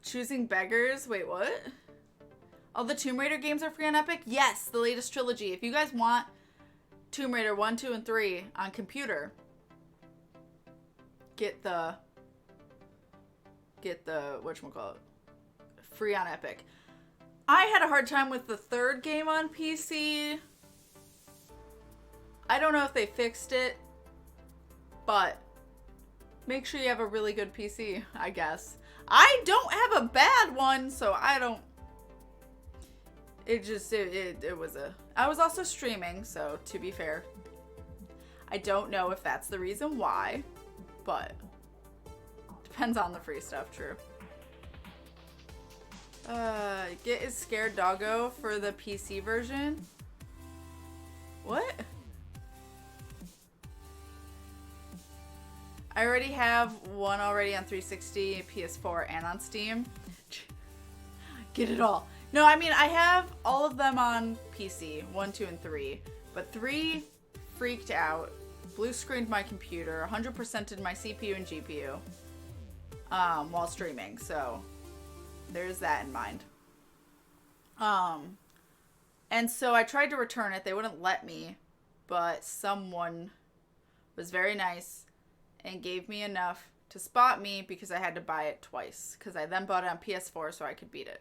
Choosing beggars. Wait, what? All the Tomb Raider games are free on Epic? Yes, the latest trilogy. If you guys want Tomb Raider 1, 2, and 3 on computer, get the whatchamacallit, free on Epic. I had a hard time with the third game on PC. I don't know if they fixed it, but make sure you have a really good PC, I guess. I don't have a bad one, so I don't. It just, it was a. I was also streaming, so to be fair, I don't know if that's the reason why, but depends on the free stuff, true. Get is scared doggo for the PC version. What? I already have one already on 360, PS4, and on Steam. Get it all. No, I mean, I have all of them on PC, 1, 2, and 3. But 3 freaked out, blue screened my computer, 100%ed my CPU and GPU while streaming. So there's that in mind. And so I tried to return it. They wouldn't let me, but someone was very nice and gave me enough to spot me because I had to buy it twice. Because I then bought it on PS4 so I could beat it.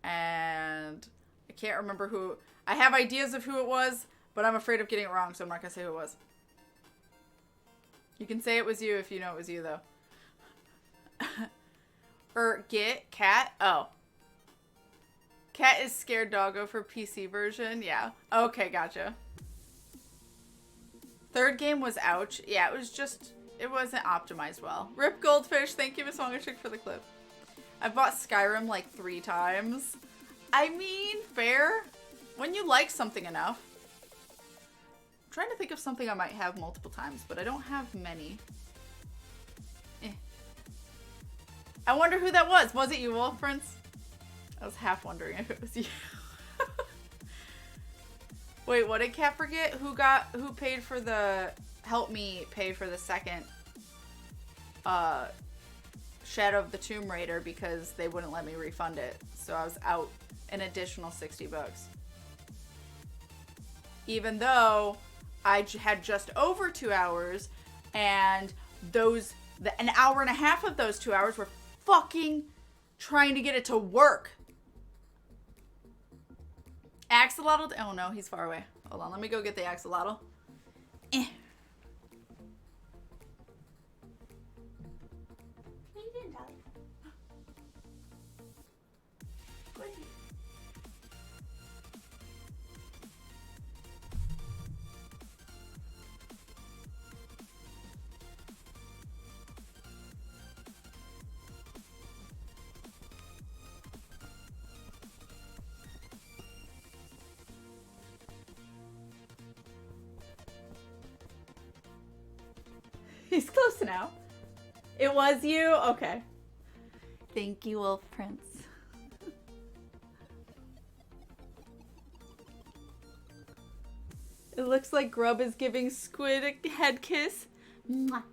And I can't remember who. I have ideas of who it was, but I'm afraid of getting it wrong, so I'm not going to say who it was. You can say it was you if you know it was you, though. Or get cat. Oh. Cat is scared doggo for PC version. Yeah. Okay, gotcha. Third game was ouch. Yeah, it was just, it wasn't optimized well. Rip Goldfish. Thank you, Miss Wongachick, for the clip. I've bought Skyrim like 3 times. I mean, fair. When you like something enough. I'm trying to think of something I might have multiple times, but I don't have many. I wonder who that was. Was it you, Wolf Prince? I was half wondering if it was you. Wait, what did Kat forget? Who paid for the, help me pay for the second Shadow of the Tomb Raider because they wouldn't let me refund it. So I was out an additional $60. Even though I had just over 2 hours and an hour and a half of those 2 hours were fucking trying to get it to work. Axolotl. Oh no, he's far away. Hold on, let me go get the axolotl. Eh. What are you doing, Dolly? What are you? He's close now. It was you? Okay. Thank you, Wolf Prince. It looks like Grub is giving Squid a head kiss. Mwah.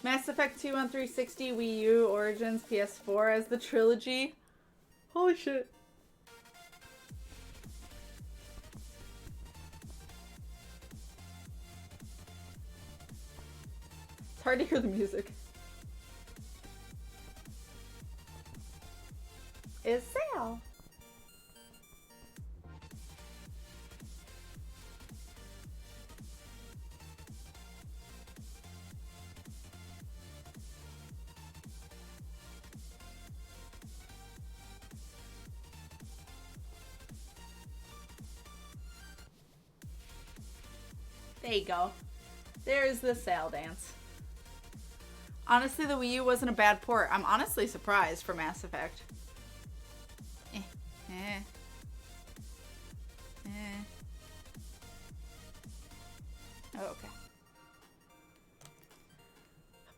Mass Effect 2 on 360, Wii U, Origins, PS4 as the trilogy. Holy shit. It's hard to hear the music. It's sale. There you go. There's the sale dance. Honestly, the Wii U wasn't a bad port. I'm honestly surprised for Mass Effect. Oh, okay.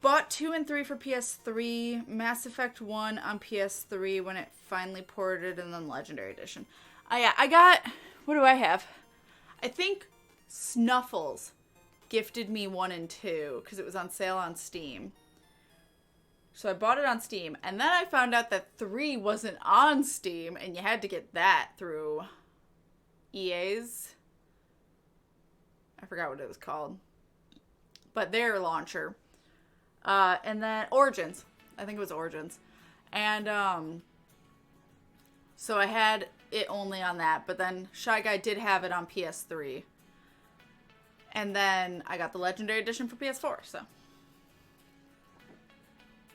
Bought 2 and 3 for PS3. Mass Effect 1 on PS3 when it finally ported, and then Legendary Edition. Yeah, I got... What do I have? I think Snuffles gifted me 1 and 2 because it was on sale on Steam. So I bought it on Steam, and then I found out that 3 wasn't on Steam, and you had to get that through EA's... I forgot what it was called. But their launcher. And then Origins. I think it was Origins. And so I had it only on that, but then Shy Guy did have it on PS3. And then I got the Legendary Edition for PS4, so.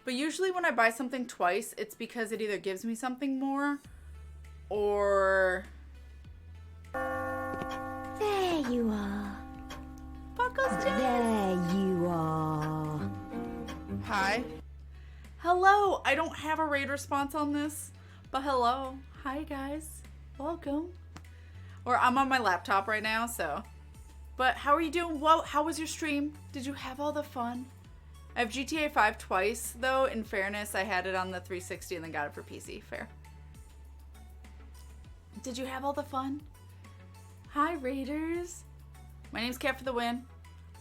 But usually when I buy something twice, it's because it either gives me something more or... There you are. Buckles down. There you are. Hi. Hello. I don't have a raid response on this, but hello. Hi, guys. Welcome. Or I'm on my laptop right now, so. But how are you doing? Well, how was your stream? Did you have all the fun? I have GTA 5 twice, though. In fairness, I had it on the 360 and then got it for PC. Fair. Did you have all the fun? Hi, Raiders. My name's KatFTWynn.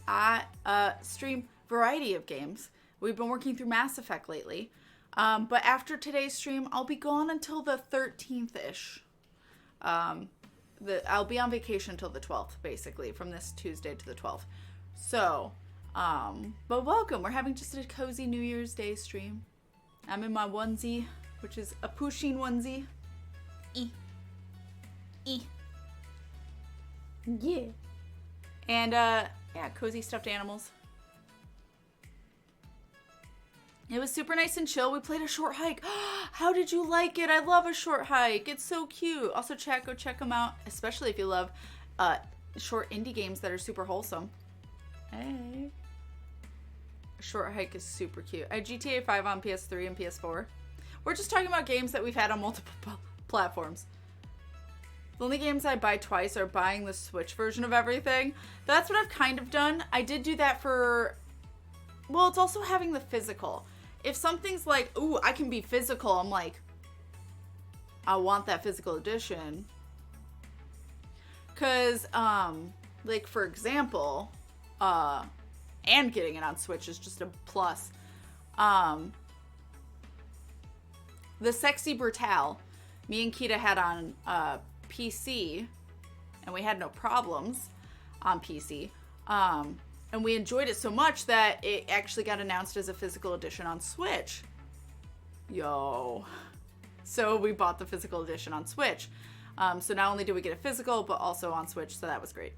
I stream variety of games. We've been working through Mass Effect lately. But after today's stream, I'll be gone until the 13th-ish. I'll be on vacation until the 12th, basically, from this Tuesday to the 12th. So, but welcome. We're having just a cozy New Year's Day stream. I'm in my onesie, which is a Pusheen onesie. Yeah. And, yeah, cozy stuffed animals. It was super nice and chill. We played a short hike. How did you like it? I love a short hike. It's so cute. Also, go check them out, especially if you love short indie games that are super wholesome. Hey. A short hike is super cute. I had GTA 5 on PS3 and PS4. We're just talking about games that we've had on multiple platforms. The only games I buy twice are buying the Switch version of everything. That's what I've kind of done. I did do that for... Well, it's also having the physical. If something's like, ooh, I can be physical, I'm like, I want that physical edition. Because, like, for example, and getting it on Switch is just a plus. The Sexy Brutale, me and Kita had on PC, and we had no problems on PC. And we enjoyed it so much that it actually got announced as a physical edition on Switch. Yo. So we bought the physical edition on Switch. So not only did we get a physical, but also on Switch, so that was great.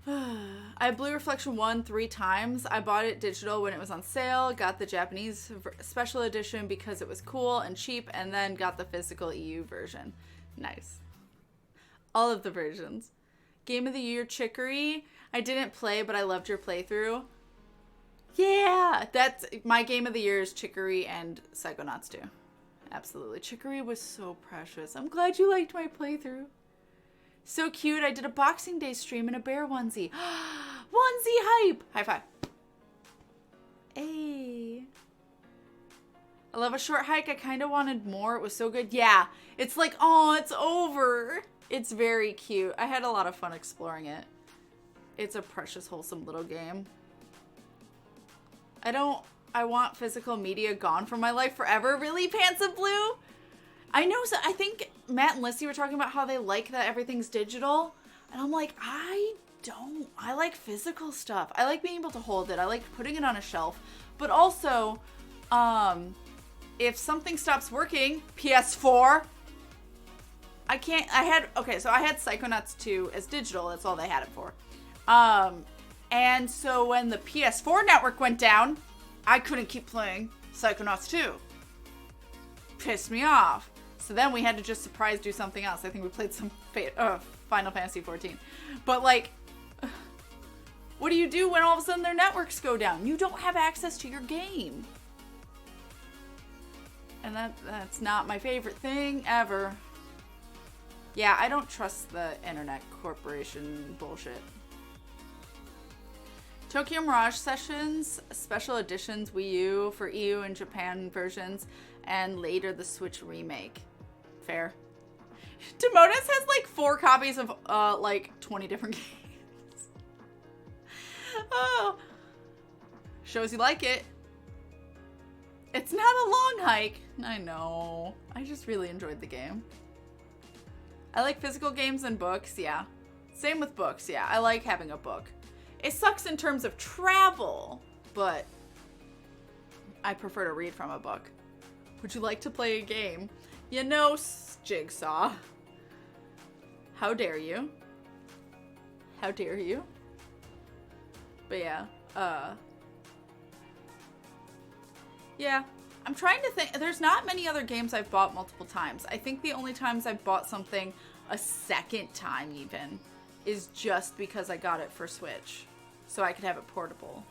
I have Blue Reflection 1 3 times. I bought it digital when it was on sale, got the Japanese special edition because it was cool and cheap, and then got the physical EU version. Nice. All of the versions. Game of the Year, Chicory. I didn't play, but I loved your playthrough. Yeah, that's my Game of the Year is Chicory and Psychonauts 2. Absolutely. Chicory was so precious. I'm glad you liked my playthrough. So cute. I did a Boxing Day stream in a bear onesie. Onesie hype. High five. Hey. I love A Short Hike. I kind of wanted more. It was so good. Yeah. It's like, oh, it's over. It's very cute. I had a lot of fun exploring it. It's a precious, wholesome little game. I want physical media gone from my life forever. Really, Pants of Blue? I know, so I think Matt and Lissy were talking about how they like that everything's digital. And I'm like, I don't. I like physical stuff. I like being able to hold it. I like putting it on a shelf. But also, if something stops working, PS4, I had Psychonauts 2 as digital. That's all they had it for. And so when the PS4 network went down, I couldn't keep playing Psychonauts 2. Pissed me off. So then we had to just surprise do something else. I think we played some Final Fantasy 14. But like, what do you do when all of a sudden their networks go down? You don't have access to your game. And that's not my favorite thing ever. Yeah, I don't trust the internet corporation bullshit. Tokyo Mirage Sessions, special editions Wii U for EU and Japan versions, and later the Switch remake. Fair. Demonis has like 4 copies of like 20 different games. Oh. Shows you like it. It's not a long hike. I know. I just really enjoyed the game. I like physical games and books, yeah. Same with books, yeah. I like having a book. It sucks in terms of travel, but I prefer to read from a book. Would you like to play a game? You know, Jigsaw. How dare you? How dare you? But yeah, yeah. I'm trying to think. There's not many other games I've bought multiple times. I think the only times I've bought something a second time even is just because I got it for Switch, so I could have it portable.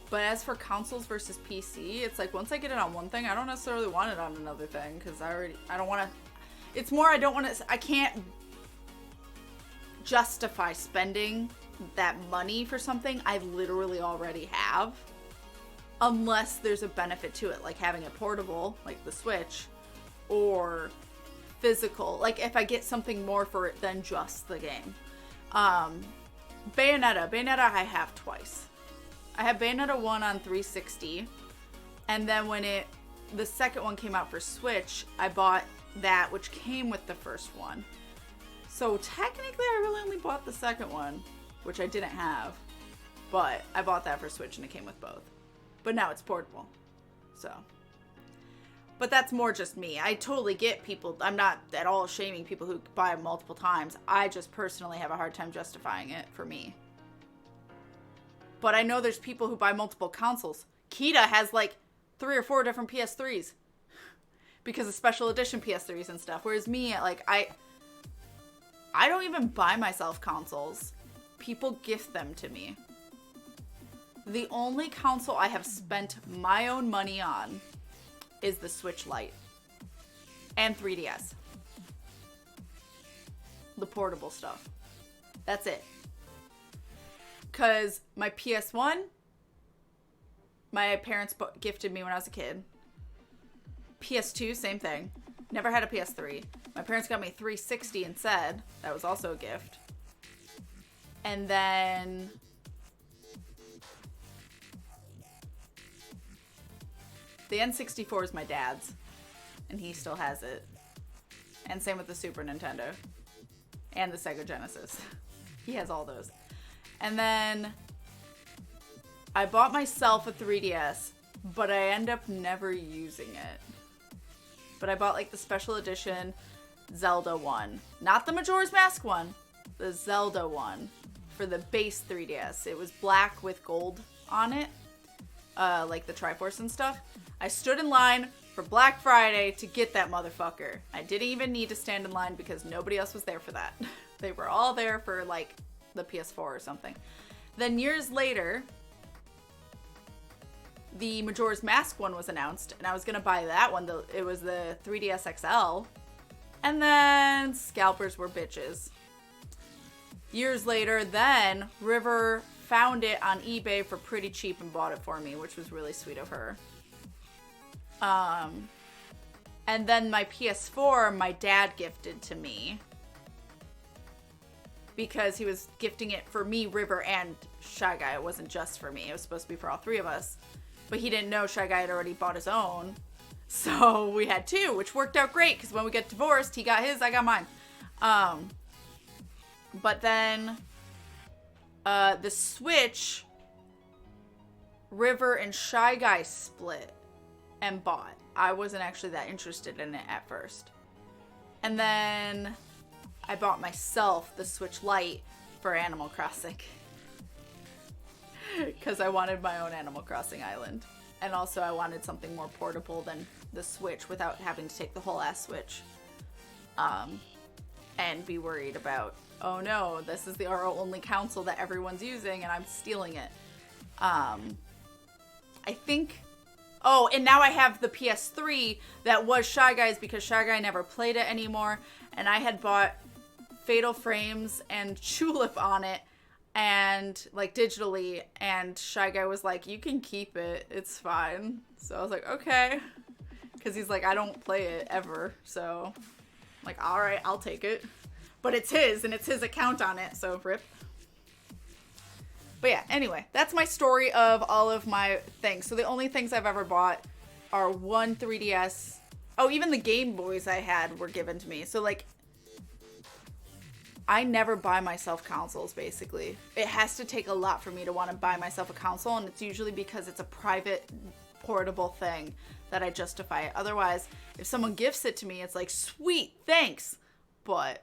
But as for consoles versus PC, it's like once I get it on one thing, I don't necessarily want it on another thing because I don't want to. It's more I don't want to. I can't justify spending that money for something I literally already have, unless there's a benefit to it, like having it portable, like the Switch, or physical, like if I get something more for it than just the game. Bayonetta I have twice. I have Bayonetta 1 on 360, and then when the second one came out for Switch, I bought that, which came with the first one. So technically I really only bought the second one, which I didn't have, but I bought that for Switch and it came with both. But now it's portable, so. But that's more just me. I totally get people. I'm not at all shaming people who buy them multiple times. I just personally have a hard time justifying it for me. But I know there's people who buy multiple consoles. Kita has like 3 or 4 different PS3s because of special edition PS3s and stuff. Whereas me, like, I don't even buy myself consoles. People gift them to me. The only console I have spent my own money on is the Switch Lite and 3DS. The portable stuff. That's it. Because my PS1, my parents gifted me when I was a kid. PS2, same thing. Never had a PS3. My parents got me 360 instead. That was also a gift. And then the N64 is my dad's, and he still has it. And same with the Super Nintendo and the Sega Genesis. He has all those. And then I bought myself a 3DS, but I end up never using it. But I bought like the special edition Zelda one. Not the Majora's Mask one, the Zelda one for the base 3DS. It was black with gold on it, like the Triforce and stuff. I stood in line for Black Friday to get that motherfucker. I didn't even need to stand in line because nobody else was there for that. They were all there for like the PS4 or something. Then years later, the Majora's Mask one was announced, and I was gonna buy that one. It was the 3DS XL, and then scalpers were bitches. Years later, then River found it on eBay for pretty cheap and bought it for me, which was really sweet of her. And then my PS4, my dad gifted to me. Because he was gifting it for me, River, and Shy Guy. It wasn't just for me. It was supposed to be for all three of us. But he didn't know Shy Guy had already bought his own. So we had two, which worked out great. Because when we got divorced, he got his, I got mine. But then the Switch, River and Shy Guy split and bought. I wasn't actually that interested in it at first. And then I bought myself the Switch Lite for Animal Crossing. Because I wanted my own Animal Crossing island. And also I wanted something more portable than the Switch without having to take the whole ass Switch. And be worried about, oh no, this is our only console that everyone's using and I'm stealing it. I think... Oh, and now I have the PS3 that was Shy Guy's because Shy Guy never played it anymore. And I had bought Fatal Frames and Tulip on it, and like digitally, and Shy Guy was like, you can keep it, it's fine. So I was like, okay. Because he's like, I don't play it ever. So I'm like, all right, I'll take it. But it's his, and it's his account on it, so rip. But yeah, anyway, that's my story of all of my things. So the only things I've ever bought are one 3DS. Oh, even the Game Boys I had were given to me. So like, I never buy myself consoles, basically. It has to take a lot for me to want to buy myself a console, and it's usually because it's a private, portable thing that I justify it. Otherwise, if someone gifts it to me, it's like, sweet, thanks. But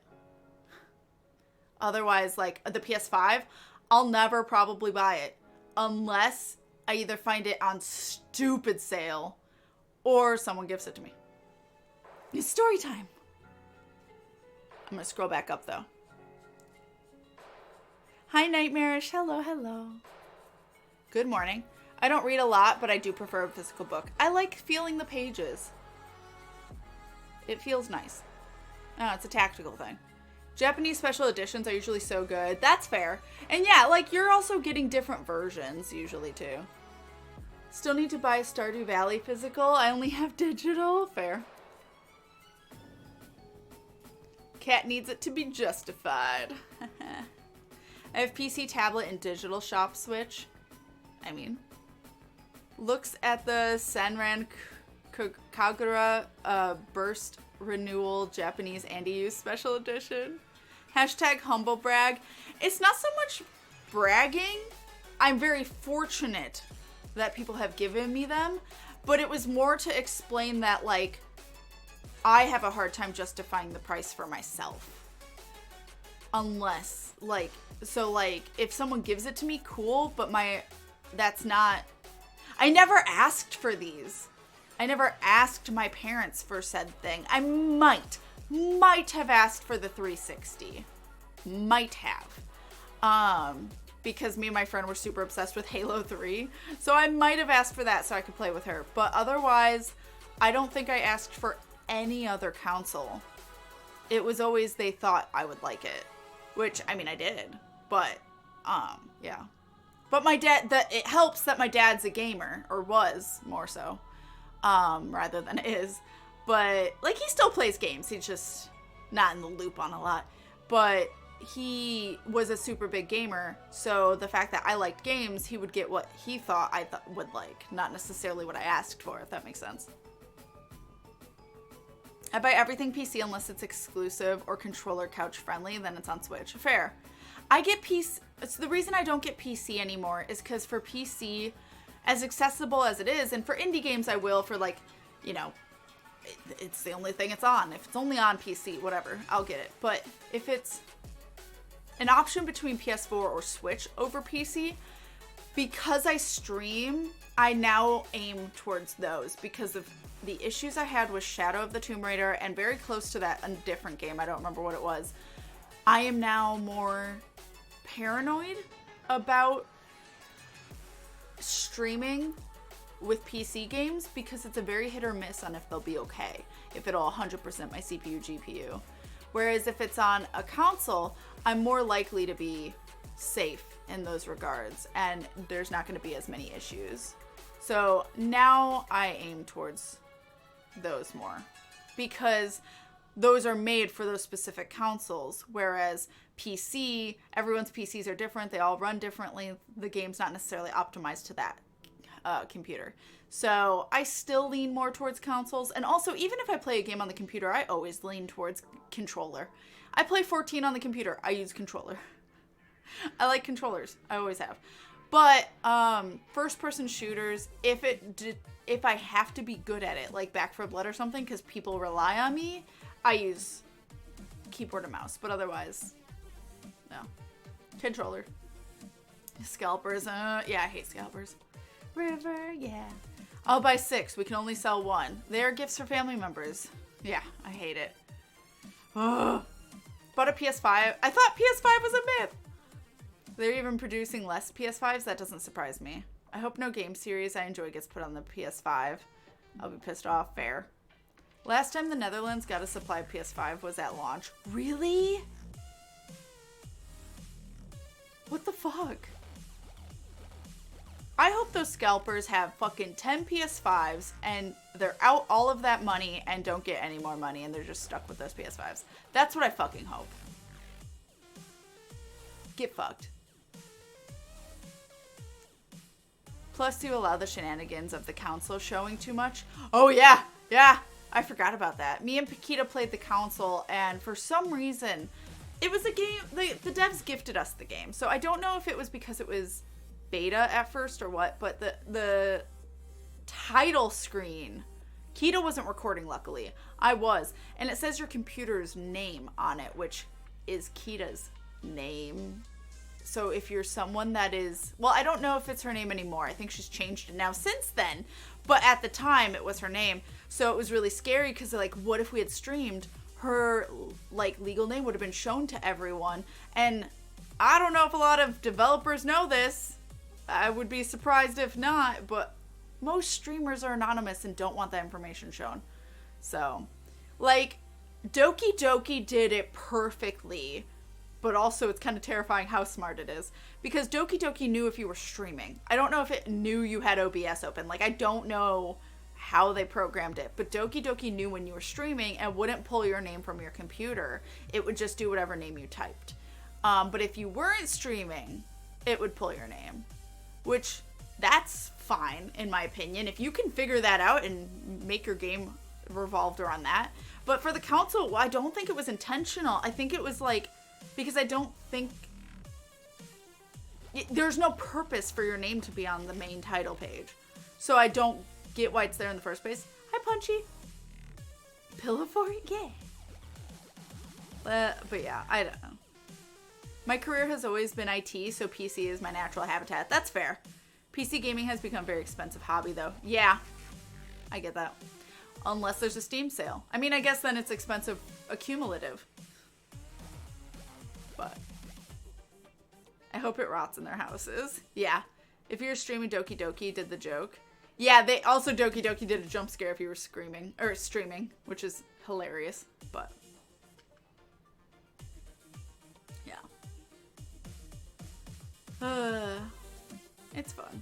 otherwise, like the PS5, I'll never probably buy it unless I either find it on stupid sale or someone gifts it to me. It's story time. I'm going to scroll back up, though. Hi, Nightmarish. Hello, hello. Good morning. I don't read a lot, but I do prefer a physical book. I like feeling the pages. It feels nice. Oh, it's a tactical thing. Japanese special editions are usually so good. That's fair. And yeah, like, you're also getting different versions usually, too. Still need to buy Stardew Valley physical. I only have digital. Fair. Cat needs it to be justified. I have PC, tablet, and digital shop Switch. I mean, looks at the Senran Kagura Burst Renewal Japanese Andy-Use Special Edition. Hashtag humble brag. It's not so much bragging. I'm very fortunate that people have given me them, but it was more to explain that, like, I have a hard time justifying the price for myself. Unless, like, so, like, if someone gives it to me, cool, but that's not, I never asked for these. I never asked my parents for said thing. I might have asked for the 360. Might have. Because me and my friend were super obsessed with Halo 3. So I might have asked for that so I could play with her. But otherwise, I don't think I asked for any other console. It was always they thought I would like it. Which, I mean, I did. But, yeah. But my dad, it helps that my dad's a gamer. Or was, more so. Rather than is. But, like, he still plays games. He's just not in the loop on a lot. But he was a super big gamer. So the fact that I liked games, he would get what he thought I would like. Not necessarily what I asked for, if that makes sense. I buy everything PC unless it's exclusive or controller couch friendly, then it's on Switch. Fair. I get PC. It's the reason I don't get PC anymore is because for PC, as accessible as it is, and for indie games I will, for, like, you know, it's the only thing it's on. If it's only on PC, whatever, I'll get it. But if it's an option between PS4 or Switch over PC, because I stream, I now aim towards those because of the issues I had with Shadow of the Tomb Raider and very close to that, a different game, I don't remember what it was. I am now more paranoid about streaming with PC games because it's a very hit or miss on if they'll be okay, if it'll 100% my CPU, GPU. Whereas if it's on a console, I'm more likely to be safe in those regards, and there's not going to be as many issues. So now I aim towards those more, because those are made for those specific consoles, whereas PC, everyone's PCs are different, they all run differently, the game's not necessarily optimized to that computer. So I still lean more towards consoles, and also even if I play a game on the computer, I always lean towards controller. I play 14 on the computer, I use controller. I like controllers, I always have. But first person shooters, if I have to be good at it, like Back 4 Blood or something, because people rely on me, I use keyboard and mouse. But otherwise, no. Controller. Scalpers, yeah, I hate scalpers. River, yeah. I'll buy 6. We can only sell 1. They are gifts for family members. Yeah, I hate it. Ugh. Bought a PS5. I thought PS5 was a myth. They're even producing less PS5s. That doesn't surprise me. I hope no game series I enjoy gets put on the PS5. I'll be pissed off. Fair. Last time the Netherlands got a supply of PS5 was at launch. Really? What the fuck? I hope those scalpers have fucking 10 PS5s and they're out all of that money and don't get any more money and they're just stuck with those PS5s. That's what I fucking hope. Get fucked. Plus, to allow the shenanigans of the console showing too much. Oh, yeah. Yeah. I forgot about that. Me and Paquita played the console, and for some reason, it was a game. The devs gifted us the game. So I don't know if it was because it was beta at first or what, but the title screen, Kita wasn't recording, luckily. I was. And it says your computer's name on it, which is Kita's name. So if you're someone that is, well, I don't know if it's her name anymore. I think she's changed it now since then. But at the time, it was her name. So it was really scary because, like, what if we had streamed? Her, like, legal name would have been shown to everyone. And I don't know if a lot of developers know this. I would be surprised if not. But most streamers are anonymous and don't want that information shown. So, like, Doki Doki did it perfectly. But also it's kind of terrifying how smart it is. Because Doki Doki knew if you were streaming. I don't know if it knew you had OBS open. Like, I don't know how they programmed it. But Doki Doki knew when you were streaming and wouldn't pull your name from your computer. It would just do whatever name you typed. But if you weren't streaming, it would pull your name. Which, that's fine, in my opinion. If you can figure that out and make your game revolved around that. But for the console, I don't think it was intentional. I think it was like... Because I don't think... There's no purpose for your name to be on the main title page. So I don't get why it's there in the first place. Hi, Punchy. Pillow for it? Yeah. But yeah, I don't know. My career has always been IT, so PC is my natural habitat. That's fair. PC gaming has become a very expensive hobby, though. Yeah, I get that. Unless there's a Steam sale. I mean, I guess then it's expensive accumulative. But I hope it rots in their houses. Yeah. If you're streaming, Doki Doki did the joke. Yeah, they also Doki Doki did a jump scare if you were screaming or streaming, which is hilarious. But yeah. It's fun.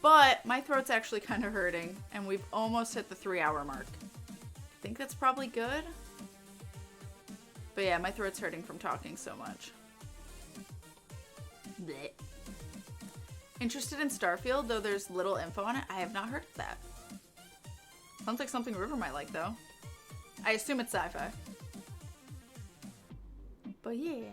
But my throat's actually kind of hurting and we've almost hit the 3-hour mark. I think that's probably good. But yeah, my throat's hurting from talking so much. Blech. Interested in Starfield, though there's little info on it? I have not heard of that. Sounds like something River might like, though. I assume it's sci-fi. But yeah.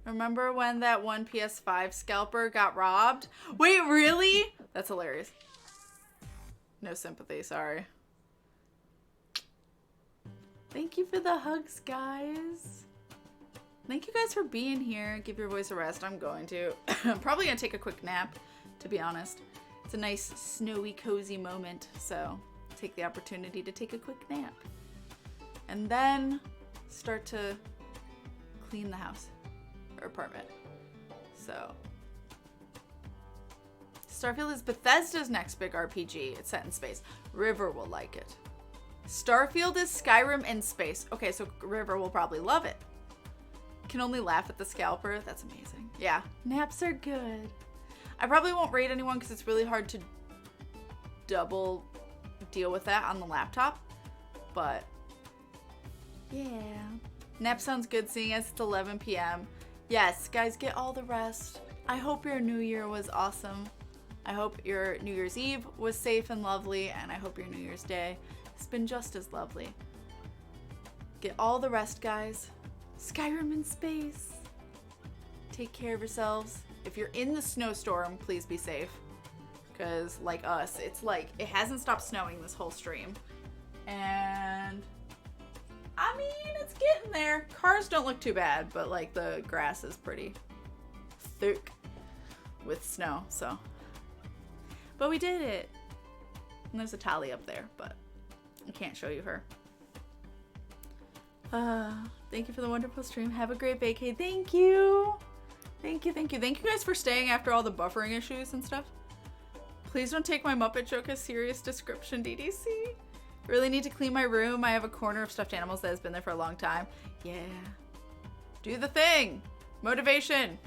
Remember when that one PS5 scalper got robbed? Wait, really? That's hilarious. No sympathy, sorry. Thank you for the hugs, guys. Thank you guys for being here. Give your voice a rest. I'm going to. I'm probably going to take a quick nap, to be honest. It's a nice, snowy, cozy moment. So, take the opportunity to take a quick nap. And then start to clean the house or apartment. So, Starfield is Bethesda's next big RPG. It's set in space. River will like it. Starfield is Skyrim in space. Okay, so River will probably love it. can only laugh at the scalper. That's amazing. Yeah, naps are good. I probably won't raid anyone because it's really hard to double deal with that on the laptop. But yeah, nap sounds good seeing as it's 11 p.m. Yes, guys, get all the rest. I hope your New Year was awesome. I hope your New Year's Eve was safe and lovely, and I hope your New Year's Day has been just as lovely. Get all the rest, guys. Skyrim in space. Take care of yourselves. If you're in the snowstorm, please be safe. Because, like us, it's like, it hasn't stopped snowing this whole stream. And, I mean, it's getting there. Cars don't look too bad, but, like, the grass is pretty thick with snow, so. But we did it. And there's a Tally up there, but I can't show you her. Thank you for the wonderful stream. Have a great vacay. Thank you. Thank you, thank you. Thank you guys for staying after all the buffering issues and stuff. Please don't take my Muppet joke as serious description, DDC. Really need to clean my room. I have a corner of stuffed animals that has been there for a long time. Yeah. Do the thing. Motivation.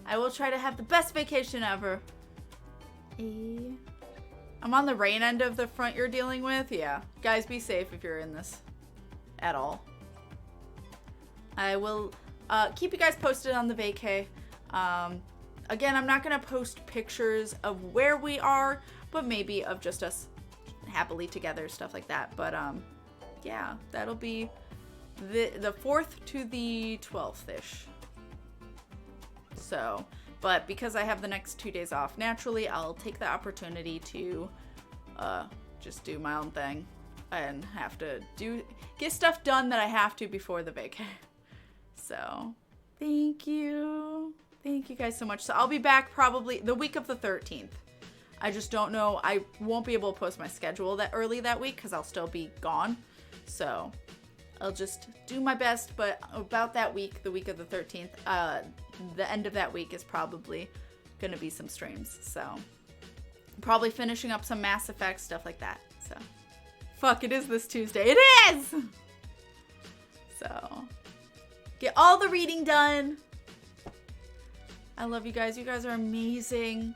I will try to have the best vacation ever. I'm on the rain end of the front you're dealing with. Yeah. Guys, be safe if you're in this at all. I will keep you guys posted on the vacay. Again, I'm not going to post pictures of where we are, but maybe of just us happily together, stuff like that. But yeah, that'll be the 4th to the 12th-ish. So, but because I have the next 2 days off, naturally, I'll take the opportunity to just do my own thing and have to get stuff done that I have to before the vacay. So, thank you. Thank you guys so much. So I'll be back probably the week of the 13th. I just don't know. I won't be able to post my schedule that early that week because I'll still be gone. So I'll just do my best. But about that week, the week of the 13th, the end of that week is probably going to be some streams. So probably finishing up some Mass Effect, stuff like that. So fuck, it is this Tuesday. It is! So get all the reading done. I love you guys. You guys are amazing.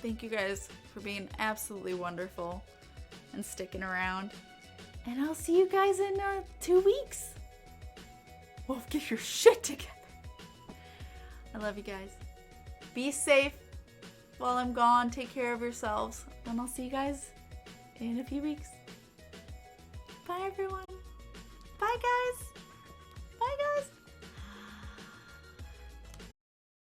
Thank you guys for being absolutely wonderful and sticking around. And I'll see you guys in 2 weeks. Well, get your shit together. I love you guys. Be safe while I'm gone. Take care of yourselves. And I'll see you guys in a few weeks. Bye, everyone.